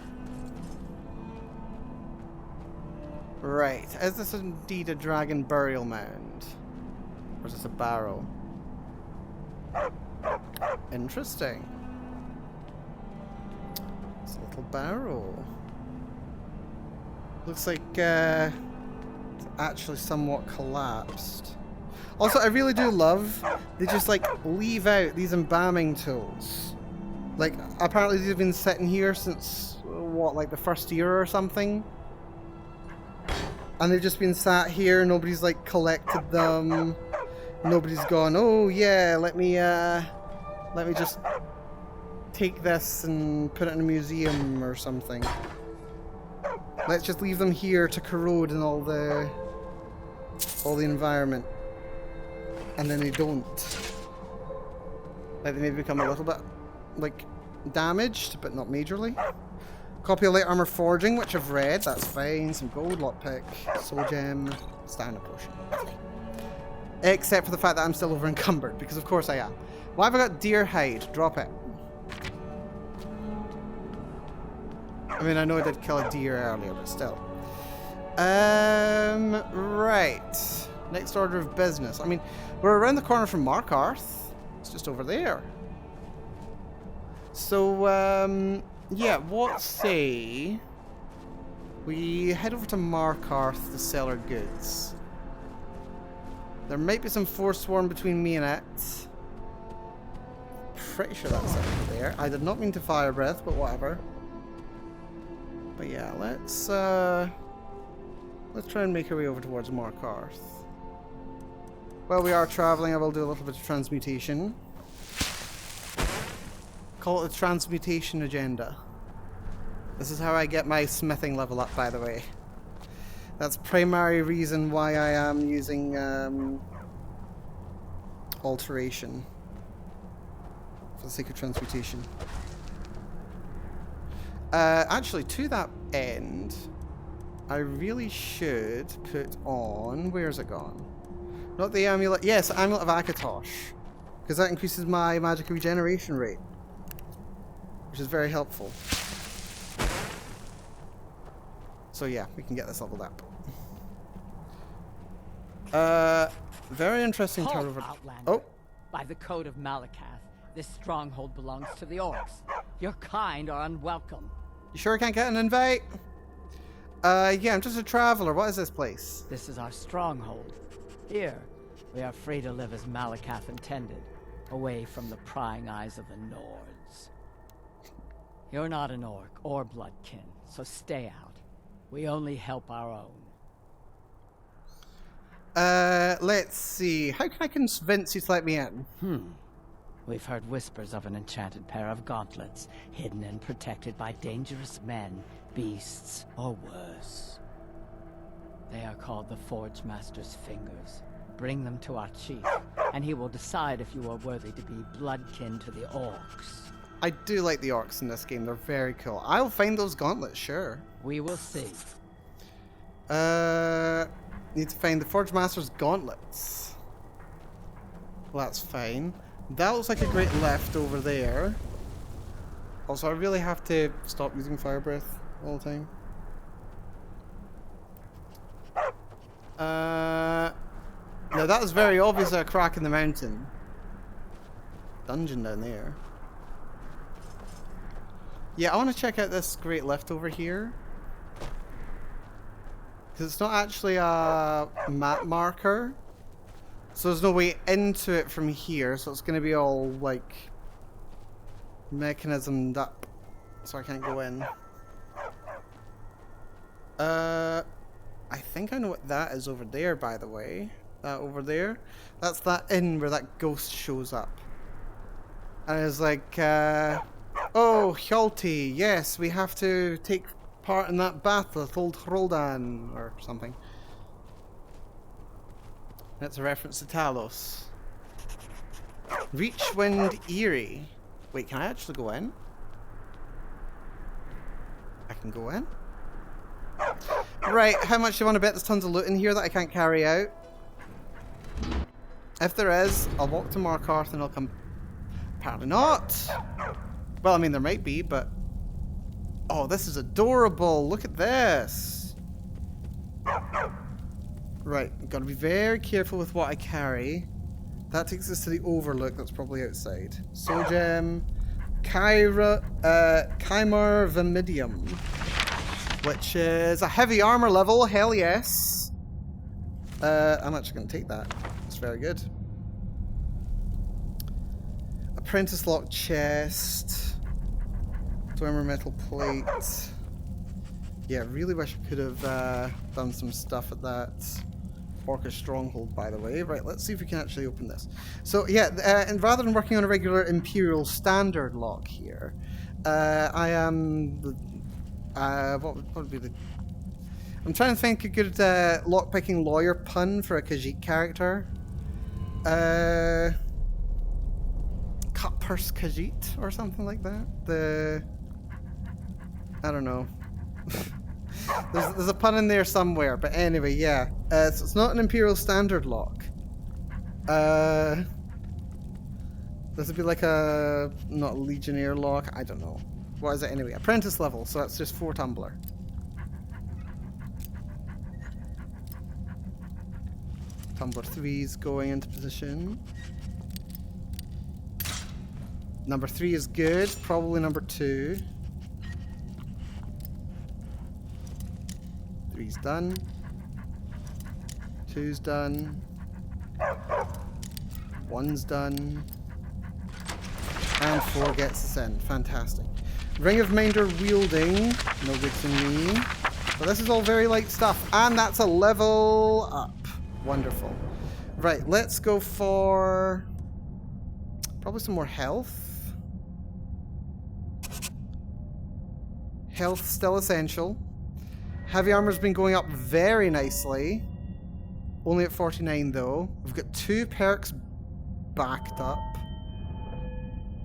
Right. Is this indeed a dragon burial mound? Or is this a barrow? Interesting. It's a little barrow. Looks like it's actually somewhat collapsed. Also, I really do love they just like leave out these embalming tools. Like, apparently they've been sitting here since what, like the first year or something. And they've just been sat here, nobody's like collected them. Nobody's gone, oh yeah, let me just take this and put it in a museum or something. Let's just leave them here to corrode in all the environment. And then they don't. Like, they maybe become a little bit like damaged, but not majorly. Copy of Light Armor Forging, which I've read, that's fine. Some gold, lockpick, soul gem, stamina potion. Lovely. Except for the fact that I'm still over encumbered, because of course I am. Why have I got deer hide? Drop it. I mean, I know I did kill a deer earlier, but still. Right. Next order of business. I mean, we're around the corner from Markarth. It's just over there. So, yeah, what say we head over to Markarth to sell our goods. There might be some Forsworn between me and it. Pretty sure that's it over there. I did not mean to fire breath, but whatever. But yeah, let's try and make our way over towards Markarth. While we are traveling, I will do a little bit of transmutation. Call it the transmutation agenda. This is how I get my smithing level up, by the way. That's primary reason why I am using alteration for the sake of transmutation. Actually, to that end, I really should put on... Where's it gone? Not the amulet... Yes, Amulet of Akatosh. Because that increases my magic regeneration rate. Which is very helpful. So yeah, we can get this leveled up. Very interesting turn over... Oh! By the code of Malakath, this stronghold belongs to the orcs. Your kind are unwelcome. You sure I can't get an invite? Yeah, I'm just a traveler. What is this place? This is our stronghold. Here, we are free to live as Malakath intended, away from the prying eyes of the Nords. You're not an orc or bloodkin, so stay out. We only help our own. Let's see. How can I convince you to let me in? We've heard whispers of an enchanted pair of gauntlets, hidden and protected by dangerous men, beasts, or worse. They are called the Forge Master's Fingers. Bring them to our chief, and he will decide if you are worthy to be bloodkin to the orcs. I do like the orcs in this game. They're very cool. I'll find those gauntlets, sure. We will see. Need to find the Forge Master's gauntlets. Well, that's fine. That looks like a great left over there. Also, I really have to stop using fire breath all the time. Now that is very obviously a crack in the mountain. Dungeon down there. Yeah, I want to check out this great lift over here. Because it's not actually a map marker. So there's no way into it from here. So it's going to be all, like, mechanismed up. So I can't go in. I think I know what that is over there, by the way. That over there. That's that inn where that ghost shows up. And it's like, oh, Hjalti, yes, we have to take part in that battle with old Hroldan, or something. That's a reference to Talos. Reachwind Eerie. Wait, can I actually go in? I can go in? Right, how much do you want to bet there's tons of loot in here that I can't carry out? If there is, I'll walk to Markarth and I'll come... Apparently not! Well, I mean, there might be, but... Oh, this is adorable! Look at this! Right, gotta be very careful with what I carry. That takes us to the Overlook, that's probably outside. Soul Gem... Chimar Vimidium. Which is a heavy armor level, hell yes. I'm actually going to take that. It's very good. Apprentice lock chest. Dwemer metal plate. Yeah, I really wish I could have done some stuff at that Orcish stronghold, by the way. Right, let's see if we can actually open this. So yeah, and rather than working on a regular Imperial standard lock here, I am... what would be the... I'm trying to think a good lockpicking lawyer pun for a Khajiit character. Cut purse Khajiit or something like that. I don't know. there's a pun in there somewhere, but anyway, yeah. So it's not an Imperial standard lock. This would be like a... not a Legionnaire lock, I don't know. What is it anyway? Apprentice level, so that's just 4 tumbler. Tumbler 3's going into position. Number 3 is good, probably number 2. 3's done. 2's done. 1's done. And 4 gets us in. Fantastic. Ring of Minder wielding. No good to me. But this is all very light stuff. And that's a level up. Wonderful. Right, let's go for... probably some more health. Health still essential. Heavy armor's been going up very nicely. Only at 49 though. We've got 2 perks backed up.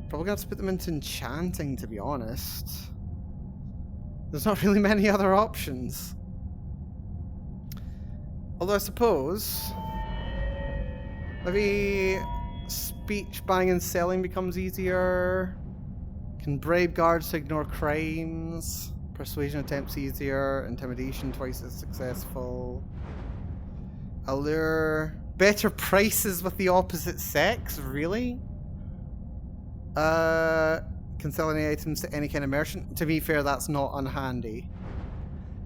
Probably gonna have to put them into enchanting, to be honest. There's not really many other options. Although I suppose... maybe... speech buying and selling becomes easier. Can bribe guards to ignore crimes. Persuasion attempts easier. Intimidation twice as successful. Allure. Better prices with the opposite sex? Really? Can sell any items to any kind of merchant. To be fair, that's not unhandy.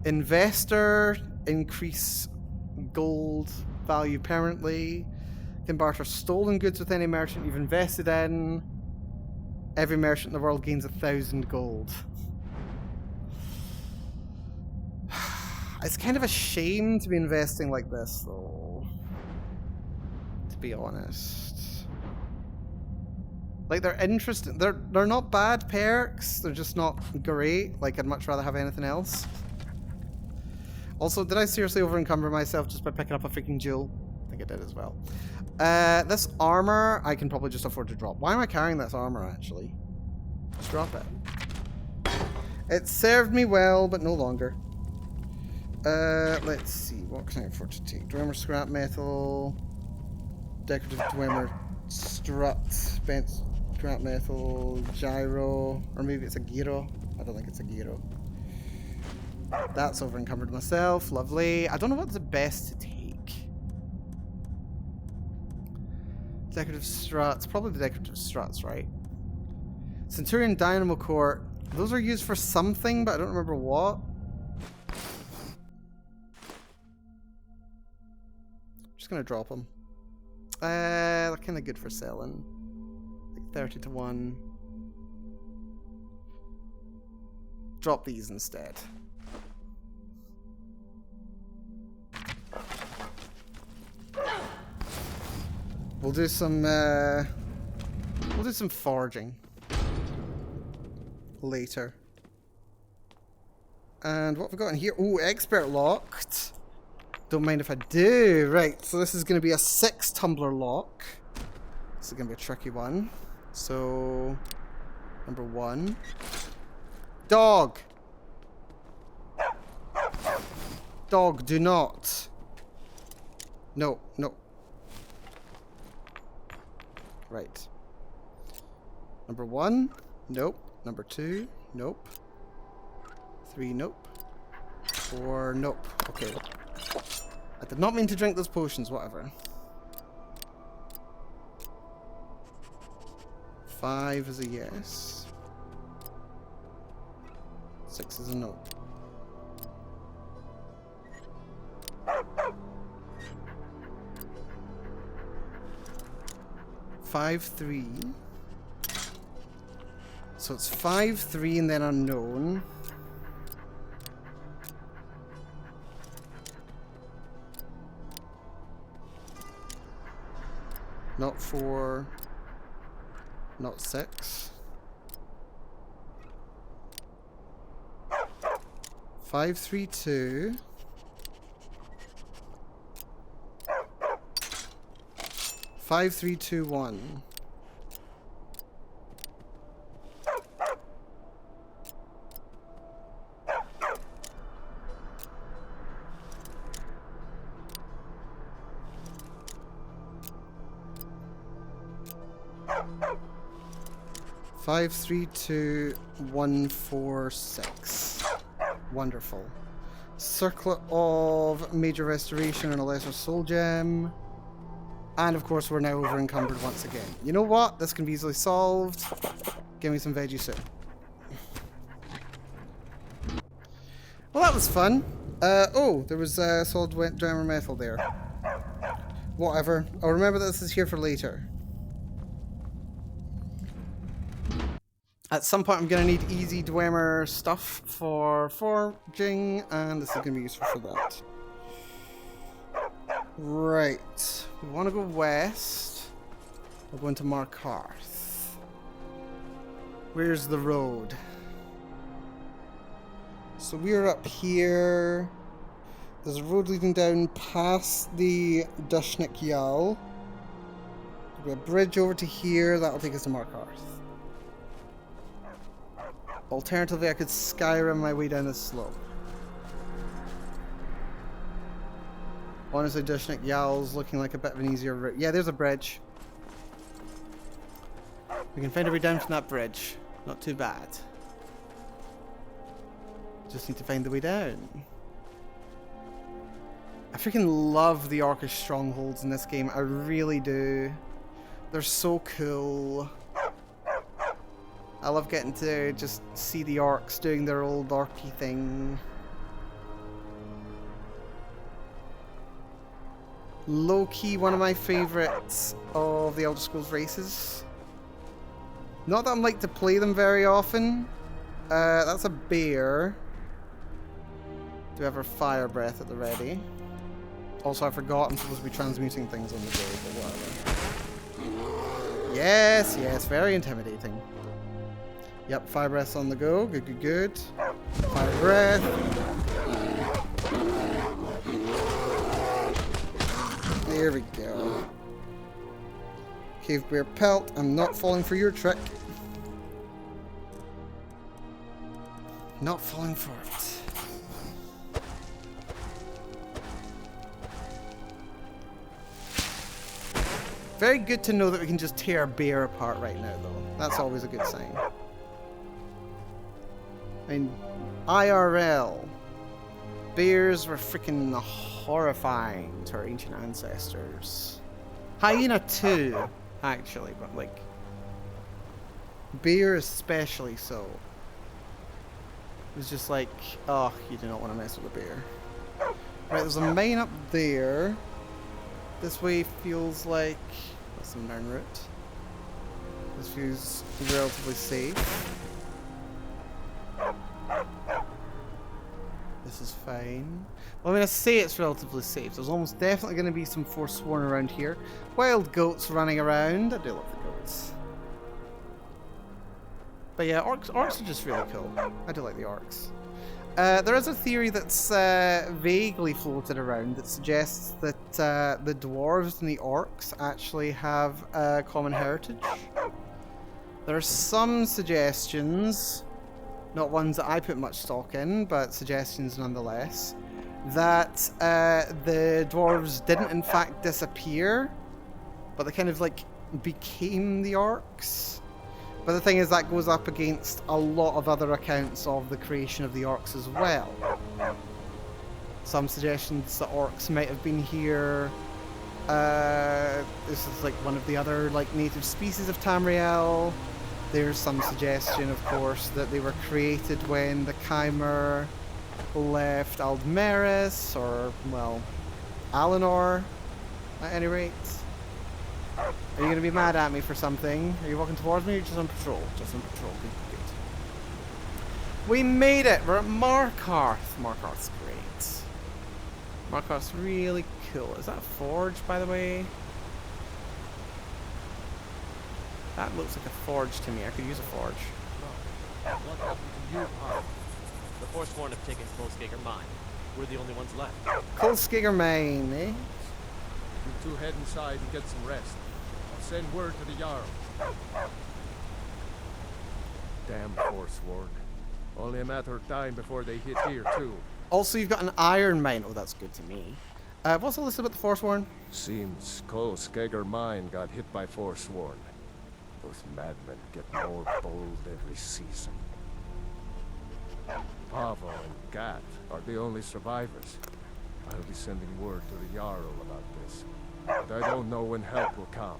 Investor. Increase gold value permanently. Can barter stolen goods with any merchant you've invested in. Every merchant in the world gains 1,000 gold. It's kind of a shame to be investing like this, though. To be honest. Like, they're interesting. They're not bad perks. They're just not great. Like, I'd much rather have anything else. Also, did I seriously over-encumber myself just by picking up a freaking jewel? I think I did as well. This armor, I can probably just afford to drop. Why am I carrying this armor, actually? Just drop it. It served me well, but no longer. Let's see. What can I afford to take? Dwemer scrap metal. Decorative Dwemer strut. Spent scrap metal. Gyro. Or maybe it's a gyro. I don't think it's a gyro. That's over encumbered myself. Lovely. I don't know what's the best to take. Decorative struts. Probably the decorative struts, right? Centurion Dynamo Core. Those are used for something, but I don't remember what. Just gonna drop them. They're kind of good for selling. Like 30 to 1. Drop these instead. We'll do some foraging later. And what have we got in here? Oh, expert locked. Don't mind if I do. Right, so this is going to be a 6 tumbler lock. This is going to be a tricky one. So, number 1. Dog! Dog, do not. No, no. Right. Number 1. Nope. Number 2. Nope. 3. Nope. 4. Nope. Okay. I did not mean to drink those potions, whatever. 5 is a yes. 6 is a no. Five, 3. So it's 5, 3, and then unknown. Not 4. Not 6. 5, 3, 2. 5, 3, 2, 1. Five, 3, 2, 1, 4, 6. Wonderful. Circlet of Major Restoration and a Lesser Soul Gem. And of course we're now over encumbered once again. You know what? This can be easily solved. Give me some veggie soup. Well, that was fun. Oh, there was solid wet dwemer metal there. Whatever. I'll remember that this is here for later. At some point I'm going to need easy dwemer stuff for forging, and this is going to be useful for that. Right. We want to go west. We're going to Markarth. Where's the road? So we're up here. There's a road leading down past the Dushnik Yal. There'll be a bridge over to here. That'll take us to Markarth. Alternatively, I could Skyrim my way down this slope. Honestly, Dushnik Yal's looking like a bit of an easier route. Yeah, there's a bridge. We can find our way down from that bridge. Not too bad. Just need to find the way down. I freaking love the Orcish strongholds in this game. I really do. They're so cool. I love getting to just see the orcs doing their old orky thing. Low-key, one of my favourites of the Elder Scrolls races. Not that I'm like to play them very often. That's a bear. Do we have our fire breath at the ready? Also, I forgot I'm supposed to be transmuting things on the go, but whatever. Yes, yes, very intimidating. Yep, fire breath's on the go. Good, good, good. Fire breath. There we go. Cave bear pelt. I'm not falling for your trick. Not falling for it. Very good to know that we can just tear a bear apart right now, though. That's always a good sign. I mean, IRL. Bears were freaking horrifying to our ancient ancestors. Hyena too, actually, but like... bear especially so. It was just like, oh, you do not want to mess with a bear. Right, there's a mine up there. This way feels like... that's the northern route. This feels relatively safe. This is fine. Well, I mean, I say it's relatively safe. There's almost definitely going to be some Forsworn around here. Wild goats running around. I do love the goats. But yeah, orcs are just really cool. I do like the orcs. There is a theory that's vaguely floated around that suggests that the dwarves and the orcs actually have a common heritage. There are some suggestions, not ones that I put much stock in, but suggestions nonetheless, that the dwarves didn't in fact disappear, but they kind of like became the orcs. But the thing is, that goes up against a lot of other accounts of the creation of the orcs as well. Some suggestions that orcs might have been here. This is like one of the other like native species of Tamriel. There's some suggestion, of course, that they were created when the Chimer left Aldmeris, or, well, Alinor, at any rate. Are you going to be mad at me for something? Are you walking towards me or just on patrol? Just on patrol. Good. We made it! We're at Markarth. Markarth's great. Markarth's really cool. Is that a forge, by the way? That looks like a forge to me. I could use a forge. What happened to you, Parv? The Forsworn have taken Kolskager Mine. We're the only ones left. Kolskager Mine, eh? You two head inside and get some rest. I'll send word to the Jarl. Damn Forsworn. Only a matter of time before they hit here, too. Also, you've got an iron mine. Oh, that's good to me. What's the list about the Forsworn? Seems Kolskager Mine got hit by Forsworn. Those madmen get more bold every season. Pavo and Gat are the only survivors. I'll be sending word to the Jarl about this. But I don't know when help will come.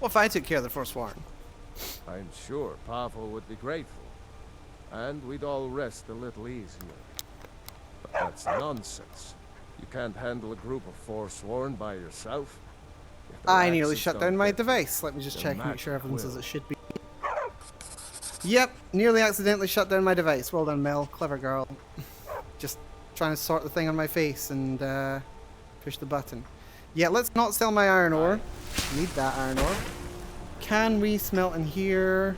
What if I took care of the Forsworn? I'm sure Pavo would be grateful. And we'd all rest a little easier. But that's nonsense. You can't handle a group of Forsworn by yourself. I nearly shut down my device. Let me just check and make sure everything's as it should be. Yep, nearly accidentally shut down my device. Well done, Mel. Clever girl. Just trying to sort the thing on my face and push the button. Yeah, let's not sell my iron ore. Need that iron ore. Can we smelt in here?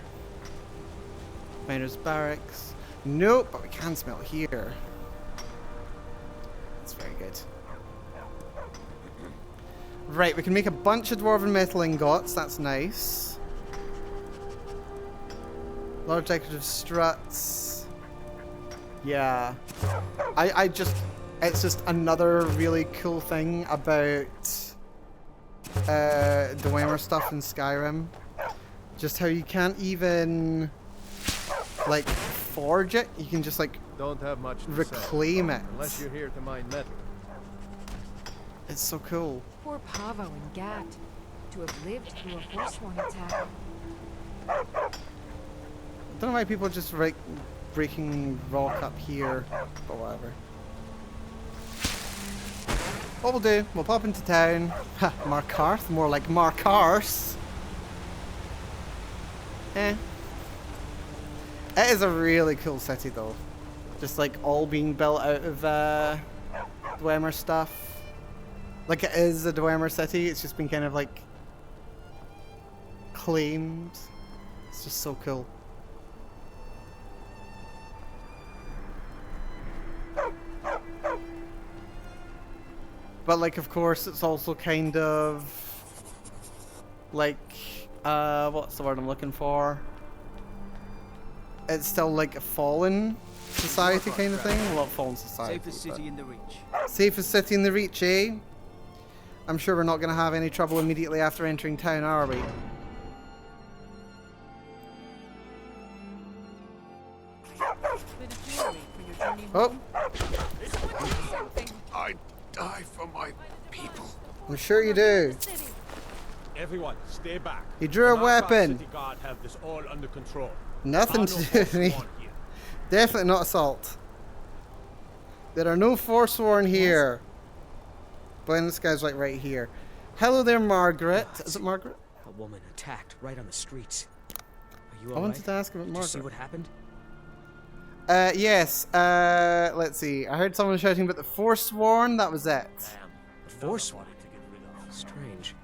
Miner's barracks. Nope, but we can smelt here. That's very good. Right, we can make a bunch of dwarven metal ingots. That's nice. A lot of decorative struts. Yeah. I just... It's just another really cool thing about Dwemer stuff in Skyrim. Just how you can't even like forge it. You can just like don't have much to reclaim say, it. Unless you're here to mine metal. It's so cool. Poor Pavo and Gat, to have lived through a Forsworn attack. I don't know why people are just like breaking rock up here, but whatever. What we'll do, we'll pop into town. Ha, Markarth, more like Markarth. Eh. It is a really cool city though. Just like all being built out of Dwemer stuff. Like it is a Dwemer city, it's just been kind of like claimed. It's just so cool. But like of course it's also kind of like what's the word I'm looking for? It's still like a fallen society kind of thing. A lot of fallen society. Safest city in the Reach. Safest city in the Reach, eh? I'm sure we're not going to have any trouble immediately after entering town, are we? Oh! I die for my people. I'm sure you do. Everyone, stay back. He drew a weapon. City Guard have this all under control. Nothing to do with me. Definitely not assault. There are no Forsworn here. But this guy's like right here. Hello there, Margaret. Is it Margaret? A woman attacked right on the streets. Are you I alright? wanted to ask about Did Margaret. you see what happened? Yes. Let's see. I heard someone shouting about the Forsworn. That was it. The Forsworn? Strange.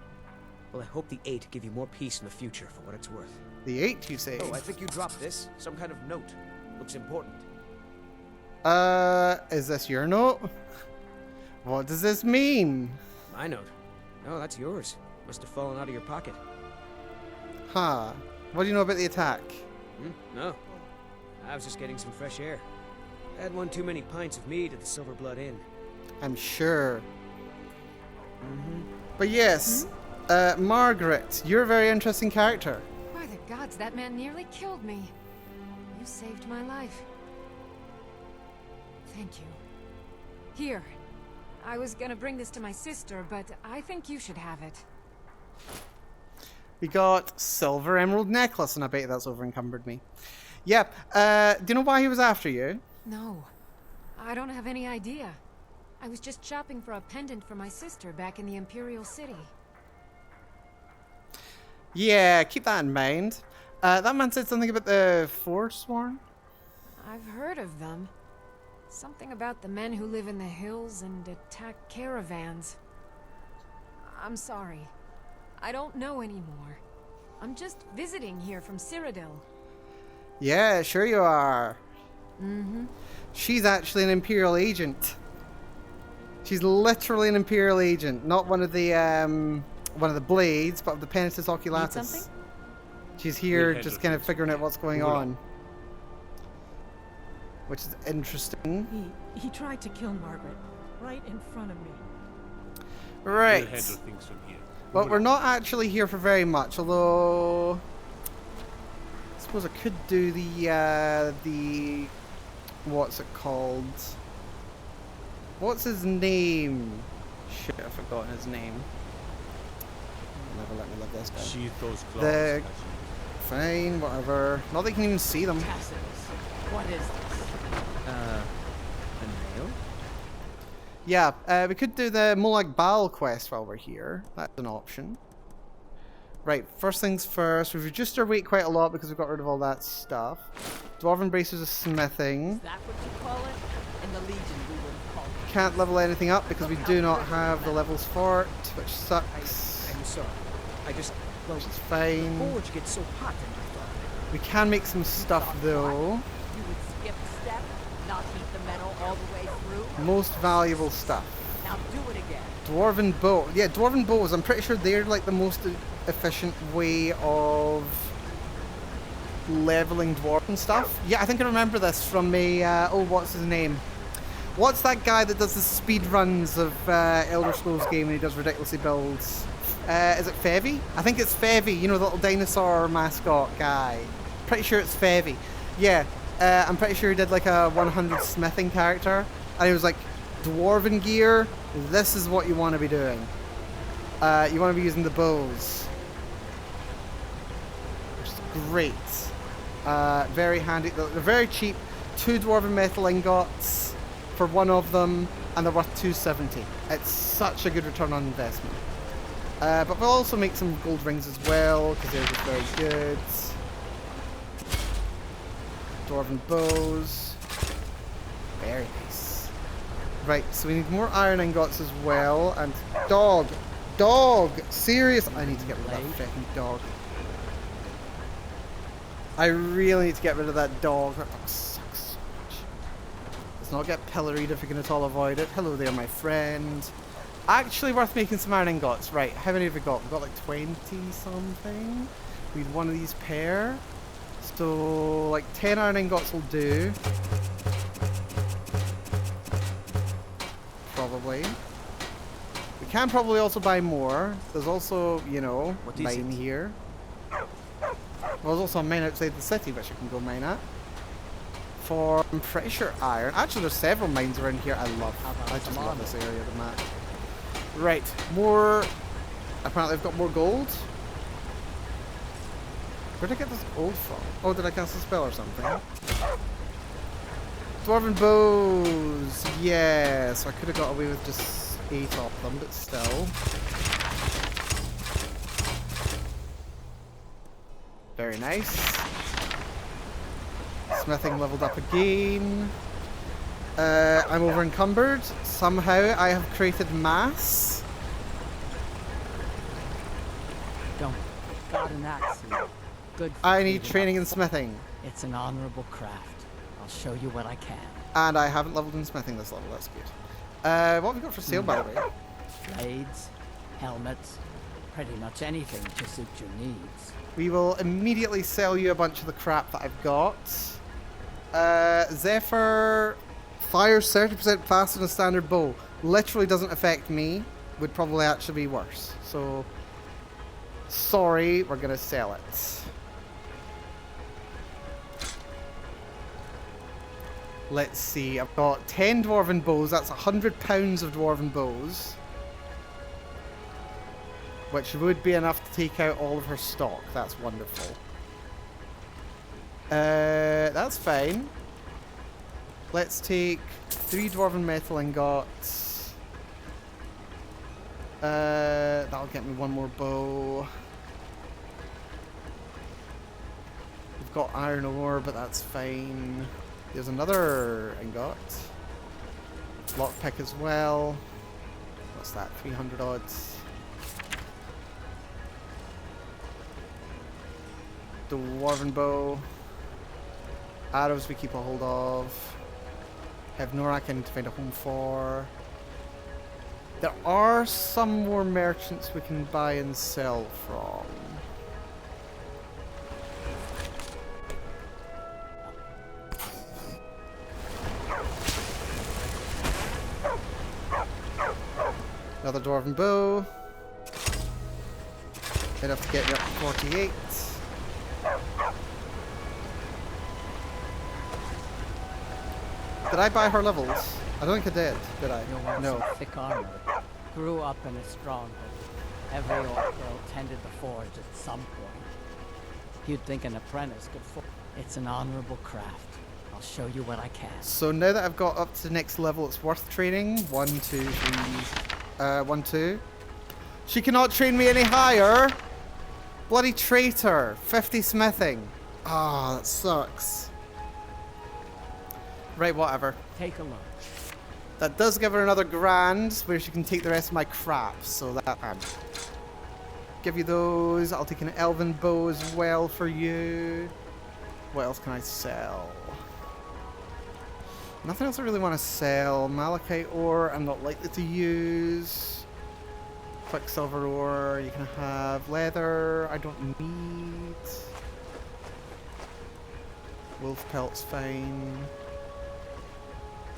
Well, I hope the 8 give you more peace in the future for what it's worth. The 8, you say? Oh, I think you dropped this. Some kind of note. Looks important. Is this your note? What does this mean? My note? No, that's yours. Must have fallen out of your pocket. Huh. What do you know about the attack? No. I was just getting some fresh air. I had one too many pints of mead at the Silver Blood Inn. I'm sure. But yes, Margaret, you're a very interesting character. By the gods, that man nearly killed me. You saved my life. Thank you. Here. I was gonna bring this to my sister, but I think you should have it. We got silver emerald necklace, and I bet that's over encumbered me. Yeah. Do you know why he was after you? No. I don't have any idea. I was just shopping for a pendant for my sister back in the Imperial City. Yeah, keep that in mind. That man said something about the Forsworn. I've heard of them. Something about the men who live in the hills and attack caravans. I'm sorry. I don't know anymore. I'm just visiting here from Cyrodiil. Yeah, sure you are. Mm-hmm. She's actually an Imperial agent. She's literally an Imperial agent, not one of the blades, but of the Penitus Oculatus. She's here just kind of figuring out what's going on. Which is interesting. He tried to kill Margaret right in front of me. Right. We'll handle things from here. But we're not actually here for very much, although I suppose I could do the what's it called? What's his name? Shit, I've forgotten his name. Never let me live this down. Sheath those claws. The fine, whatever. Not that you can even see them. What is this? A nail? Yeah, we could do the Molag Bal quest while we're here. That's an option. Right, first things first. We've reduced our weight quite a lot because we got rid of all that stuff. Dwarven bracers of smithing. Is that what you call it? In the Legion, we would have called it. Can't level anything up because we do not have the levels for it, which sucks. I'm sorry. I just... Well, Which is fine. the forge gets so hot in my thought. We can make some stuff though. You would skip a step, not heat the metal all the way through. Most valuable stuff. Now do it again. Dwarven bow. Yeah, dwarven bows. I'm pretty sure they're like the most efficient way of leveling dwarven stuff. Yeah, I think I remember this from a what's his name? What's that guy that does the speed runs of Elder Scrolls game and he does ridiculously builds? Is it Fevy? I think it's Fevy, you know, the little dinosaur mascot guy. Pretty sure it's Fevy. Yeah, I'm pretty sure he did like a 100 smithing character. And he was like, dwarven gear, this is what you want to be doing. You want to be using the bows. Which is great. Very handy. They're very cheap. 2 dwarven metal ingots for one of them, and they're worth 270. It's such a good return on investment. But we'll also make some gold rings as well, because they're just very good. Dwarven bows. Very nice. Right, so we need more iron ingots as well, and dog! Dog! Serious! I need to get rid of that freaking dog. I really need to get rid of that dog. That dog sucks so much. Let's not get pilloried if we can at all avoid it. Hello there, my friend. Actually worth making some iron ingots. Right, how many have we got? We've got like 20 something. We need one of these pair. So like 10 iron ingots will do. Probably. We can probably also buy more. There's also, you know, mine here. Well, there's also a mine outside the city which I can go mine at. For, I'm pretty sure iron. Actually, there's several mines around here I just love this area of the map. Right, more. Apparently, I've got more gold. Where did I get this gold from? Oh, did I cast a spell or something? Dwarven bows. Yes, I could have got away with just 8 of them, but still. Very nice. Smithing leveled up again. I'm over encumbered. Somehow I have created mass. Don't. Got an axe here. Good for I need cleaning training up. in smithing. It's an honorable craft. I'll show you what I can. And I haven't leveled in smithing this level, that's good. What have we got for sale, by the way? Blades, helmets, pretty much anything to suit your needs. We will immediately sell you a bunch of the crap that I've got. Zephyr fires 30% faster than a standard bow. Literally doesn't affect me. Would probably actually be worse. So, sorry, we're going to sell it. Let's see, I've got 10 dwarven bows. That's 100 pounds of dwarven bows. Which would be enough to take out all of her stock. That's wonderful. That's fine. Let's take 3 dwarven metal ingots. That'll get me 1 more bow. We've got iron ore, but that's fine. There's another ingot. Lockpick as well. What's that? 300 odds. Dwarven bow. Arrows we keep a hold of. Have Norak I need to find a home for. There are some more merchants we can buy and sell from. Another dwarven bow. Enough to get me up to 48. Did I buy her levels? I don't think I did I? You'll want No. some thick armor. Grew up in a stronghold. Every orc girl tended the forge at some point. You'd think an apprentice could forge. It's an honorable craft. I'll show you what I can. So now that I've got up to the next level, it's worth training. 1, 2, 3. 1, 2. She cannot train me any higher. Bloody traitor. 50 smithing. Ah, that sucks. Right, whatever. Take a look. That does give her another grand, where she can take the rest of my crap. So that give you those. I'll take an elven bow as well for you. What else can I sell? Nothing else I really want to sell. Malachite ore, I'm not likely to use. Quicksilver ore, you can have. Leather, I don't need. Wolf pelt's fine.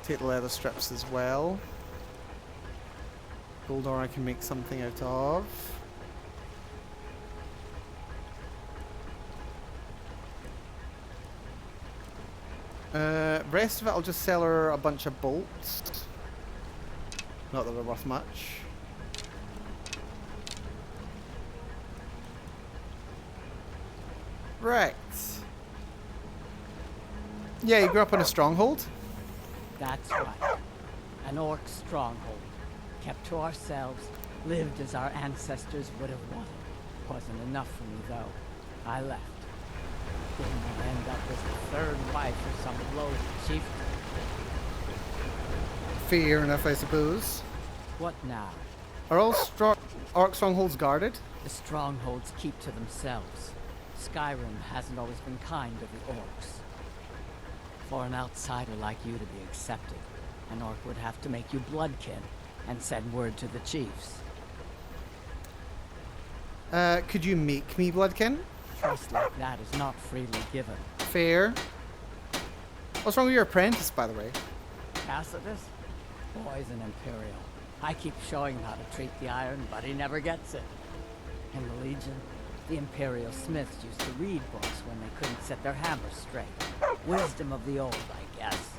Take the leather strips as well. Gold ore I can make something out of. Rest of it I'll just sell her a bunch of bolts. Not that they're worth much. Right. Yeah, you grew up in a stronghold? That's right. An orc stronghold. Kept to ourselves, lived as our ancestors would have wanted. Wasn't enough for me, though. I left. Didn't end up as the third wife or some low chief. Fair enough, I suppose. What now? Are all orc strongholds guarded? The strongholds keep to themselves. Skyrim hasn't always been kind to the orcs. For an outsider like you to be accepted, an orc would have to make you bloodkin and send word to the chiefs. Could you make me bloodkin? Trust like that is not freely given. Fair. What's wrong with your apprentice, by the way? Tacitus? Boy's an Imperial. I keep showing him how to treat the iron, but he never gets it. In the Legion, the Imperial smiths used to read books when they couldn't set their hammers straight. Wisdom of the old, I guess.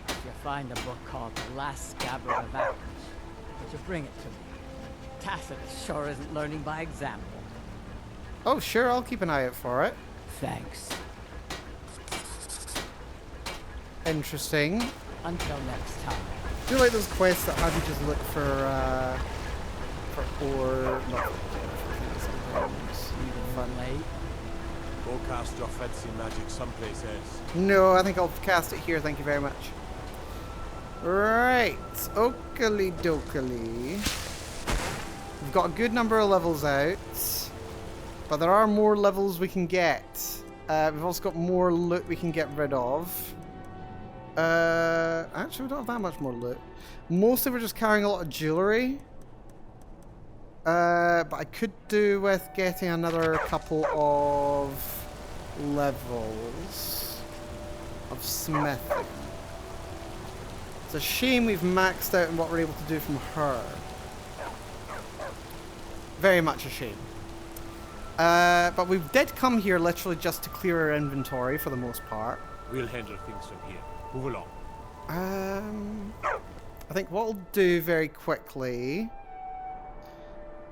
If you find a book called The Last Scabbard of Athens, would you bring it to me? Tacitus sure isn't learning by example. Oh, sure, I'll keep an eye out for it. Thanks. Interesting. Until next time. I feel like those quests that have you just look for ore, not for things sometimes. Even Fun. late. Go cast your fancy magic someplace else. No, I think I'll cast it here. Thank you very much. Right. Oakley dokley. We've got a good number of levels out. But there are more levels we can get. We've also got more loot we can get rid of. Actually, we don't have that much more loot. Mostly we're just carrying a lot of jewellery. But I could do with getting another couple of levels of smithing. It's a shame we've maxed out on what we're able to do from her. Very much a shame. But we did come here literally just to clear our inventory for the most part. We'll handle things from here. Move along. I think what we'll do very quickly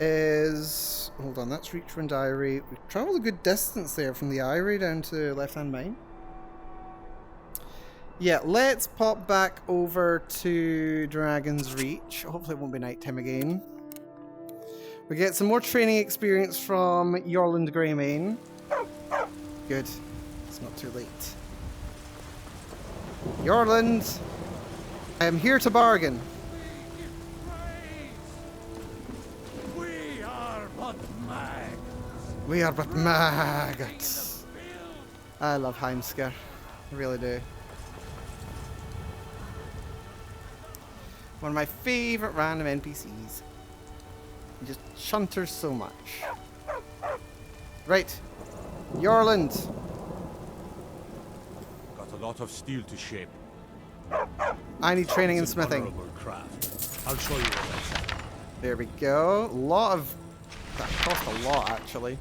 is... Hold on, that's Reachwind Eyrie. We've travelled a good distance there from the Eyrie down to Left Hand Mine. Yeah, let's pop back over to Dragon's Reach. Hopefully it won't be nighttime again. We get some more training experience from Yorland Greymane. Good. It's not too late. Yorland, I am here to bargain. We are but maggots. We are but maggots. I love Heimskar. I really do. One of my favourite random NPCs. He just shunters so much. Right. Yorland. Got a lot of steel to shape. I need training in It's an smithing. honorable craft. I'll show you what I said. There we go. A lot of... That cost a lot, actually.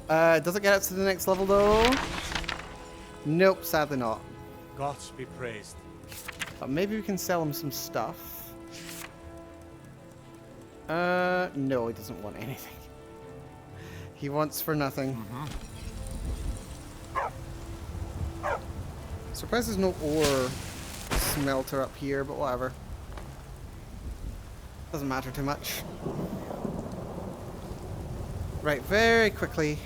Does it get up to the next level, though? Nope, sadly not. Gods be praised. But maybe we can sell him some stuff. No, he doesn't want anything. He wants for nothing. Surprised there's no ore smelter up here, but whatever. Doesn't matter too much. Right, very quickly.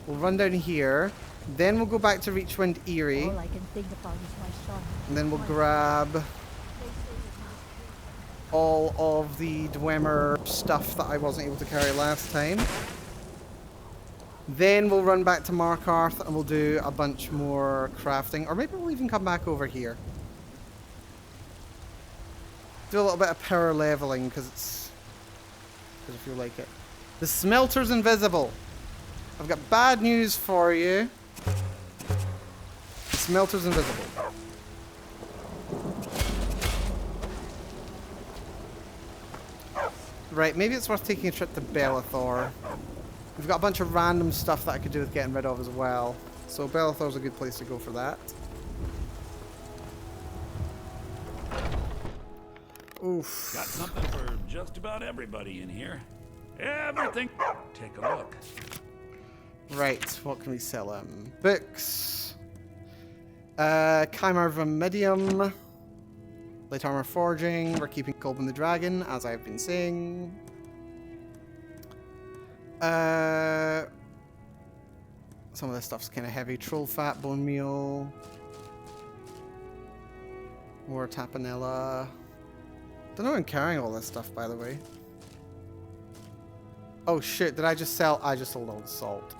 We'll run down here. Then we'll go back to Reachwind Eyrie. All I can think about is my son. And then we'll grab all of the Dwemer stuff that I wasn't able to carry last time. Then we'll run back to Markarth and we'll do a bunch more crafting. Or maybe we'll even come back over here. Do a little bit of power leveling because I feel like it. The smelter's invisible. I've got bad news for you. The smelter's invisible. Right, maybe it's worth taking a trip to Bellathor. We've got a bunch of random stuff that I could do with getting rid of as well. So Bellathor's a good place to go for that. Oof. Got something for just about everybody in here. Everything. Take a look. Right, what can we sell him? Books. Chimera Viridium. Light Armor Forging. We're keeping Kolben the Dragon, as I've been saying. Some of this stuff's kind of heavy. Troll Fat, Bone Meal. More Tapanella. Don't know why I'm carrying all this stuff, by the way. Oh shit, did I just sell? I just sold all the salt.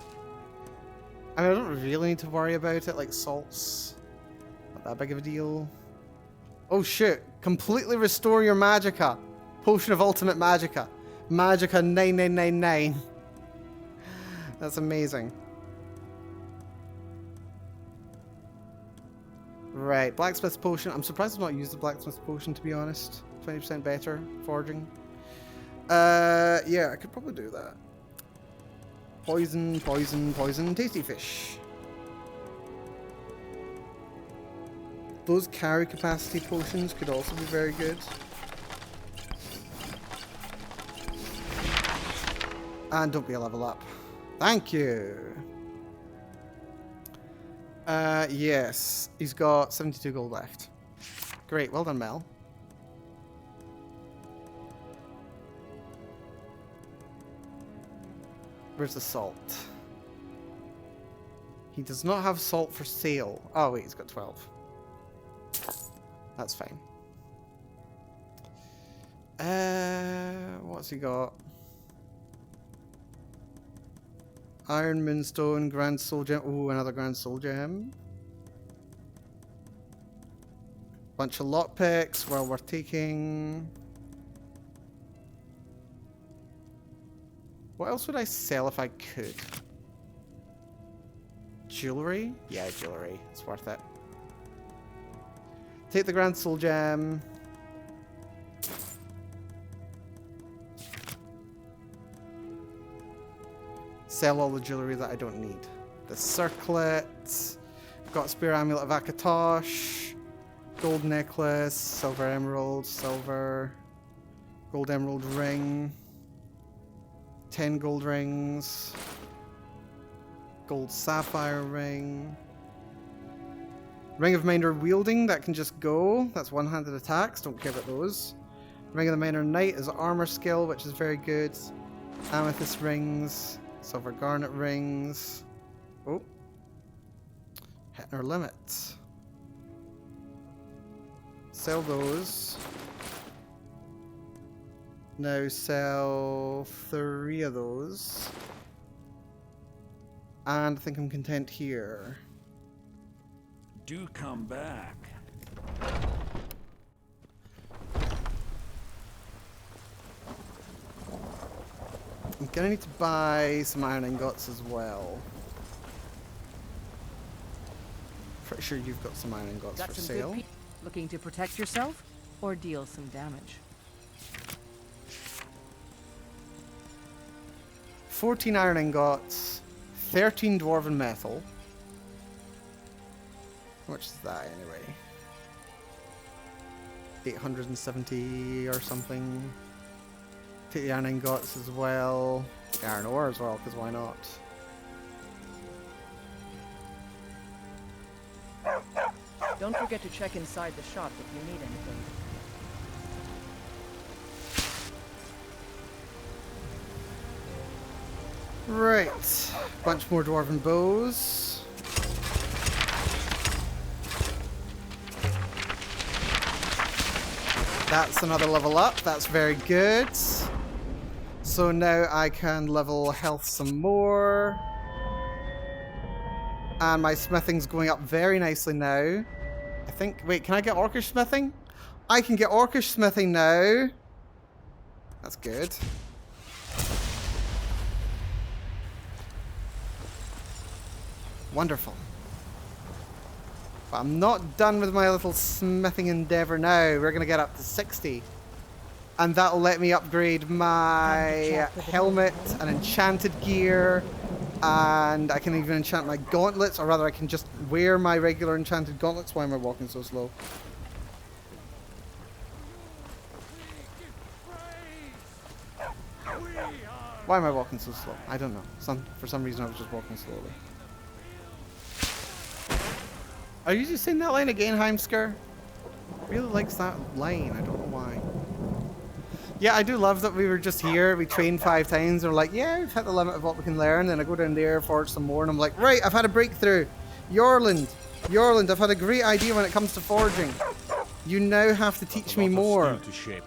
I mean, I don't really need to worry about it, like salt's not that big of a deal. Oh shit, completely restore your magicka. Potion of Ultimate Magicka. Magicka 9999. That's amazing. Right, Blacksmith's Potion. I'm surprised I've not used the Blacksmith's Potion, to be honest. 20% better forging. Yeah, I could probably do that. Poison, poison, poison, tasty fish. Those carry capacity potions could also be very good. And don't be a level up. Thank you. Yes, he's got 72 gold left. Great, well done, Mel. Where's the salt? He does not have salt for sale. Oh wait, he's got 12. That's fine. What's he got? Iron Moonstone, Grand Soul Gem. Ooh, another Grand Soul Gem. Bunch of lockpicks, well worth taking. What else would I sell if I could? Jewelry? Yeah, jewelry. It's worth it. Take the Grand Soul Gem. Sell all the jewelry that I don't need. The circlet. Got Spear Amulet of Akatosh. Gold necklace. Silver emerald. Silver. Gold emerald ring. 10 gold rings. Gold sapphire ring. Ring of Minor Wielding, that can just go. That's one-handed attacks, don't care about those. Ring of the Minor Knight is armor skill, which is very good. Amethyst rings. Silver garnet rings. Oh. Hitting our limit. Sell those. Now sell 3 of those. And I think I'm content here. Do come back. I'm gonna need to buy some iron ingots as well. Pretty sure you've got some iron ingots Got for some sale. good looking to protect yourself or deal some damage. 14 iron ingots, 13 dwarven metal. How much is that anyway? 870 or something. Take the iron ingots as well. The iron ore as well, because why not? Don't forget to check inside the shop if you need anything. Right. Bunch more dwarven bows. That's another level up. That's very good. So now I can level health some more. And my smithing's going up very nicely now. I think... Wait, can I get orcish smithing? I can get orcish smithing now. That's good. Wonderful. But I'm not done with my little smithing endeavor now. We're going to get up to 60. And that'll let me upgrade my helmet and enchanted gear. And I can even enchant my gauntlets. Or rather, I can just wear my regular enchanted gauntlets. Why am I walking so slow? Why am I walking so slow? I don't know. For some reason, I was just walking slowly. Are you just saying that line again, Heimsker? Really likes that line. I don't know why. Yeah, I do love that we were just here. We trained 5 times. And we're like, yeah, we've hit the limit of what we can learn. Then I go down there, forge some more, and I'm like, right, I've had a breakthrough. Yorland, I've had a great idea when it comes to forging. You now have to teach me more. To shape.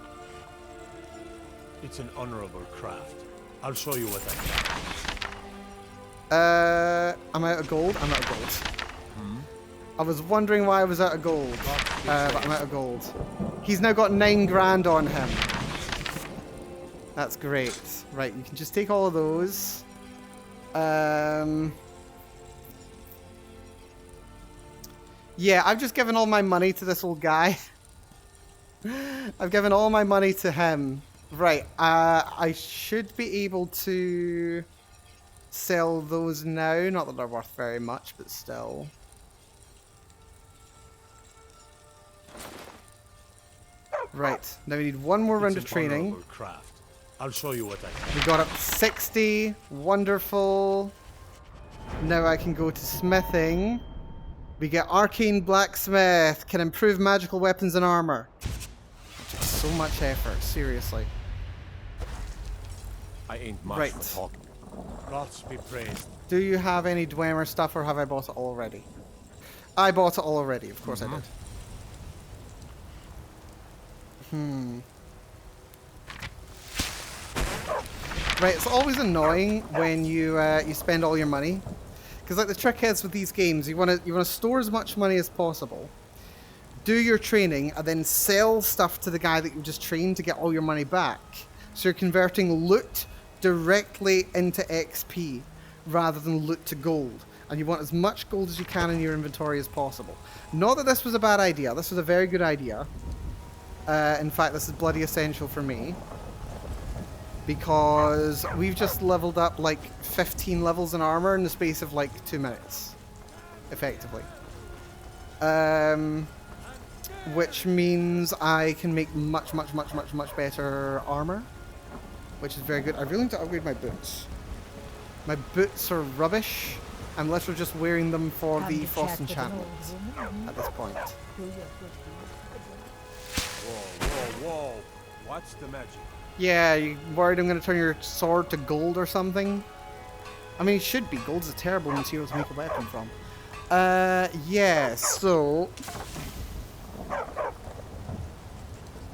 It's an honorable craft. I'll show you what I can. I'm out of gold. I'm out of gold. I was wondering why I was out of gold, but I'm out of gold. He's now got 9 grand on him. That's great. Right, you can just take all of those. Yeah, I've just given all my money to this old guy. I've given all my money to him. Right, I should be able to sell those now. Not that they're worth very much, but still. Right, now we need one more round of training. Craft. I'll show you what I can. We got up to 60. Wonderful. Now I can go to smithing. We get Arcane Blacksmith. Can improve magical weapons and armor. It takes so much effort, seriously. I ain't much right. for talking. Gods be praised. Do you have any Dwemer stuff, or have I bought it already? I bought it already, of course I did. Right, it's always annoying when you you spend all your money, because like the trick is with these games, you want to store as much money as possible, do your training, and then sell stuff to the guy that you just trained to get all your money back. So you're converting loot directly into XP rather than loot to gold. And you want as much gold as you can in your inventory as possible. Not that this was a bad idea. This was a very good idea. In fact, this is bloody essential for me. Because we've just leveled up like 15 levels in armor in the space of like 2 minutes. Effectively. Which means I can make much better armor. Which is very good. I really need to upgrade my boots. My boots are rubbish. I'm literally just wearing them for the frost enchantment at this point. Whoa. What's the magic? Yeah, you worried I'm going to turn your sword to gold or something? I mean, it should be. Gold's a terrible material to make a weapon from. Yeah, so...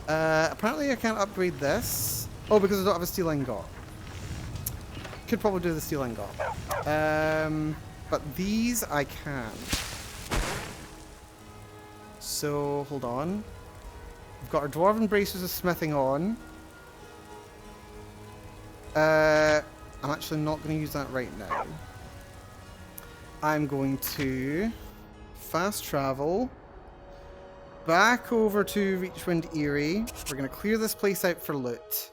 apparently I can't upgrade this. Oh, because I don't have a steel ingot. Could probably do the steel ingot. But these I can. So, hold on. We've got our Dwarven Bracers of Smithing on. I'm actually not going to use that right now. I'm going to fast travel back over to Reachwind Eyrie. We're going to clear this place out for loot.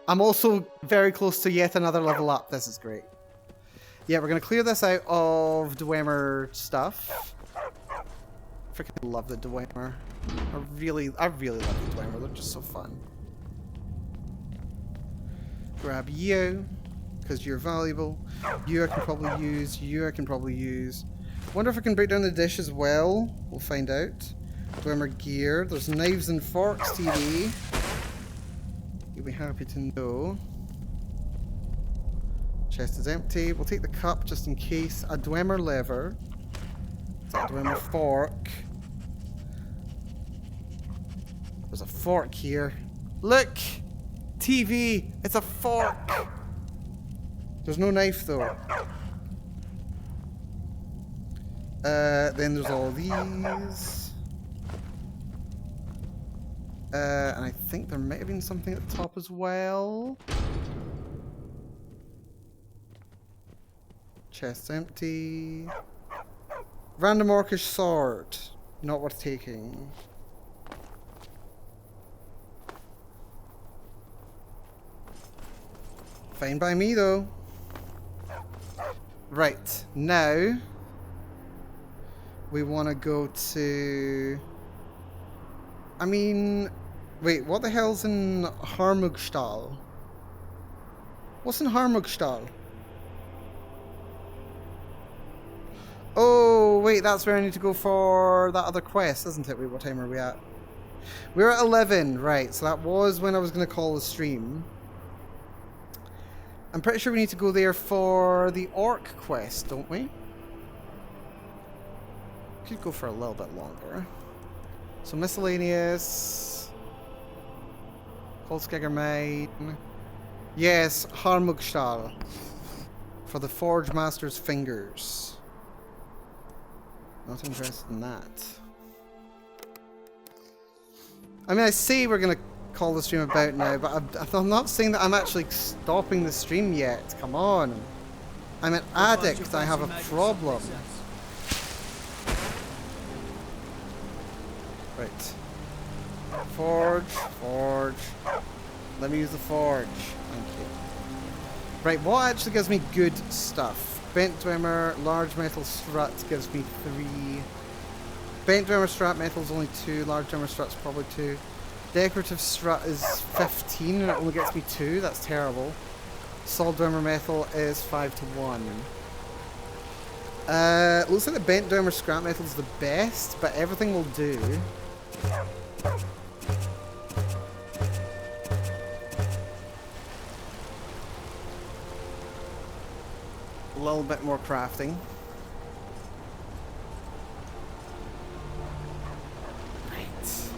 I'm also very close to yet another level up. This is great. Yeah, we're going to clear this out of Dwemer stuff. Freaking love the Dwemer. I really love the Dwemer. They're just so fun. Grab you, because you're valuable. You I can probably use. You I can probably use. Wonder if I can break down the dish as well. We'll find out. Dwemer gear. There's knives and forks, TV. You'll be happy to know. Chest is empty. We'll take the cup just in case. A Dwemer lever. It's a Dwemer fork. There's a fork here. Look! TV! It's a fork! There's no knife though. Then there's all these. And I think there might have been something at the top as well. Chest's empty. Random orcish sword. Not worth taking. Fine by me though. Right, now we want to go to... I mean... Wait, what the hell's in Harmugstall? What's in Harmugstall? Oh, wait, that's where I need to go for that other quest, isn't it? Wait, what time are we at? We're at 11, right, so that was when I was going to call the stream. I'm pretty sure we need to go there for the Orc quest, don't we? Could go for a little bit longer. So miscellaneous. Holzgegger Mine. Yes, Harmugstall. For the Forge Master's Fingers. Not interested in that. I mean, I say we're going to call the stream about now, but I'm not saying that I'm actually stopping the stream yet. Come on. I'm an addict. I have a problem. Right. Forge. Let me use the forge. Thank you. Right, what actually gives me good stuff? Bent Dwemer, large metal strut gives me 3. Bent Dwemer strut metal is only 2. Large Dwemer strut's probably 2. Decorative strut is 15 and it only gets me 2. That's terrible. Solid Dwemer metal is 5 to 1. Looks like the bent Dwemer scrap metal is the best, but everything will do. A little bit more crafting. Right.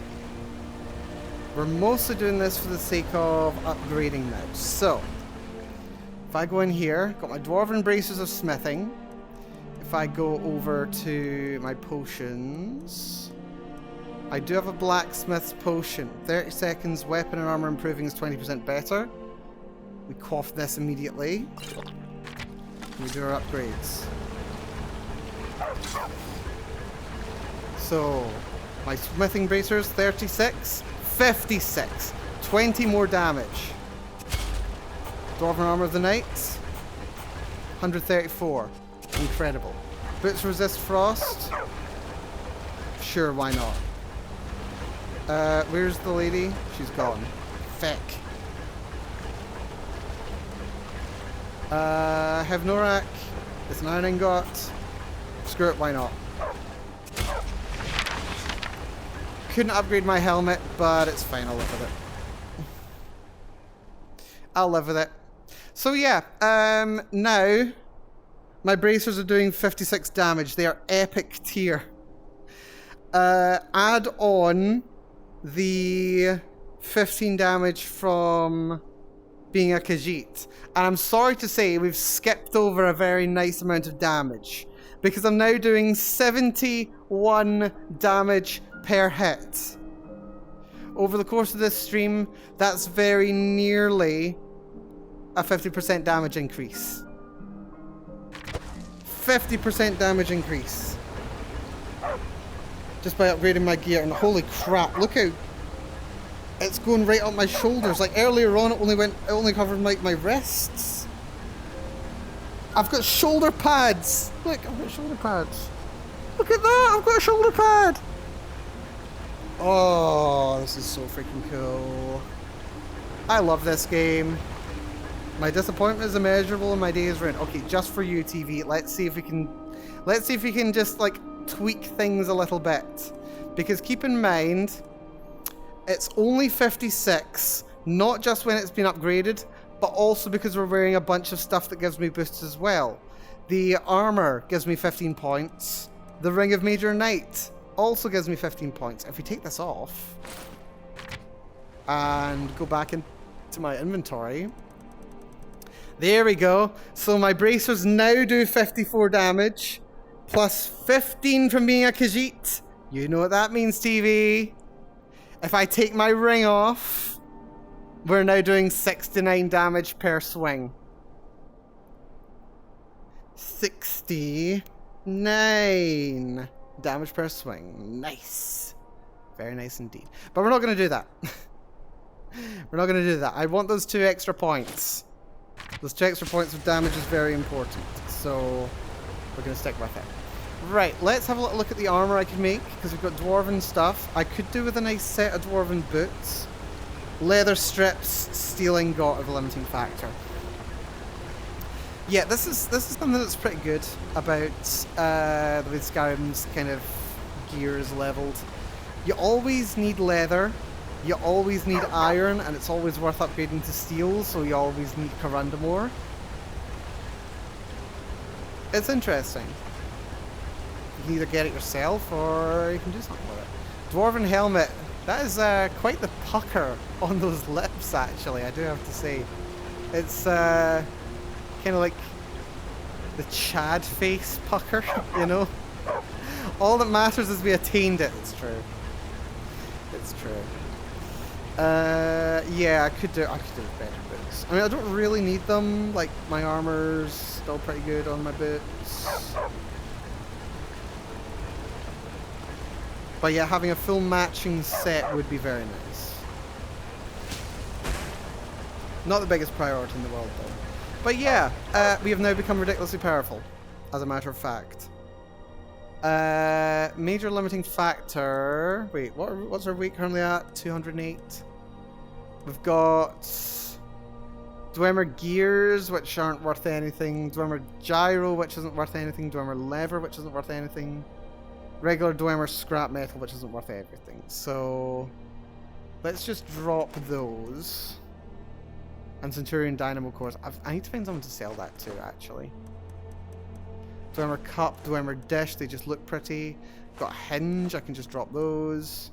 We're mostly doing this for the sake of upgrading now. So, if I go in here, got my Dwarven Bracers of Smithing. If I go over to my potions, I do have a Blacksmith's Potion. 30 seconds, weapon and armor improving is 20% better. We quaff this immediately. We do our upgrades. So, my Smithing Bracers, 36, 56. 20 more damage. Dwarven Armor of the Night, 134. Incredible. Boots resist frost. Sure, why not? Where's the lady? She's gone. Feck. Hevnorak. It's an iron ingot. Screw it, why not? Couldn't upgrade my helmet, but it's fine, I'll live with it. I'll live with it. So yeah, now my bracers are doing 56 damage. They are epic tier. Add on the 15 damage from being a Khajiit. And I'm sorry to say we've skipped over a very nice amount of damage, because I'm now doing 71 damage per hit. Over the course of this stream, that's very nearly a 50% damage increase. 50% damage increase. Just by upgrading my gear, and holy crap, look how it's going right up my shoulders. Like earlier on, it only covered like my wrists. I've got shoulder pads. Look, I've got shoulder pads. Look at that, I've got a shoulder pad. Oh, this is so freaking cool. I love this game. My disappointment is immeasurable and my day is ruined. Okay, just for you, TV. Let's see if we can just like tweak things a little bit. Because keep in mind, it's only 56, not just when it's been upgraded, but also because we're wearing a bunch of stuff that gives me boosts as well. The armor gives me 15 points. The Ring of Major Knight also gives me 15 points. If we take this off and go back into my inventory, there we go. So my bracers now do 54 damage, plus 15 from being a Khajiit. You know what that means, TV. If I take my ring off, we're now doing 69 damage per swing. 69 damage per swing. Nice. Very nice indeed. But we're not going to do that. We're not going to do that. I want those 2 extra points. Those 2 extra points of damage is very important. So we're going to stick with it. Right, let's have a little look at the armor I can make, because we've got dwarven stuff. I could do with a nice set of dwarven boots. Leather strips, steel ingot of a limiting factor. Yeah, this is something that's pretty good about the way Skyrim's kind of gear is leveled. You always need leather, you always need iron, and it's always worth upgrading to steel, so you always need Corundamore. It's interesting. You can either get it yourself, or you can do something with it. Dwarven helmet. That is quite the pucker on those lips, actually, I do have to say. It's kind of like the Chad face pucker, you know? All that matters is we attained it. It's true. It's true. Yeah, I could do with better boots. I mean, I don't really need them. Like, my armor's still pretty good on my boots. But yeah, having a full matching set would be very nice. Not the biggest priority in the world, though. But yeah, we have now become ridiculously powerful, as a matter of fact. Major limiting factor... Wait, what's our weight currently at? 208. We've got Dwemer gears, which aren't worth anything. Dwemer gyro, which isn't worth anything. Dwemer lever, which isn't worth anything. Regular Dwemer scrap metal, which isn't worth everything. So let's just drop those. And Centurion Dynamo cores. I need to find someone to sell that to, actually. Dwemer cup, Dwemer dish, they just look pretty. Got a hinge, I can just drop those.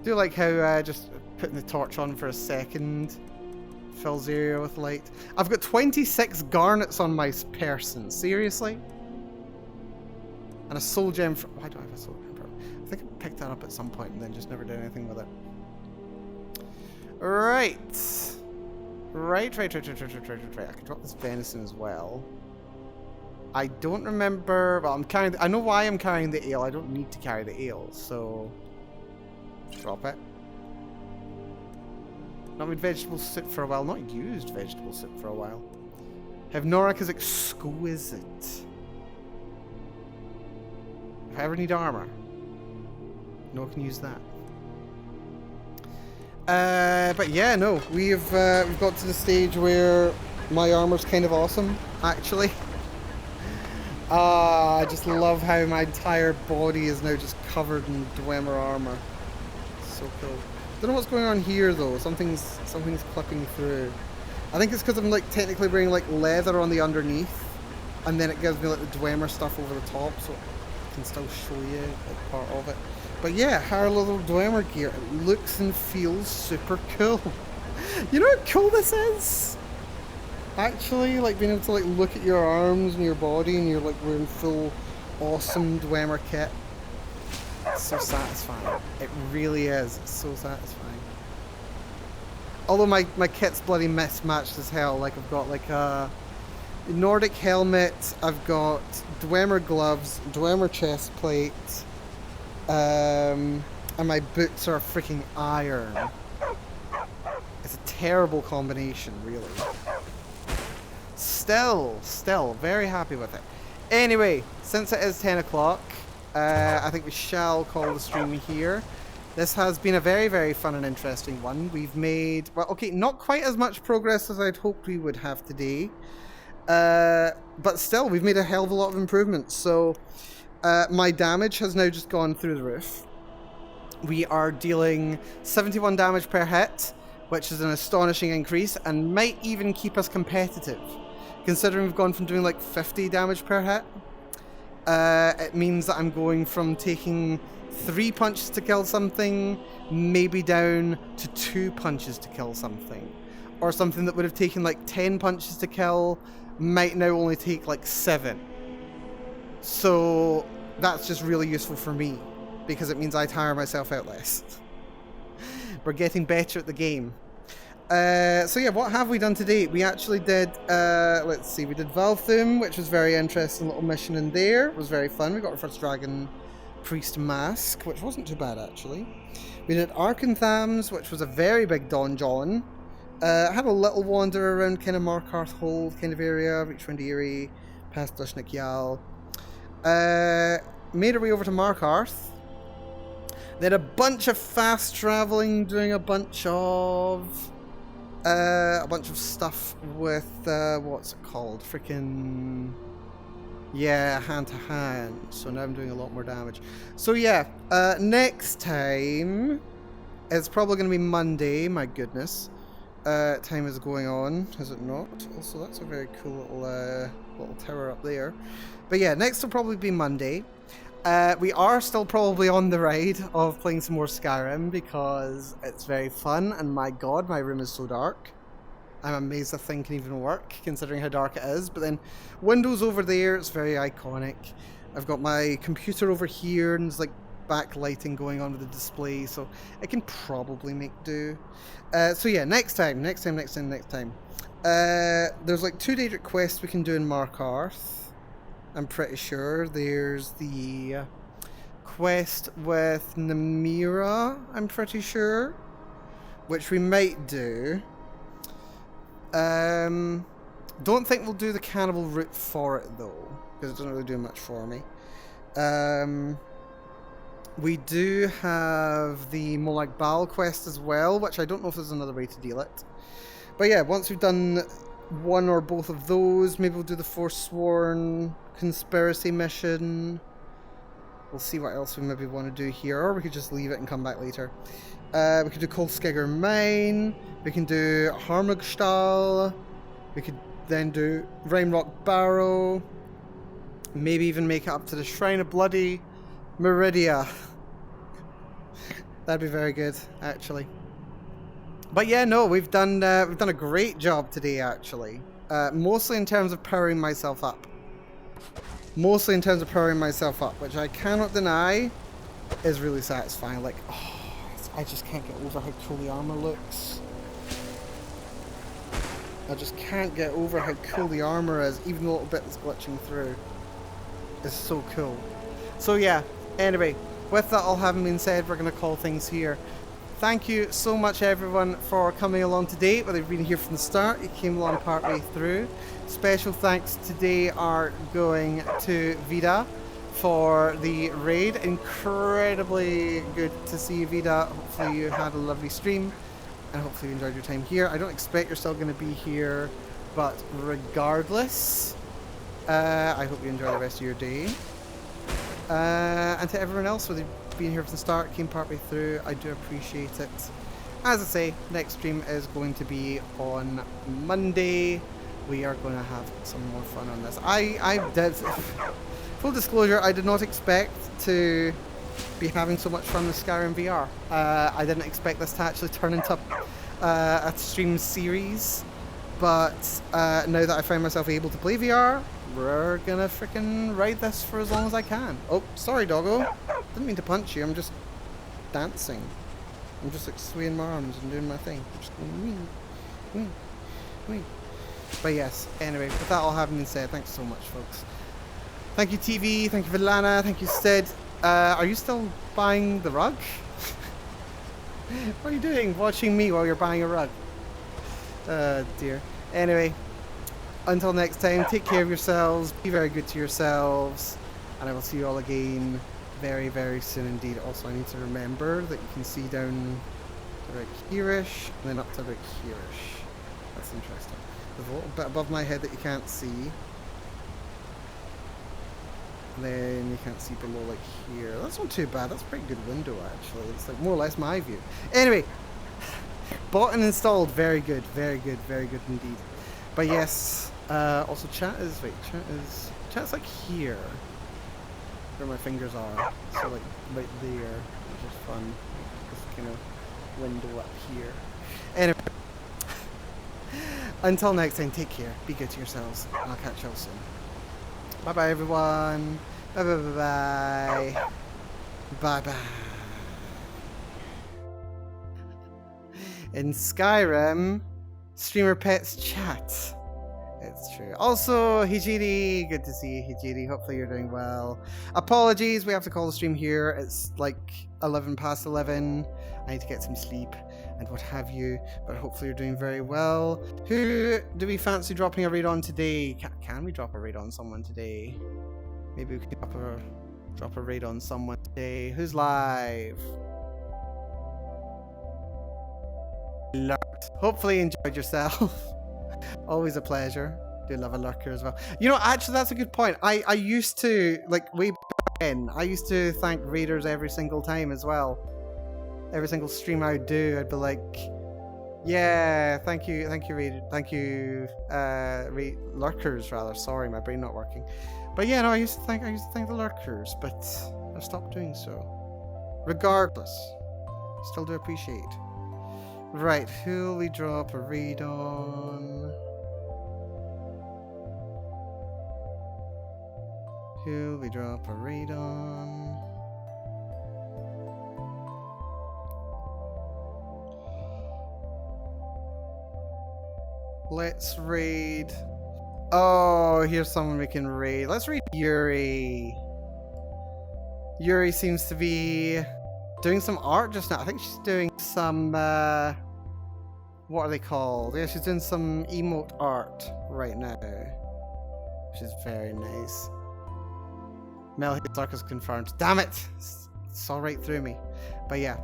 Do like how just putting the torch on for a second fills the area with light. I've got 26 garnets on my person, seriously? And a soul gem for... Why do I have a soul gem for... I think I picked that up at some point and then just never did anything with it. Right. Right. I can drop this venison as well. I don't remember... Well, I'm carrying... I know why I'm carrying the ale. I don't need to carry the ale, so... Drop it. Not made vegetable soup for a while. Not used vegetable soup for a while. Have Norak is exquisite. If I ever need armor, no one can use that. But yeah, no, we've got to the stage where my armor's kind of awesome, actually. I just love how my entire body is now just covered in Dwemer armor. So cool. Don't know what's going on here though. Something's clipping through. I think it's because I'm like technically wearing like leather on the underneath, and then it gives me like the Dwemer stuff over the top, so I can still show you like part of it. But yeah, our little Dwemer gear. It looks and feels super cool. You know how cool this is? Actually, like being able to like look at your arms and your body, and you're like wearing full awesome Dwemer kit. It's so satisfying. It really is. It's so satisfying. Although my kit's bloody mismatched as hell. Like I've got like a Nordic helmet, I've got Dwemer gloves, Dwemer chest plate, and my boots are freaking iron. It's a terrible combination, really. Still, very happy with it. Anyway, since it is 10 o'clock, I think we shall call the stream here. This has been a very, very fun and interesting one. We've made, well, okay, not quite as much progress as I'd hoped we would have today. But still, we've made a hell of a lot of improvements. So, my damage has now just gone through the roof. We are dealing 71 damage per hit, which is an astonishing increase, and might even keep us competitive. Considering we've gone from doing like 50 damage per hit, it means that I'm going from taking 3 punches to kill something, maybe down to 2 punches to kill something. Or something that would have taken like 10 punches to kill, might now only take like 7. So that's just really useful for me, because it means I tire myself out less. We're getting better at the game. So yeah, what have we done today? We actually did, let's see, we did Valthum, which was very interesting little mission in there. It was very fun. We got our first Dragon Priest mask, which wasn't too bad actually. We did Arkanthams, which was a very big donjon. I had a little wander around kind of Markarth Hold kind of area, reached around Eerie, past Dushnik Yal. Made our way over to Markarth. Then a bunch of fast traveling, doing a bunch of stuff with what's it called? Freaking yeah, hand to hand. So now I'm doing a lot more damage. So yeah, next time it's probably going to be Monday. My goodness, time is going on, is it not? Also, that's a very cool little tower up there. But yeah, next will probably be Monday. We are still probably on the ride of playing some more Skyrim because it's very fun, and my god, my room is so dark. I'm amazed the thing can even work considering how dark it is. But then windows over there, it's very iconic. I've got my computer over here and there's like backlighting going on with the display, so it can probably make do. So yeah, next time. There's like 2 Daedric quests we can do in Markarth. I'm pretty sure. There's the quest with Namira, I'm pretty sure, which we might do. Don't think we'll do the cannibal route for it though, because it doesn't really do much for me. We do have the Molag Bal quest as well, which I don't know if there's another way to deal it. But yeah, once we've done one or both of those, maybe we'll do the Forsworn conspiracy mission. We'll see what else we maybe want to do here, or we could just leave it and come back later. We could do Coldskegger Mine, we can do Harmugstall, we could then do Rainrock Barrow, Maybe even make it up to the Shrine of Bloody Meridia. That'd be very good, actually. But yeah, no, we've done a great job today, actually. Mostly in terms of powering myself up. Mostly in terms of powering myself up, which I cannot deny is really satisfying. Like, oh, I just can't get over how cool the armor looks. I just can't get over how cool the armor is, even the little bit that's glitching through. It's so cool. So yeah, anyway, with that all having been said, we're going to call things here. Thank you so much, everyone, for coming along today. Whether you've been here from the start, you came along partway through. Special thanks today are going to Vida for the raid. Incredibly good to see you, Vida. Hopefully you had a lovely stream, and hopefully you enjoyed your time here. I don't expect you're still going to be here, but regardless, I hope you enjoy the rest of your day. And to everyone else, whether you've been here from the start, came partway through, I do appreciate it. As I say, next stream is going to be on Monday. We are going to have some more fun on this. I did, full disclosure, I did not expect to be having so much fun with Skyrim VR. I didn't expect this to actually turn into a stream series, but now that I find myself able to play VR, we're gonna freaking ride this for as long as I can. Oh, sorry, doggo. Didn't mean to punch you. I'm just dancing. I'm just like swaying my arms and doing my thing. I'm just going wee, wee, wee. But yes, anyway, with that all having been said, thanks so much, folks. Thank you, TV. Thank you, Villana. Thank you, Sid. Are you still buying the rug? What are you doing? Watching me while you're buying a rug? Dear. Anyway. Until next time, take care of yourselves, be very good to yourselves, and I will see you all again very, very soon indeed. Also, I need to remember that you can see down to about here-ish, and then up to about here-ish. That's interesting. There's a little bit above my head that you can't see. And then you can't see below, like, here. That's not too bad. That's a pretty good window, actually. It's like more or less my view. Anyway, bought and installed. Very good, very good, very good indeed. But yes, also chat's like here, where my fingers are, so like right there, which is fun, this kind of window up here. Anyway, until next time, take care, be good to yourselves, and I'll catch you all soon. Bye bye everyone, bye bye bye bye, bye bye. In Skyrim, streamer pets chat. It's true. Also, Hijiri, good to see you, Hijiri. Hopefully you're doing well. Apologies, we have to call the stream here. It's like 11 past 11. I need to get some sleep and what have you, but hopefully you're doing very well. Who do we fancy dropping a raid on today? Can we drop a raid on someone today? Maybe we can drop a raid on someone today. Who's live? Lurked. Hopefully you enjoyed yourself. Always a pleasure. Do love a lurker as well. You know, actually, that's a good point. I used to, like, way back then, I used to thank raiders every single time as well. Every single stream I would do, I'd be like, yeah, thank you, raiders, thank you, lurkers rather. Sorry, my brain not working. But yeah, no, I used to thank the lurkers, but I've stopped doing so. Regardless, still do appreciate. Right, who'll we drop a raid on? Who'll we drop a raid on? Let's raid. Oh, here's someone we can raid. Let's raid Yuri. Yuri seems to be doing some art just now. I think she's doing some, what are they called? Yeah, she's doing some emote art right now, which is very nice. Mel Circus confirmed. Damn it! It's all right through me. But yeah,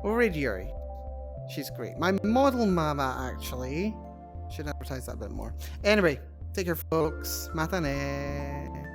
we'll raid Yuri. She's great. My model mama, actually. Should advertise that a bit more. Anyway, take care, folks. Matane.